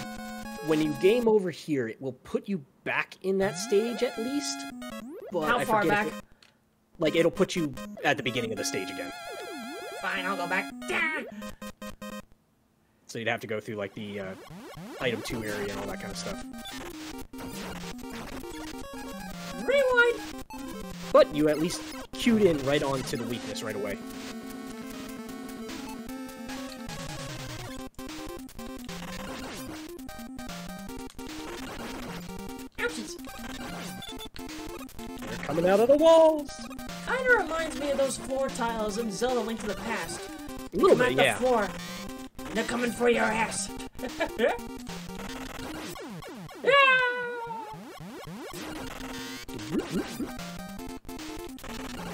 when you game over here, it will put you back in that stage at least. But How far back? Like, it'll put you at the beginning of the stage again. Fine, I'll go back. So you'd have to go through, like, the item 2 area and all that kind of stuff. Rewind! But you at least queued in right onto the weakness right away. Ouchies! They're coming out of the walls! Kinda reminds me of those floor tiles in Zelda Link to the Past. A little Come bit, at yeah. the floor. And they're coming for your ass.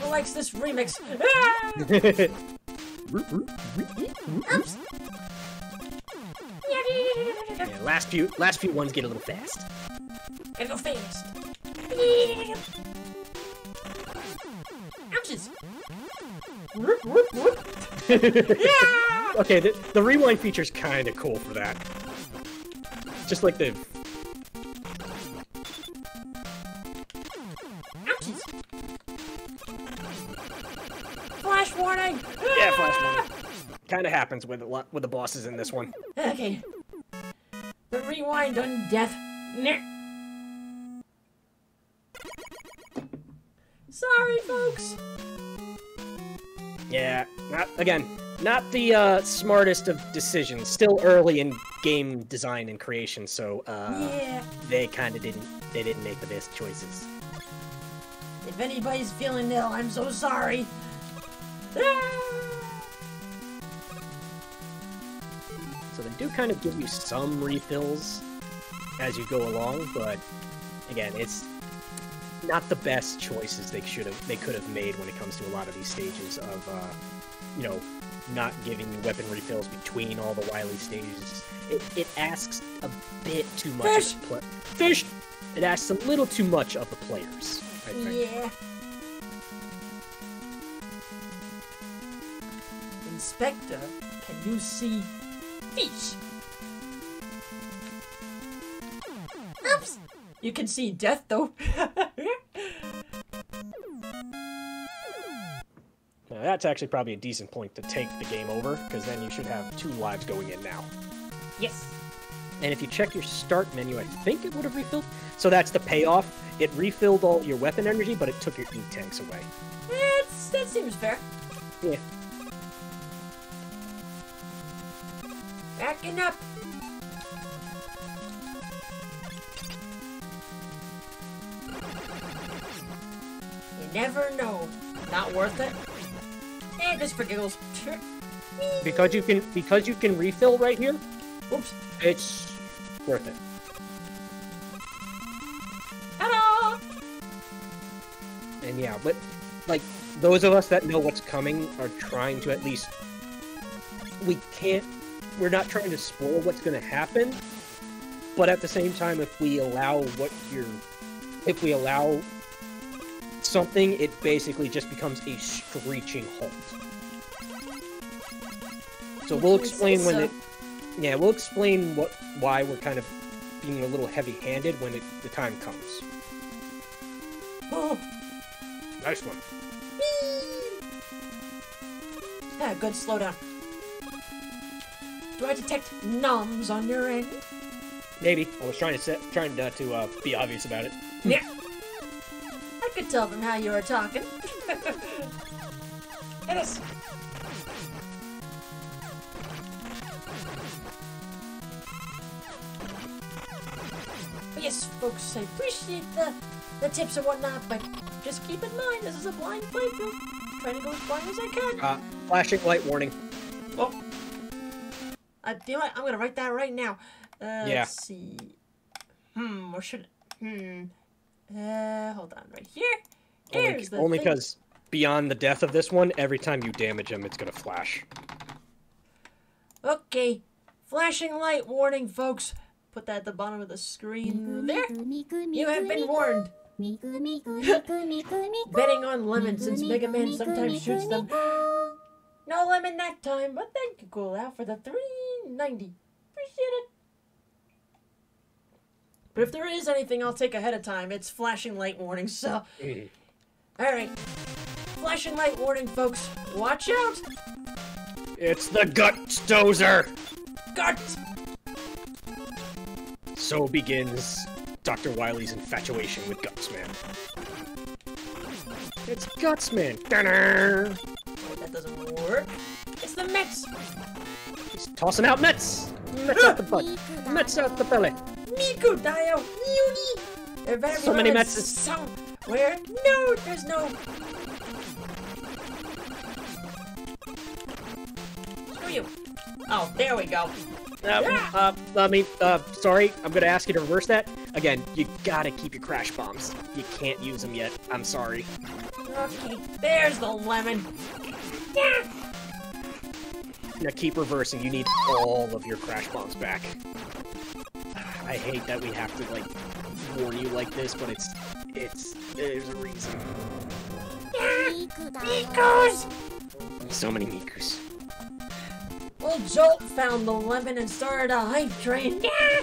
Who likes this remix? Oops. Yeah, last few ones get a little fast. Gotta go fast. Ouches. Okay, the rewind feature's kind of cool for that. Just like the... Ouches. Flash warning. Yeah, flash warning. Kind of happens with the bosses in this one. Okay. The rewind on death. Sorry, folks. Yeah, not the smartest of decisions. Still early in game design and creation, so Yeah. they didn't make the best choices. If anybody's feeling ill, I'm so sorry. So they do kind of give you some refills as you go along, but again, it's not the best choices they could have made when it comes to a lot of these stages of not giving you weapon refills between all the Wily stages. It asks a bit too much of the Fish! It asks a little too much of the players, I think. Yeah. Inspector, can you see fish? Oops! You can see death, though. Now, that's actually probably a decent point to take the game over, because then you should have 2 lives going in now. Yes. And if you check your start menu, I think it would have refilled. So that's the payoff. It refilled all your weapon energy, but it took your E-tanks away. That seems fair. Yeah. Backing up. You never know. Not worth it? Just for giggles. Because you can refill right here, Oops. it's worth it. Ta-da! And yeah, but like those of us that know what's coming are trying to at least we're not trying to spoil what's going to happen, but at the same time, if we allow something, it basically just becomes a screeching halt. So we'll explain we'll explain why we're kind of being a little heavy-handed when the time comes. Oh. Nice one. Good slowdown. Do I detect noms on your end? Maybe. I was trying to be obvious about it. Yeah. I could tell from how you were talking. Hit us. Yes, folks, I appreciate the tips and whatnot, but just keep in mind this is a blind playthrough. I'm trying to go as blind as I can. Flashing light warning. Oh. You know what? I'm gonna write that right now. Yeah. Let's see. Or should... hold on. Right here? Here's the Only thing. because beyond the death of this one, every time you damage him, it's gonna flash. Okay. Flashing light warning, folks. Put that at the bottom of the screen there. You have been warned. Betting on lemon since Megaman sometimes shoots them. No lemon that time, but thank you, Cool Out, for the $3.90. Appreciate it. But if there is anything I'll take ahead of time, it's flashing light warning, so... Alright. Flashing light warning, folks. Watch out! It's the Gut Dozer! Gut! So begins Dr. Wily's infatuation with Gutsman. It's Gutsman! Dunner! Wait, that doesn't work. It's the Mets! He's tossing out Mets! Mets out the butt! Mets out the belly! Miku Dayo! Yuni! There better be So many lemons messes. somewhere. No, there's no. Screw you. Oh, there we go. Sorry, I'm gonna ask you to reverse that. Again, you gotta keep your crash bombs. You can't use them yet. I'm sorry. Okay, there's the lemon. Yeah. Now keep reversing. You need all of your crash bombs back. I hate that we have to, like, warn you like this, but there's a reason. Mikus! So many Mikus. Well, Jolt found the lemon and started a hype train. Yeah!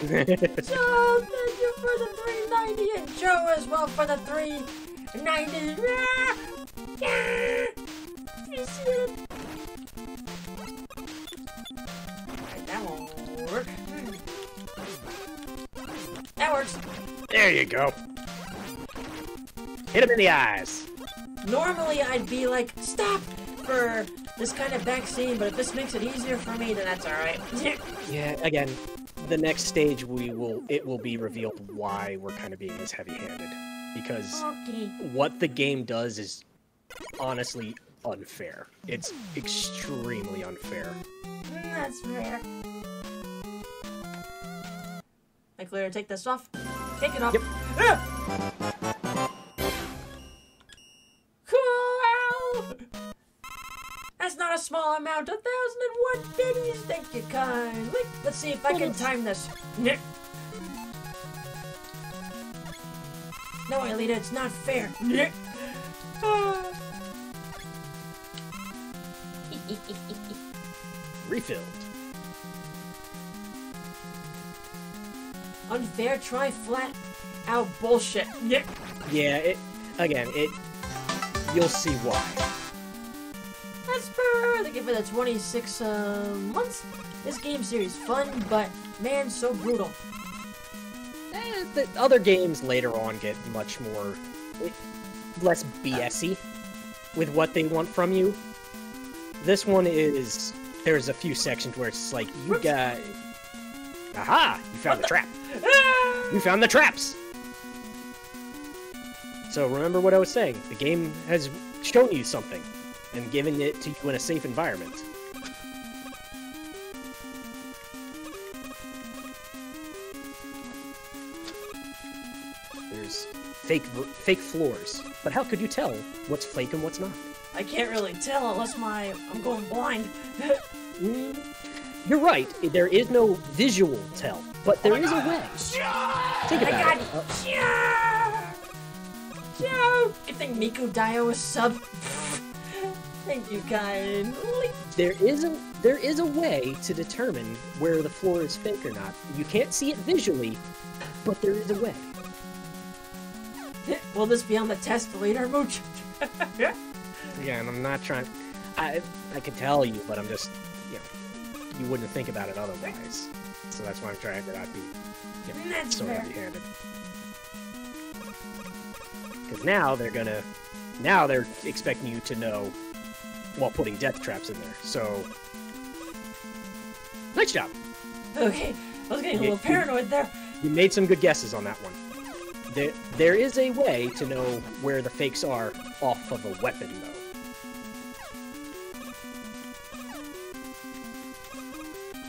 So, thank you for the 390 and Joe as well for the 390. Yeah! Yeah! You see it? Alright, that won't work. That works. There you go. Hit him in the eyes. Normally, I'd be like, stop for this kind of back scene, but if this makes it easier for me, then that's alright. Yeah, again, the next stage it will be revealed why we're kind of being this heavy-handed. Because Okay. what the game does is honestly unfair. It's extremely unfair. That's fair. I clear to take this off. Take it off. Yep. Cool! That's not a small amount. 1,001 pennies. Thank you kindly. Let's see if I can time this. No, Alita, it's not fair. Refilled. Unfair, try flat out bullshit. Yeah, you'll see why. As per the gift of the 26 months, this game series fun, but man, so brutal. The other games later on get much more less BS-y with what they want from you. This one is, there's a few sections where it's like, you got... Aha! You found the trap! You found the traps! So remember what I was saying. The game has shown you something and given it to you in a safe environment. There's fake floors, but how could you tell what's fake and what's not? I can't really tell unless I'm going blind. You're right. There is no visual tell, but there is a way. Think about it. Good thing Miku Dio is sub. Thank you, kindly. There is a way to determine where the floor is fake or not. You can't see it visually, but there is a way. Will this be on the test later, Mooch? Yeah, and I'm not trying. I could tell you, but I'm just, you wouldn't think about it otherwise. So that's why I'm trying to not be, That's so fair. heavy-handed. Because now they're expecting you to know while putting death traps in there. So, nice job. Okay, I was getting a little paranoid there. You made some good guesses on that one. There is a way to know where the fakes are off of a weapon, though.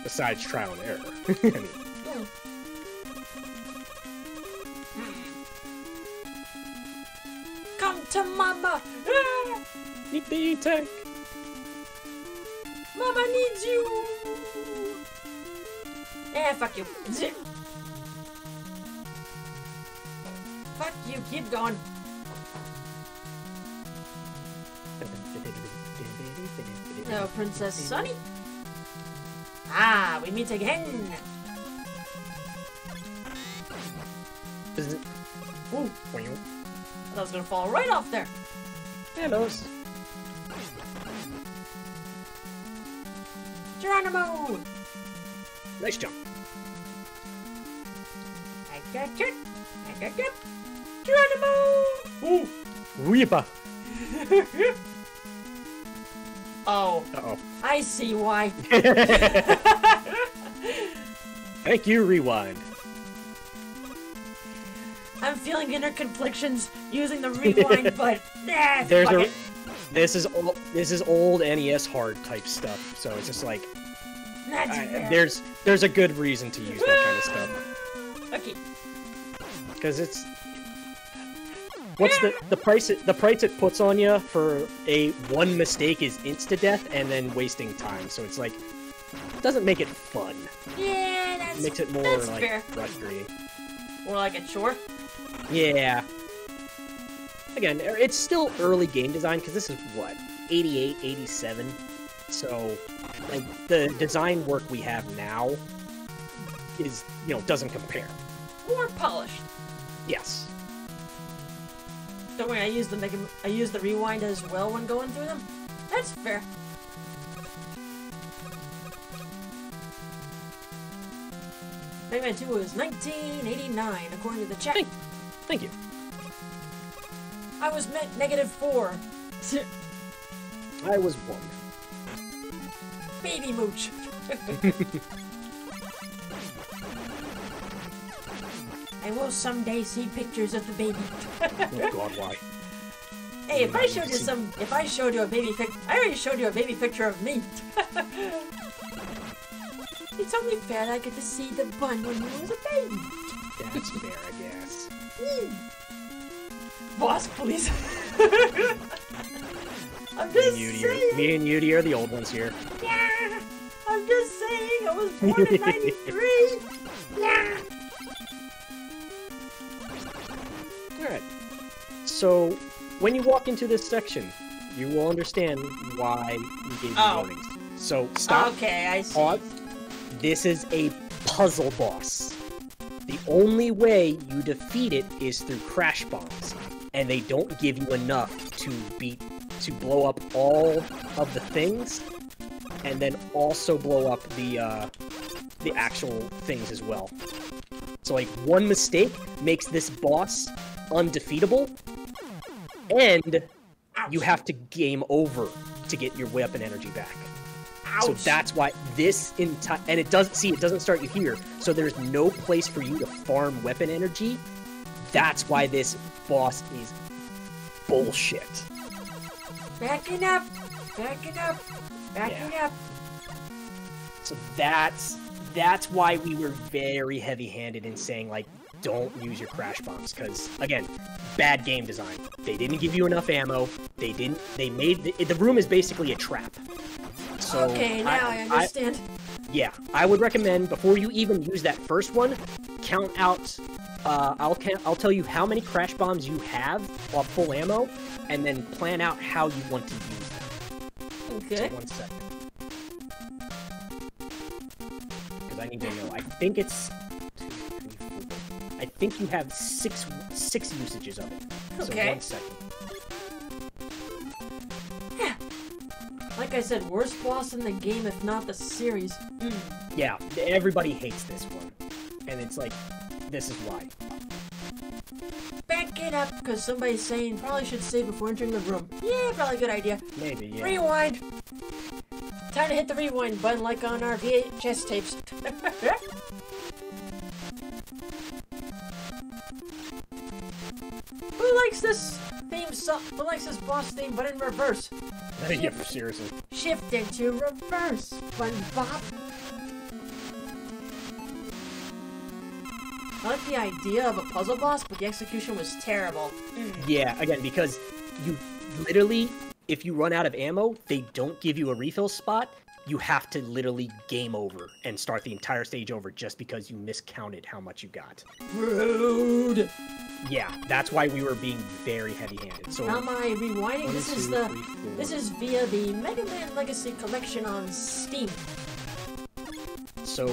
Besides trial and error. I mean, Come to Mama! Ah! eat the tank. Mama needs you! Fuck you. Fuck you, keep going. No, Princess Sunny? Ah, we meet again! Is it? Ooh, I thought I was gonna fall right off there. Hellos. Geronimo! Nice jump. I got it! Geronimo! Ooh. Weepa. Oh. Uh-oh. I see why. Thank you, Rewind. I'm feeling inner conflictions using the rewind, but nah, There's fuck a it. this is old NES hard type stuff, so it's just like That's fair. there's a good reason to use that kind of stuff. Okay. Because it's what's the price it puts on you for one mistake is insta death and then wasting time. So it's like it doesn't make it fun. Yeah, that's It makes it more that's like fair. frustrating. Or like a chore. Yeah. Again, it's still early game design because this is what 88, 87. So like the design work we have now is doesn't compare. More polished. Yes. Don't worry, I use the rewind as well when going through them. That's fair. Mega Man 2 was 1989, according to the chat. Thank you. I was met -4. I was 1. Baby mooch. I will someday see pictures of the baby. Oh God, why? Hey, if I showed you a baby pic, I already showed you a baby picture of me. It's only fair that I get to see the bun when he was a baby. That's fair, I guess. Boss, please. I'm just saying. Me and Yudi are the old ones here. Yeah, I'm just saying. I was born in '93. Yeah. Alright. So, when you walk into this section, you will understand why we gave you warnings. So, stop. Okay, I see. Pause. This is a puzzle boss. The only way you defeat it is through crash bombs, and they don't give you enough to blow up all of the things, and then also blow up the actual things as well. So like one mistake makes this boss undefeatable, and you have to game over to get your weapon energy back. Ouch. So that's why this and it doesn't start you here. So there's no place for you to farm weapon energy. That's why this boss is bullshit. Backing up. Backing up. Backing up. So that's why we were very heavy-handed in saying like don't use your crash bombs because again, bad game design. They didn't give you enough ammo. They made the room is basically a trap. So okay, now I understand. Yeah, I would recommend before you even use that first one, count out. I'll tell you how many crash bombs you have off full ammo, and then plan out how you want to use them. Okay. So 1 second, because I need to know. I think it's 2, 3, 4. I think you have six usages of it. Okay. So 1 second. Like I said, worst boss in the game, if not the series. Yeah, everybody hates this one, and it's like, this is why. Back it up, because somebody's saying probably should save before entering the room. Yeah, probably a good idea. Maybe, yeah. Rewind! Time to hit the rewind button like on our VHS tapes. Who likes this theme song? Who likes this boss theme, but in reverse? Yeah, seriously. Shift into reverse, SpongeBob. I like the idea of a puzzle boss, but the execution was terrible. Yeah, again, because you literally, if you run out of ammo, they don't give you a refill spot. You have to literally game over and start the entire stage over just because you miscounted how much you got. Rude! Yeah, that's why we were being very heavy-handed. So How am I rewinding? 1, This 2, is 3, 4. This is via the Mega Man Legacy Collection on Steam. So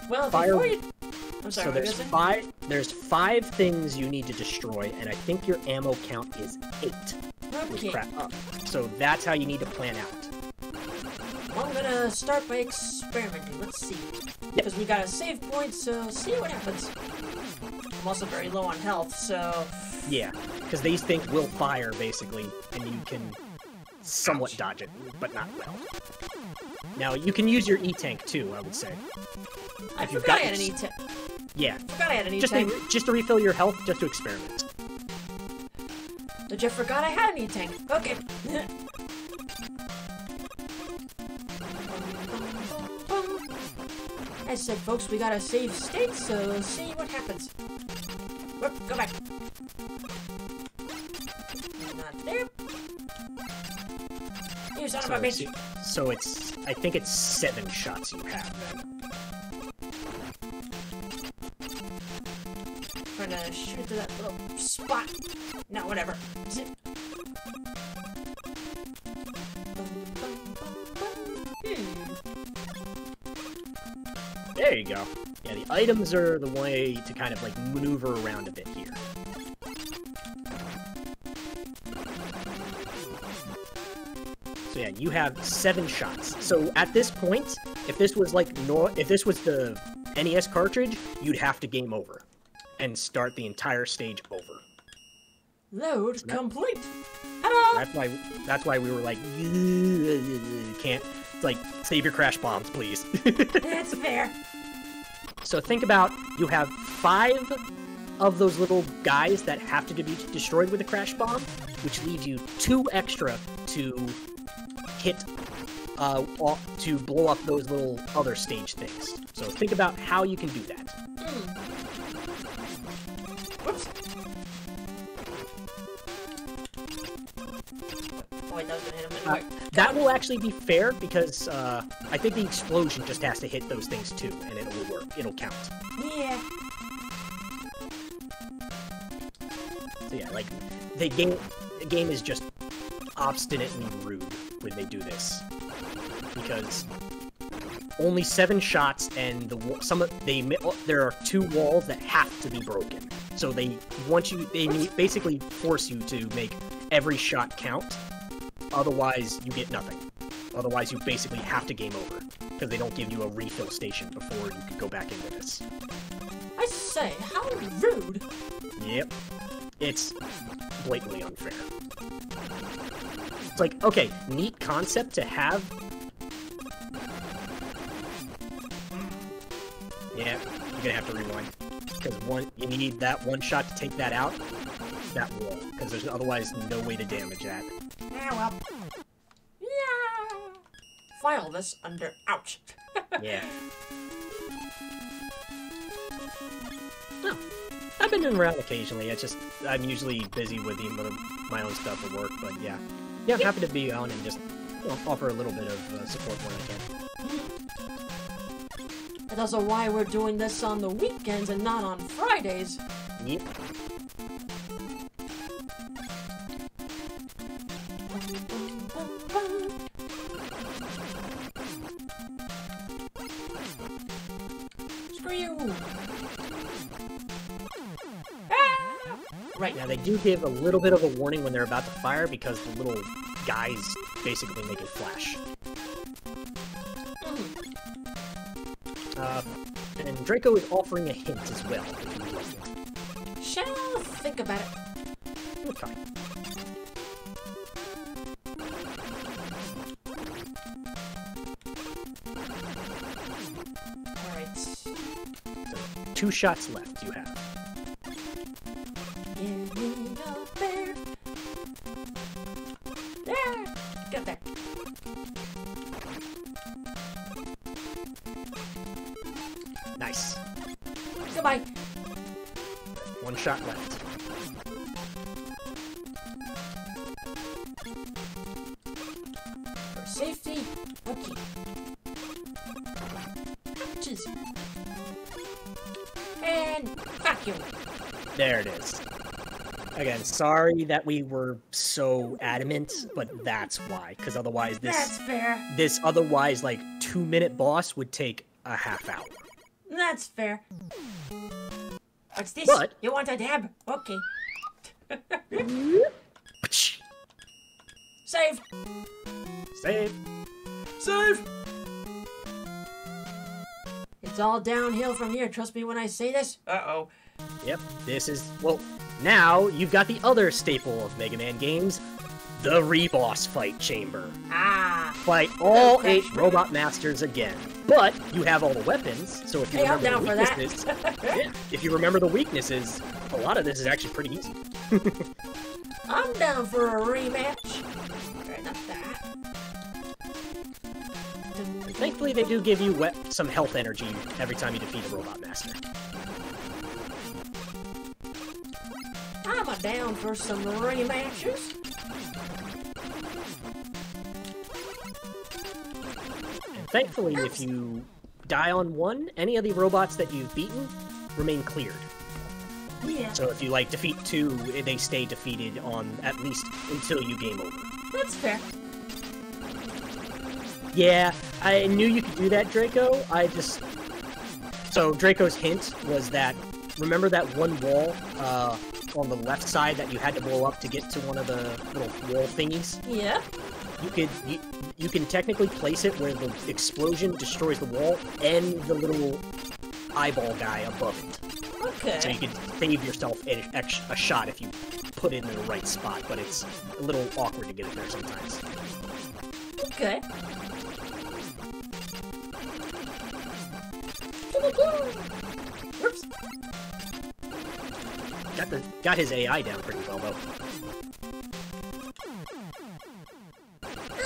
Well, Fire- before you... I'm sorry, so what there's was it? there's 5 things you need to destroy, and I think your ammo count is 8. Okay. Crap up. So that's how you need to plan out. Well, I'm gonna start by experimenting. Let's see. Because we got a save point, so see what happens. I'm also very low on health, so... Yeah, because these things will fire, basically, and you can somewhat dodge it, but not well. Now, you can use your E-Tank, too, I would say. I If you've forgot I got had an your- E-Tank. Yeah. Forgot I had an Just E-Tank. just to refill your health, just to experiment. Legit forgot I had an E-Tank. Okay. I said, folks, we gotta save state, so see what happens. Whoop, go back. Not there. You son of a bitch. So it's, I think it's 7 shots you have then. Trying to shoot through that little spot. No, whatever. Zip. There you go. Yeah, the items are the way to kind of like maneuver around a bit here. So yeah, you have 7 shots. So at this point, if this was like if this was the NES cartridge, you'd have to game over and start the entire stage over. Load complete. Hello. That's why we were like, can't. It's like, save your crash bombs, please. That's fair. So think about, you have 5 of those little guys that have to be destroyed with a crash bomb, which leaves you 2 extra to hit, to blow up those little other stage things. So think about how you can do that. Whoops. Oh, wait, that was gonna hit him anyway. That will actually be fair, because I think the explosion just has to hit those things too, and it will work. It'll count. Yeah. So yeah, like, the game is just obstinately rude when they do this, because only 7 shots, and there are 2 walls that have to be broken. So they basically force you to make every shot count. Otherwise, you get nothing. Otherwise, you basically have to game over, because they don't give you a refill station before you can go back into this. I say, how rude. Yep. It's blatantly unfair. It's like, okay, neat concept to have. Yeah, you're gonna have to rewind. Because you need that 1 shot to take that out, that wall, because there's otherwise no way to damage that. Ah, well. Yeah. File this under ouch. Yeah. No, I've been doing around occasionally. It's just, I'm usually busy with my own stuff at work, but yeah. Yeah, I'm happy to be on and just, you know, offer a little bit of support when I can. That's also why we're doing this on the weekends and not on Fridays. Yep. Screw you! Ah! Right. Now, they do give a little bit of a warning when they're about to fire, because the little guys basically make it flash. And Draco is offering a hint as well, if you would like it. Shall think about it. Okay. Alright. So, 2 shots left you have. Give me a bear. There! Get there. Nice. Goodbye. 1 shot left. For safety. Okay. Ouches. And vacuum. There it is. Again, sorry that we were so adamant, but that's why. Because otherwise That's fair. this otherwise, like, 2-minute boss would take a half hour. That's fair. What's this? But- You want a dab? Okay. Save. Save. Save. It's all downhill from here. Trust me when I say this. Uh-oh. Yep, this is, well, now you've got the other staple of Mega Man games, the reboss fight chamber. Ah. Fight all Okay. 8 robot masters again. But you have all the weapons, so if you Hey, I'm remember down the for weaknesses, that. yeah, if you remember the weaknesses, a lot of this is actually pretty easy. I'm down for a rematch. Alright, not that. Thankfully, they do give you some health energy every time you defeat a robot master. I'm down for some rematches. And thankfully, if you die on one, any of the robots that you've beaten remain cleared. Yeah. So if you, like, defeat 2, they stay defeated on at least until you game over. That's fair. Yeah, I knew you could do that, Draco. So Draco's hint was that, remember that one wall on the left side that you had to blow up to get to one of the little wall thingies? Yeah. You can technically place it where the explosion destroys the wall and the little eyeball guy above it. Okay. So you can save yourself a shot if you put it in the right spot, but it's a little awkward to get it there sometimes. Okay. Whoops. Got his AI down pretty well, though.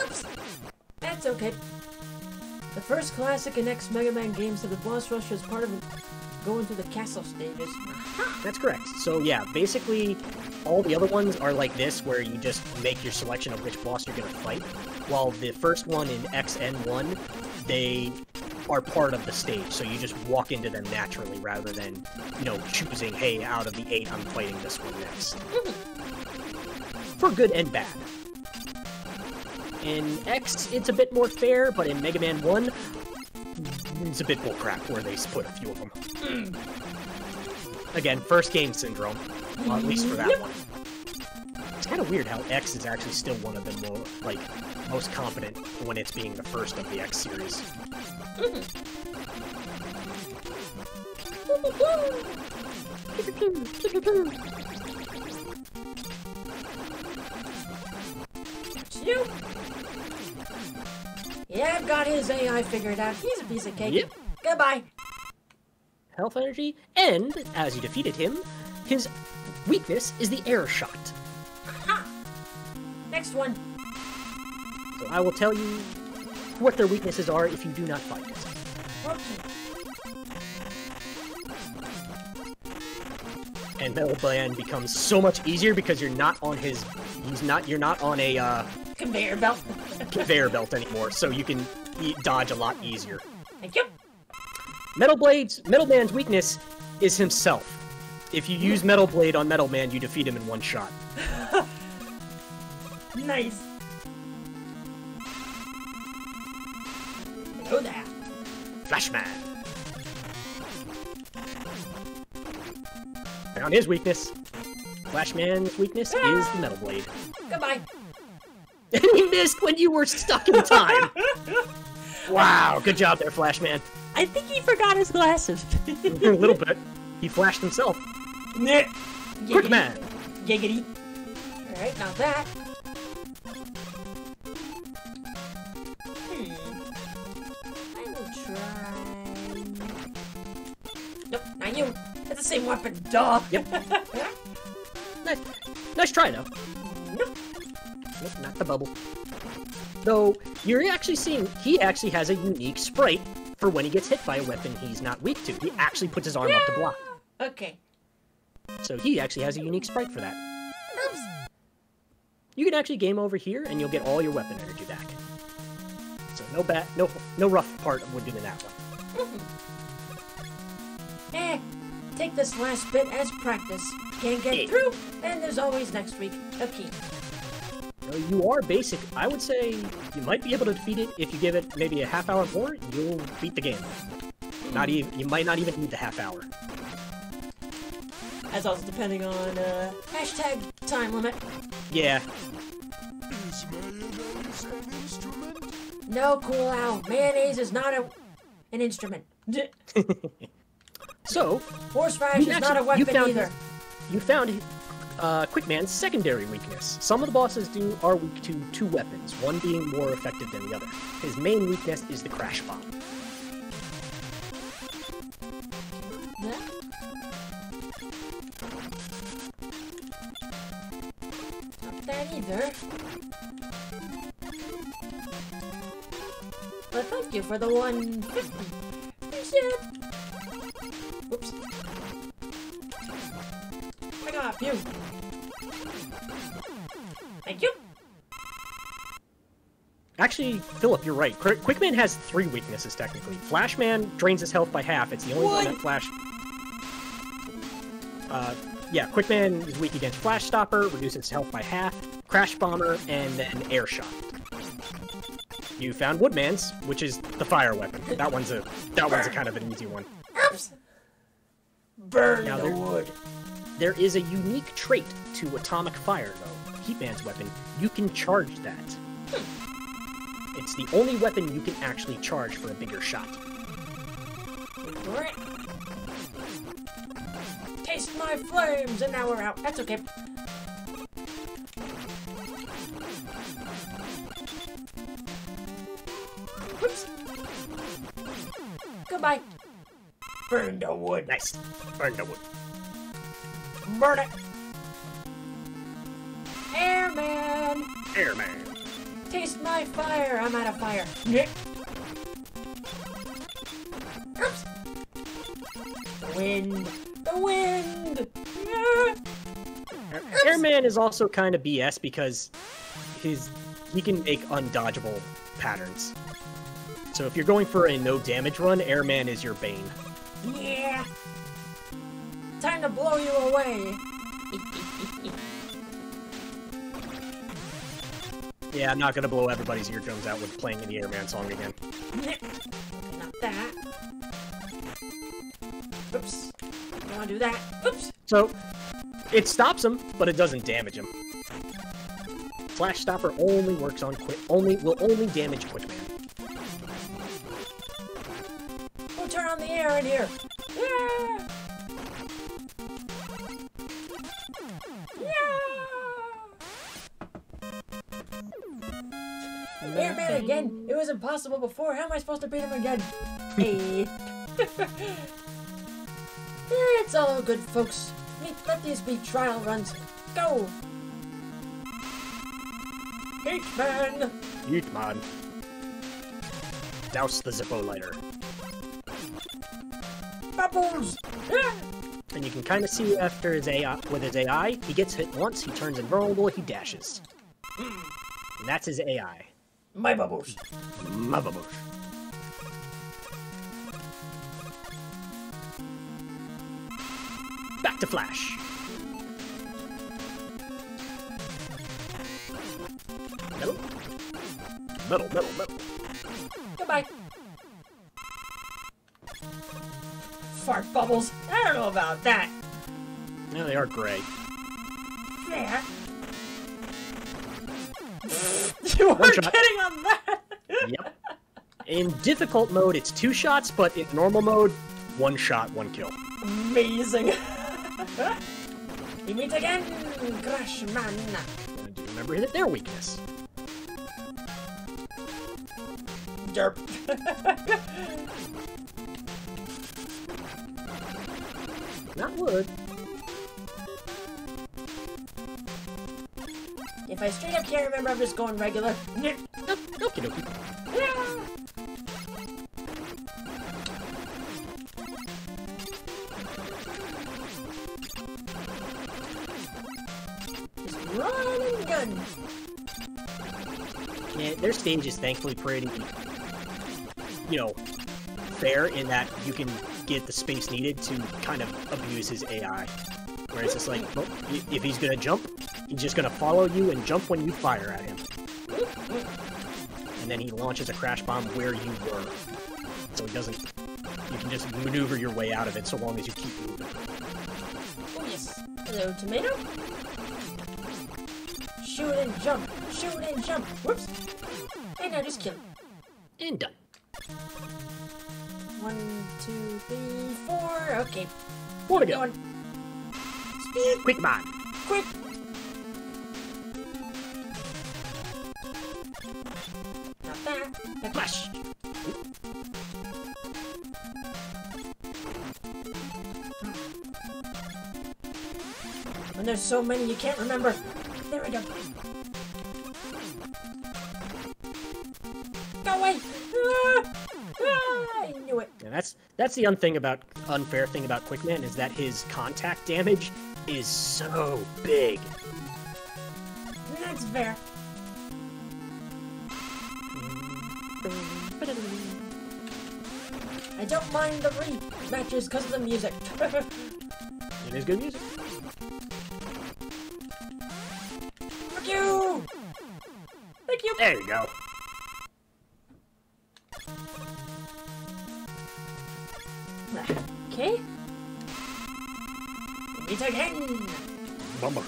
Oops. That's okay. The first classic and X Mega Man games have the boss rush as part of going through the castle stages. That's correct. So yeah, basically, all the other ones are like this, where you just make your selection of which boss you're gonna fight. While the first one in XN1, they are part of the stage, so you just walk into them naturally rather than, choosing, hey, out of the 8, I'm fighting this one next. For good and bad. In X, it's a bit more fair, but in Mega Man 1, it's a bit bullcrap where they split a few of them. Again, first game syndrome, well, at least for that one. It's kind of weird how X is actually still one of the more, most competent when it's being the first of the X series. That's you. Yeah, I've got his AI figured out. He's a piece of cake. Yep. Goodbye. Health energy, and, as you defeated him, his weakness is the air shot. Ha! Next one. So I will tell you what their weaknesses are if you do not fight it. Okay. And Metal Band becomes so much easier because you're not on you're not on a Conveyor belt. conveyor belt anymore, so you can dodge a lot easier. Thank you. Metal Band's weakness is himself. If you use Metal Blade on Metal Man, you defeat him in one shot. Nice. Hello there. Flashman. Found his weakness. Flashman's weakness is the Metal Blade. Goodbye. And he missed when you were stuck in time. Wow, good job there, Flashman. I think he forgot his glasses. A little bit. He flashed himself. Quick man. Giggity. Alright, now that. I will try. Nope, not you. That's the same weapon, duh. Yep. Nice try, though. Nope. Nope, not the bubble. Though, you're actually seeing he actually has a unique sprite for when he gets hit by a weapon he's not weak to. He actually puts his arm up to block. Okay. So he actually has a unique sprite for that. Oops. You can actually game over here, and you'll get all your weapon energy back. So no rough part when doing that one. Take this last bit as practice. Can't get through, and there's always next week. Okay. You are basic. I would say you might be able to defeat it if you give it maybe a half hour more. You'll beat the game. You might not even need the half hour. As also depending on hashtag time limit. Yeah. Is mayonnaise an instrument? No, Cool Owl. Mayonnaise is not an instrument. So, Horseradish is not a weapon either. You found Quickman's secondary weakness. Some of the bosses are weak to 2 weapons, one being more effective than the other. His main weakness is the Crash Bomb. Yeah. Not that either. But thank you for the 150. Appreciate it. Oops. I got you. Thank you. Actually, Philip, you're right. Quickman has 3 weaknesses, technically. Flashman drains his health by half. It's the only one that Flash... yeah, Quickman is weak against Flash Stopper, reduces his health by half, Crash Bomber, and then Air Shot. You found Woodman's, which is the fire weapon. That one's a kind of an easy one. Oops. Burn Now, the wood. There is a unique trait to Atomic Fire, though. Heatman's weapon, you can charge that. It's the only weapon you can actually charge for a bigger shot. Right. Taste my flames, and now we're out. That's okay. Whoops. Goodbye. Burn the wood. Nice. Burn the wood. Burn it. Airman. Airman. Taste my fire. I'm out of fire. Oops. The wind. The wind. Airman is also kind of BS because he can make undodgeable patterns. So if you're going for a no damage run, Airman is your bane. Yeah. Time to blow you away. Yeah, I'm not gonna blow everybody's eardrums out with playing the Airman song again. Not that. Oops. Don't want to do that. Oops. So, it stops him, but it doesn't damage him. Flash Stopper only works on will only damage Quickman. We'll turn on the air in here. Yeah. Airman again. It was impossible before. How am I supposed to beat him again? Hey. It's all good, folks. Let these be trial runs. Go! Heatman! Heatman. Douse the Zippo lighter. Bubbles! And you can kind of see after his AI, with his AI, he gets hit once, he turns invulnerable, he dashes. And that's his AI. My bubbles. My bubbles. Back to Flash. Metal. Metal, metal, metal. Goodbye. Fart bubbles. I don't know about that. Yeah, they are gray. Yeah. You were kidding on that. Yep. In difficult mode, it's 2 shots, but in normal mode, 1 shot, 1 kill. Amazing. We meet again, Crash Man. Do you remember their weakness? Derp. Not wood. If I straight up can't remember, I'm just going regular. Okie dokie. Just run and gun. Yeah, their stage is thankfully pretty, fair in that you can get the space needed to kind of abuse his AI. Whereas it's like, well, if he's gonna jump, he's just gonna follow you and jump when you fire at him. And then he launches a crash bomb where you were. So he doesn't, you can just maneuver your way out of it so long as you keep moving. Oh yes. Hello, tomato. Shoot and jump. Shoot and jump. Whoops. And now just kill him. And done. 1, 2, 3, 4. Okay. More to go. Speed. Quickman. Quick! Not that. The crush. When there's so many you can't remember. There we go. Go away! I knew it. Yeah, that's the unfair thing about Quickman is that his contact damage is so big. That's fair. I don't mind the rematches because of the music. It is good music. Fuck you! Thank you! There you go. Okay. Meet again! Bummer.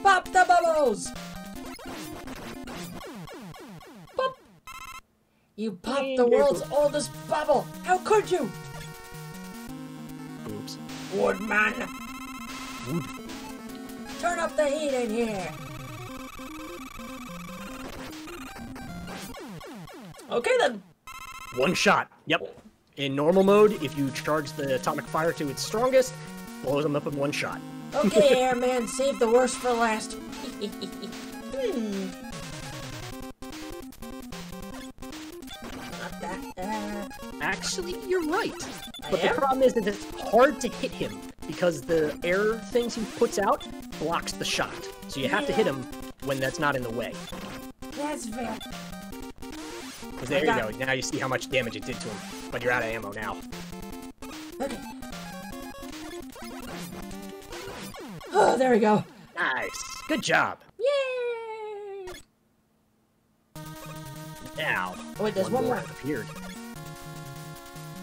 Pop the bubbles! Pop! You popped the world's oldest bubble! How could you? Oops. Woodman! Wood. Turn up the heat in here! Okay then! One shot. Yep. In normal mode, if you charge the atomic fire to its strongest, blows them up in one shot. Okay, Airman, save the worst for last. Not that. Actually, you're right. But I the am? problem is that it's hard to hit him because the air things he puts out blocks the shot. So you have to hit him when that's not in the way. That's fair. Because there you go. Now you see how much damage it did to him. But you're out of ammo now. Okay. Oh, there we go. Nice. Good job. Yay! Now. Oh, wait, there's one more. appeared.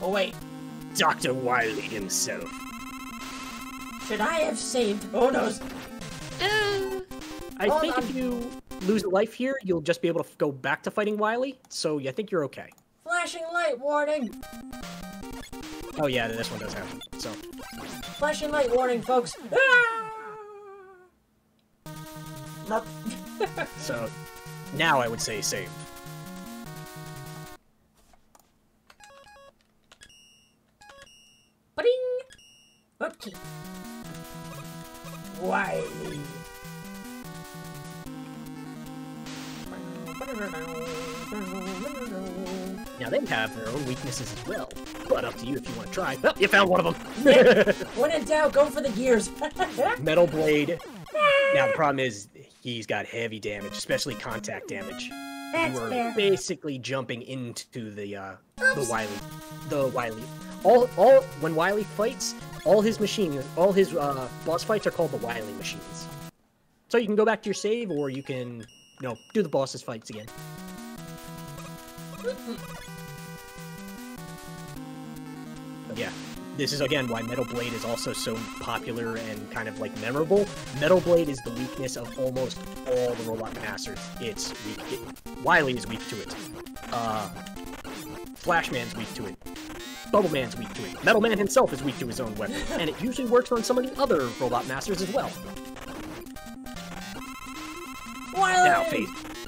Oh, wait. Dr. Wily himself. Should I have saved? Oh, no. I Hold think on. if you lose a life here, you'll just be able to go back to fighting Wily. So I think you're okay. Flashing light warning. Oh yeah, this one does happen. So Flashing light warning, folks. Ah! Nope. so now I would say save. Ba-ding! Okay. Wily. Now they have their own weaknesses as well, but up to you if you want to try. Oh, you found one of them. When in doubt, go for the gears. Metal Blade. Now the problem is he's got heavy damage, especially contact damage. That's You are fair. basically jumping into the Wily. All when Wily fights, all his boss fights are called the Wily machines. So you can go back to your save, or you can, do the boss's fights again. But yeah, this is again why Metal Blade is also so popular and kind of like memorable. Metal Blade is the weakness of almost all the Robot Masters. It's weak. Wily is weak to it. Flashman's weak to it. Bubbleman's weak to it. Metal Man himself is weak to his own weapon, and it usually works on some of the other Robot Masters as well. Wily! Now,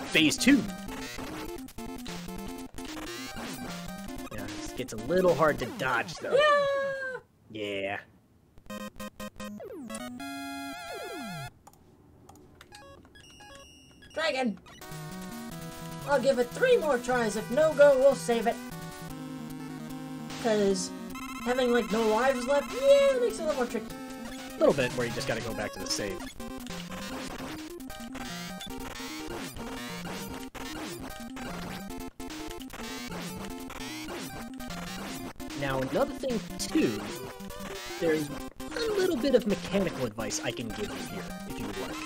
phase 2. Yeah, this gets a little hard to dodge, though. Yeah. Dragon! I'll give it 3 more tries. If no go, we'll save it. Because having, like, no lives left, it makes it a little more tricky. A little bit where you just gotta go back to the save. Now, another thing, too, there's a little bit of mechanical advice I can give you here, if you would like.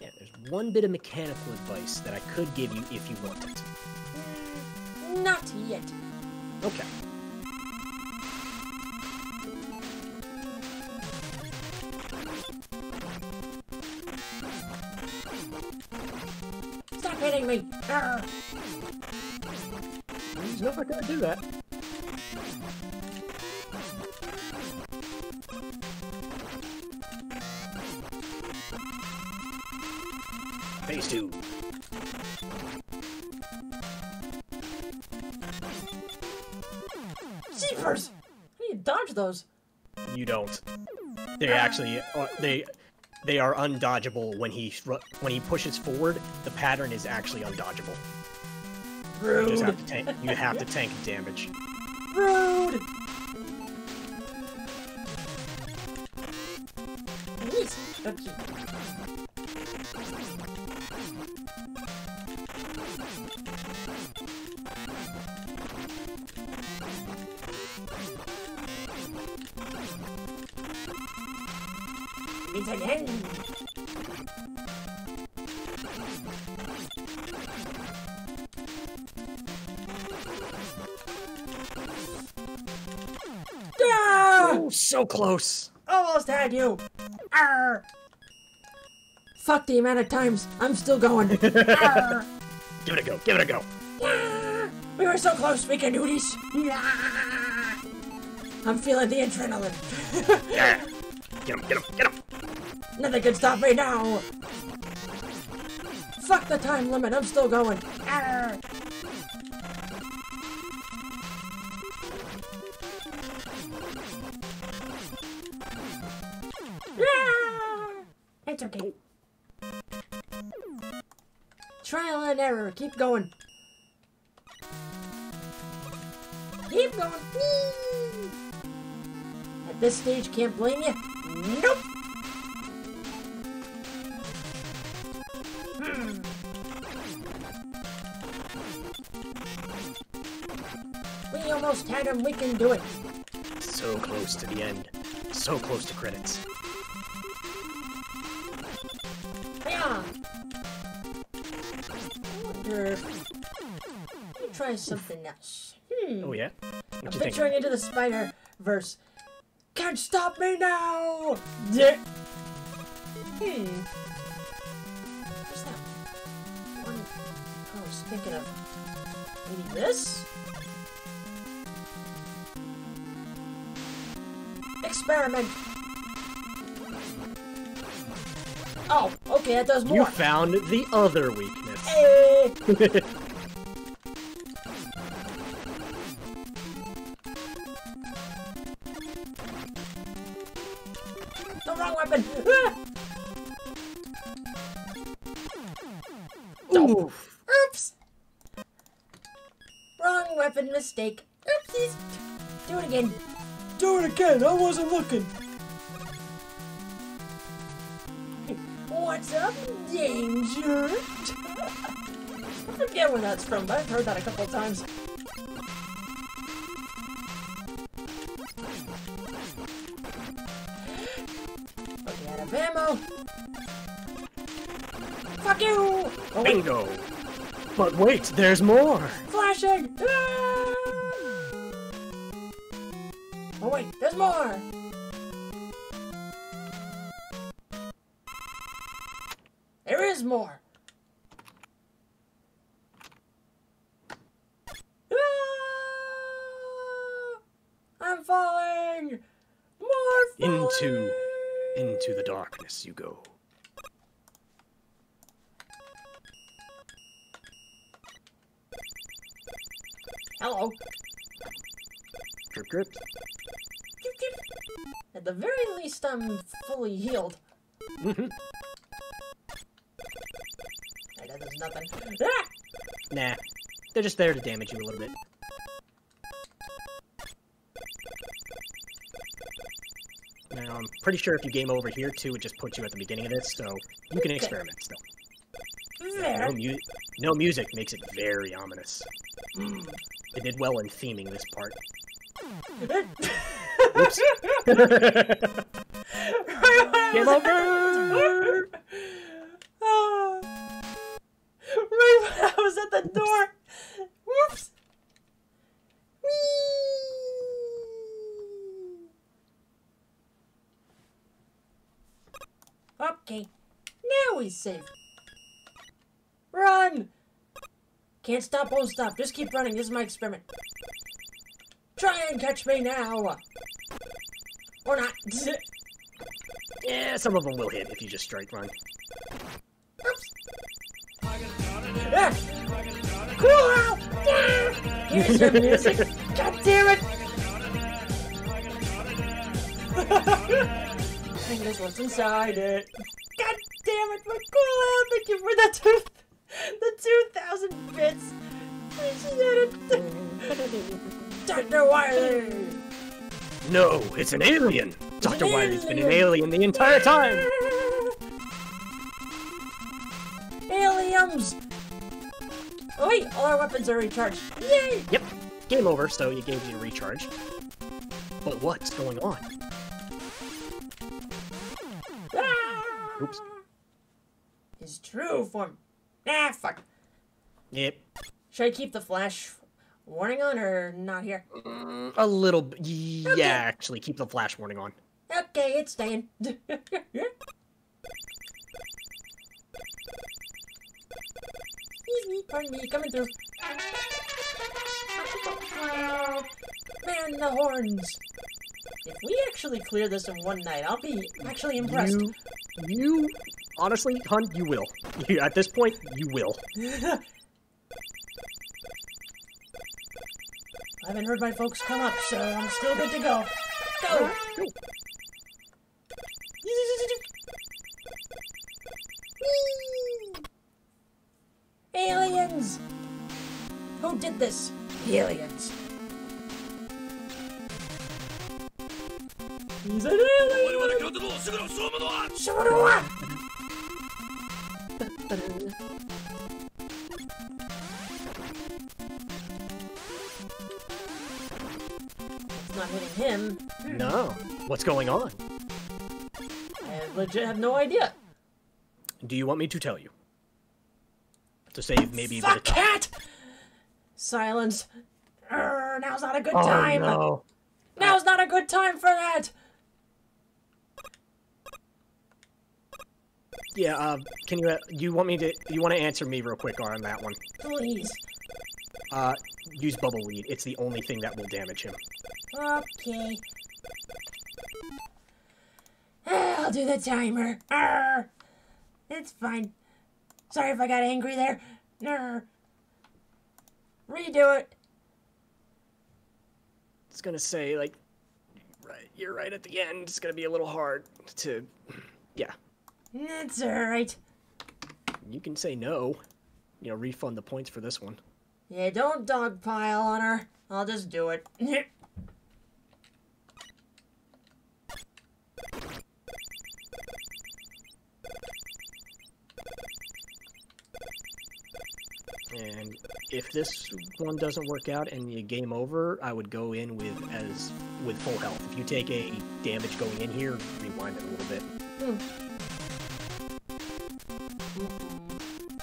Yeah, there's one bit of mechanical advice that I could give you if you want it. Not yet. Okay. Arr. He's not gonna do that. Phase 2. Jeepers! How do you dodge those? You don't. They actually they are undodgeable when he pushes forward. The pattern is actually undodgeable. Rude. You just have to tank. You have to tank damage. Rude! Neat. Okay. It's an end. Ah! Oh, so close. Almost had you. Arr! Fuck the amount of times I'm still going. Arr! Give it a go. Give it a go. Ah! We were so close. We can do this. Ah! I'm feeling the adrenaline. Yeah. Get him. Get him. Get him. Nothing can stop me now. Fuck the time limit. I'm still going. Arr! Ah! It's okay. Trial and error. Keep going. Keep going. Whee! At this stage, can't blame you. Nope. We almost had him. We can do it. So close to the end. So close to credits. Yeah. I wonder. Let me try something else. Oh yeah. I'm What you think? picturing into the Spider-Verse. Can't stop me now! Yeah. What's that? One I was thinking of. Maybe this? Experiment! Oh, okay, that does more. You found the other weakness. Hey! The wrong weapon! Ah! Oof. Oops! Wrong weapon mistake. Oopsies! Do it again. Do it again, I wasn't looking. What's up, danger? I forget where that's from, but I've heard that a couple times. Okay, out of ammo. Fuck you! Oh, wait. Bingo. But wait, there's more. Flashing! Ah! Oh wait, there's more! There is more! Ah! I'm falling! More falling! Into the darkness you go. Hello. Drip, drip. Keep, keep. At the very least, I'm fully healed. Mhm. That does nothing. Ah! Nah, they're just there to damage you a little bit. Now, I'm pretty sure if you game over here too, it just puts you at the beginning of this, so you can Okay. experiment still. There. No music makes it very ominous. They did well in theming this part. Whoops. Game over! Ah. Right when I was at the door. Whoops. Whee! Okay, now he's safe. Run! Can't stop, won't stop. Just keep running. This is my experiment. Try and catch me now. Or not. Yeah, some of them will hit if you just strike run. Oops. Ah. Cool out! Yeah. Here's your music. God damn it! And there's what's inside it. God damn it, my cool out! Thank you for the 2,000 bits. Dr. Wiley! No, it's an alien! Dr. Wiley's been an alien the entire time! Aliens! Oh wait, all our weapons are recharged. Yay! Yep, game over, so you gave you a recharge. But what's going on? Ah! Oops. His true form. Ah, fuck. Yep. Should I keep the flash warning on or not here? A little bit. Yeah, Okay. actually, keep the flash warning on. Okay, it's staying. Excuse me, pardon me, coming through. Man, the horns. If we actually clear this in one night, I'll be actually impressed. You, honestly, hun, you will. At this point, you will. I haven't heard my folks come up, so I'm still good to go. Go! Go. Aliens! Who did this? Aliens. He's an alien! Shoo-doo-wah! It's not hitting him. No. What's going on? I legit have no idea. Do you want me to tell you? To save maybe a bit of Fuck time. cat! Silence. Now's not a good time. No. Now's not a good time for that. Yeah, can you, you want to answer me real quick on that one? Please. Use Bubble Weed. It's the only thing that will damage him. Okay. I'll do the timer. Arr. It's fine. Sorry if I got angry there. Arr. Redo it. It's gonna say, like, you're right at the end. It's gonna be a little hard to, yeah. It's alright. You can say no. You know, refund the points for this one. Yeah, don't dogpile on her. I'll just do it. And if this one doesn't work out and you game over, I would go in with full health. If you take a damage going in here, rewind it a little bit.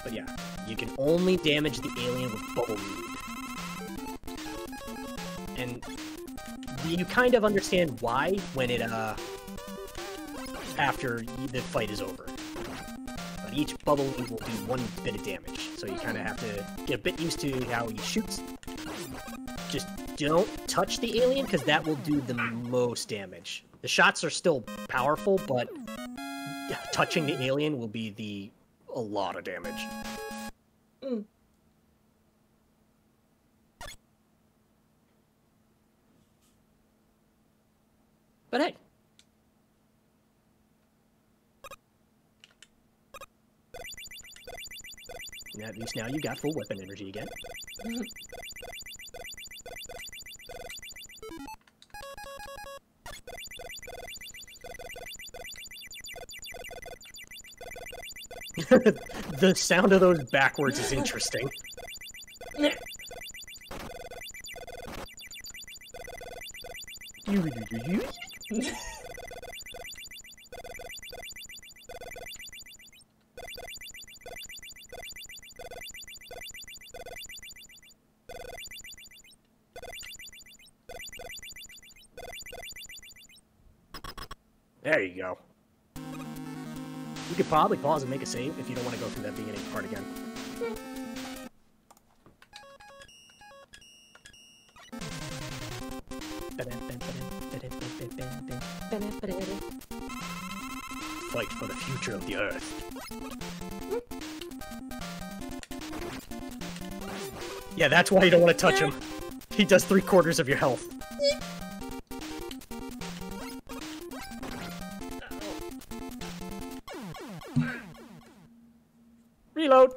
But yeah, you can only damage the alien with Bubble Weed. And you kind of understand why when it, after the fight is over. But each Bubble Weed will do one bit of damage, so you kind of have to get a bit used to how he shoots. Just don't touch the alien, because that will do the most damage. The shots are still powerful, but touching the alien will be a lot of damage. But hey. And at least now you got full weapon energy again. The sound of those backwards is interesting. There you go. You could probably pause and make a save if you don't want to go through that beginning part again. Fight for the future of the Earth. Yeah, that's why you don't want to touch him. He does 3/4 of your health. Reload.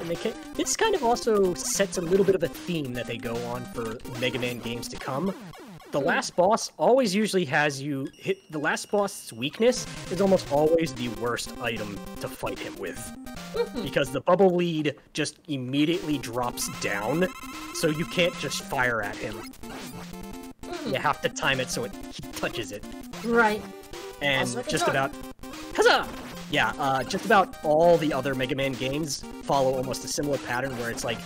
And this kind of also sets a little bit of a theme that they go on for Mega Man games to come. The last boss always usually has you hit... The last boss's weakness is almost always the worst item to fight him with. Because the bubble lead just immediately drops down, so you can't just fire at him. You have to time it so he touches it. Right. And just about... Huzzah! Yeah, just about all the other Mega Man games follow almost a similar pattern where it's like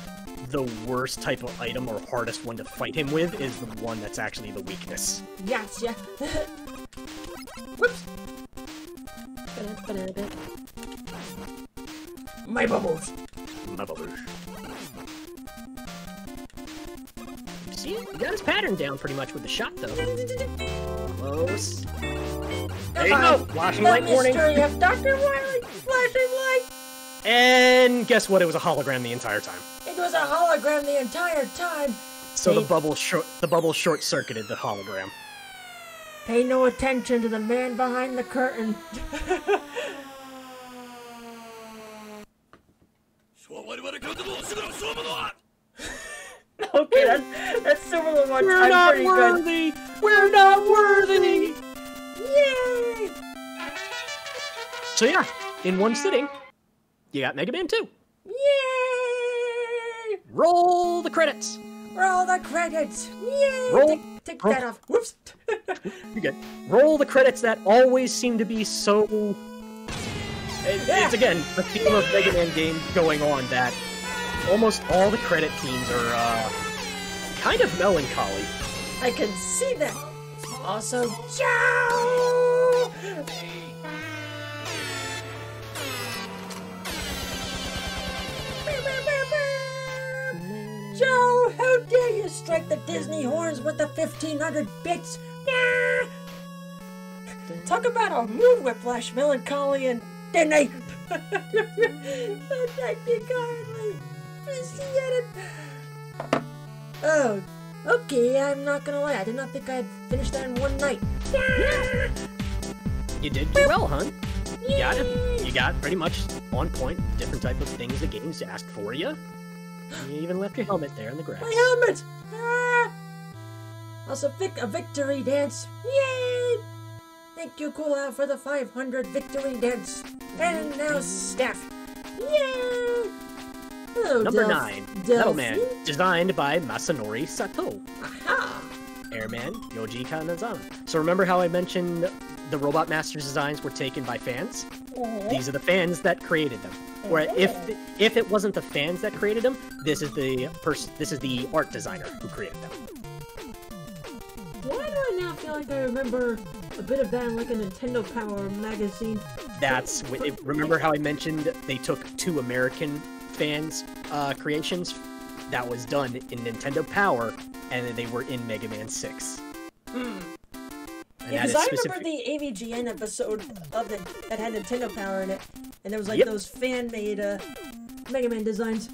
the worst type of item or hardest one to fight him with is the one that's actually the weakness. Gotcha. Whoops. My bubbles. My bubbles. See, you got his pattern down pretty much with the shot, though. Close. There you go! Flashing light warning. Mystery of Dr. Wily, flashing light. And guess what? It was a hologram the entire time. It was a hologram the entire time. So the bubble short-circuited the hologram. Pay no attention to the man behind the curtain. Okay, that's similar one. We're not worthy! We're not worthy! Yay! So yeah, in one sitting, you got Mega Man 2. Yay! Roll the credits! Roll the credits! Yay! Roll. Take that off. Whoops! You good. Roll the credits that always seem to be so... It's again, a theme of Mega Man games going on that almost all the credit themes are, kind of melancholy. I can see that. Also, Joe! Joe, how dare you strike the Disney horns with the 1500 bits? Talk about a mood whiplash, melancholy, and Disney. Thank you kindly. Appreciate it. Oh, okay, I'm not gonna lie. I did not think I'd finish that in one night. You did well, hon. You got it. You got pretty much on point, different type of things the games asked for you. You even left your helmet there in the grass. My helmet! Also, a victory dance. Yay! Thank you, Cool Out, for the 500 victory dance. And now, staff. Yay! Hello, Number 9, Metalman, designed by Masanori Sato. Aha! Airman, Yoji Kanazama. So remember how I mentioned the Robot Masters designs were taken by fans? These are the fans that created them. Or if it wasn't the fans that created them, this is the art designer who created them. Why do I now feel like I remember a bit of that in like a Nintendo Power magazine? Remember how I mentioned they took 2 American fans' creations? That was done in Nintendo Power, and they were in Mega Man 6. Yeah, because I remember the AVGN episode of it that had Nintendo Power in it, and there was like those fan-made Mega Man designs.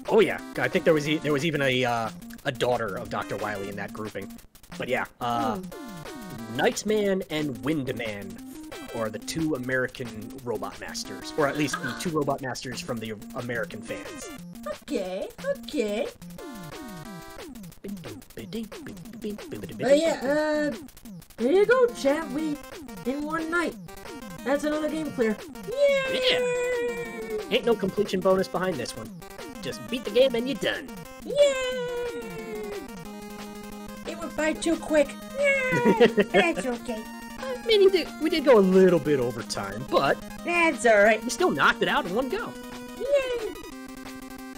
Oh yeah, I think there was even a daughter of Dr. Wily in that grouping. But yeah, Nightman and Windman are the 2 American Robot Masters, or at least the 2 Robot Masters from the American fans. Okay. But yeah, there you go, chat. We in one night. That's another game clear. Yeah. Ain't no completion bonus behind this one. Just beat the game and you're done. Yeah. It would went by too quick. Yeah, that's okay. I mean, we did go a little bit over time, but That's alright. we still knocked it out in one go. Yay!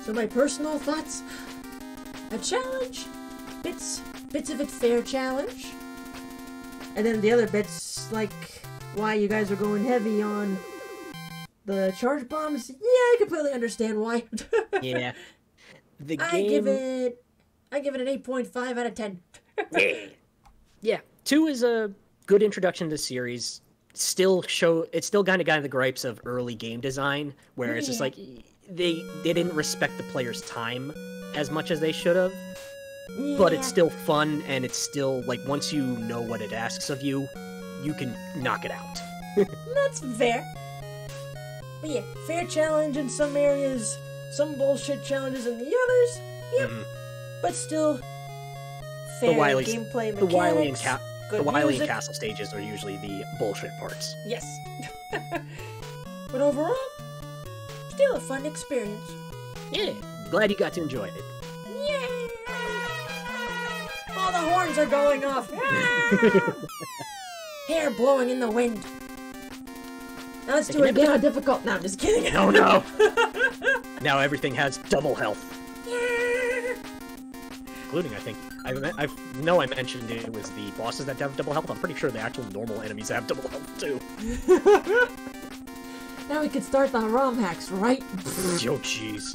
So my personal thoughts, a challenge, bits of it fair challenge, and then the other bits, like why you guys are going heavy on the charge bombs. Yeah, I completely understand why. Yeah. The game... I give it an 8.5 out of 10. Yeah. 2 is a good introduction to the series. It's still kind of got the gripes of early game design, where it's just like they didn't respect the player's time as much as they should have. Yeah. But it's still fun, and it's still like once you know what it asks of you, you can knock it out. That's fair. But yeah, fair challenge in some areas, some bullshit challenges in the others. Yep. But still fair gameplay mechanics. The Wily and Castle stages are usually the bullshit parts. Yes. But overall, still a fun experience. Yeah, glad you got to enjoy it. Yay! All the horns are going off. Hair blowing in the wind. Now let's do it again on difficult. No, I'm just kidding. Oh no! Now everything has double health. Yeah. Including, I think, I mentioned it was the bosses that have double health. I'm pretty sure the actual normal enemies have double health too. Now we can start the ROM hacks, right? Oh jeez.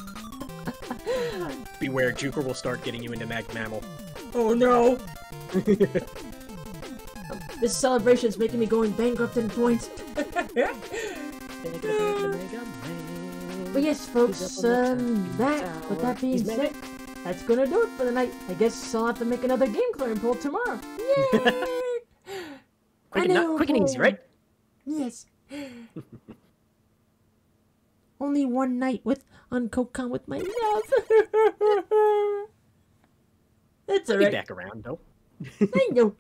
Beware, Juker will start getting you into Mammal. Oh no! This celebration's making me going bankrupt in points. But yes, folks, with that being said, that's gonna do it for the night. I guess I'll have to make another game clearing poll tomorrow. Yay! Quick and easy, right? Yes. Only one night on Kokon with my love. That's alright. Be back around, though. I know.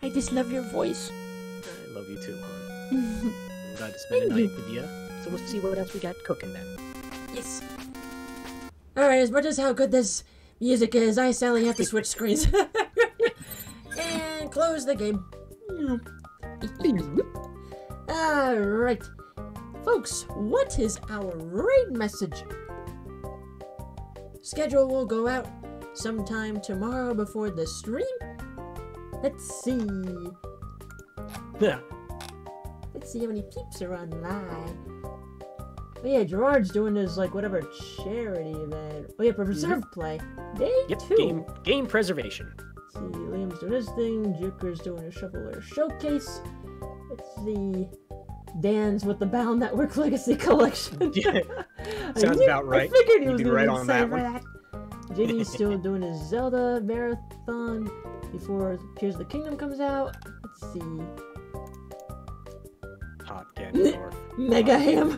I just love your voice. I love you too, hon. I'm glad to spend a night with you. So we'll see what else we got cooking then. Yes. Alright, as much as how good this music is, I sadly have to switch screens. And close the game. Alright. Folks, what is our raid message? Schedule will go out sometime tomorrow before the stream. Let's see. Yeah. Let's see how many peeps are online. Oh yeah, Gerard's doing his, like, whatever charity event. Oh yeah, Preserve Play. Day 2. Game preservation. Let's see, Liam's doing his thing. Joker's doing a shovelware showcase. Let's see. Dan's with the Bound Network Legacy Collection. Yeah. Sounds about right. I figured he was You'd be right on that one. that. JD's still doing his Zelda marathon before Tears of the Kingdom comes out. Let's see. Hot Ganondorf. Mega Ham.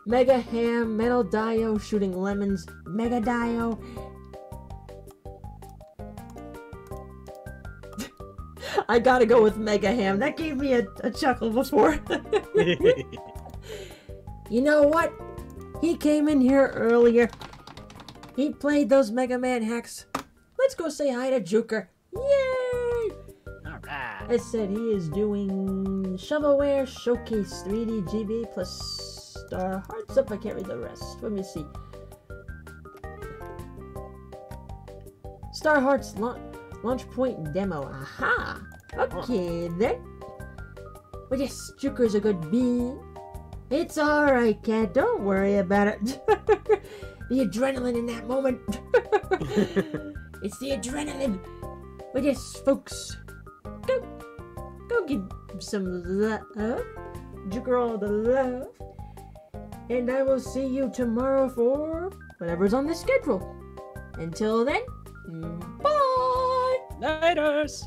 Mega Ham, Metal Dio shooting lemons, Mega Dio. I gotta go with Mega Ham. That gave me a chuckle before. You know what? He came in here earlier. He played those Mega Man hacks. Let's go say hi to Juker. Yay! Alright. I said he is doing Shovelware Showcase 3D GB plus Star Hearts up. I can't read the rest. Let me see. Star Hearts launch point demo. Aha! Okay then. But yes, Juker's a good bee. It's alright, cat. Don't worry about it. The adrenaline in that moment. It's the adrenaline. But yes, folks. Go give some love. Juker all the love. And I will see you tomorrow for whatever's on the schedule. Until then, bye! Laters!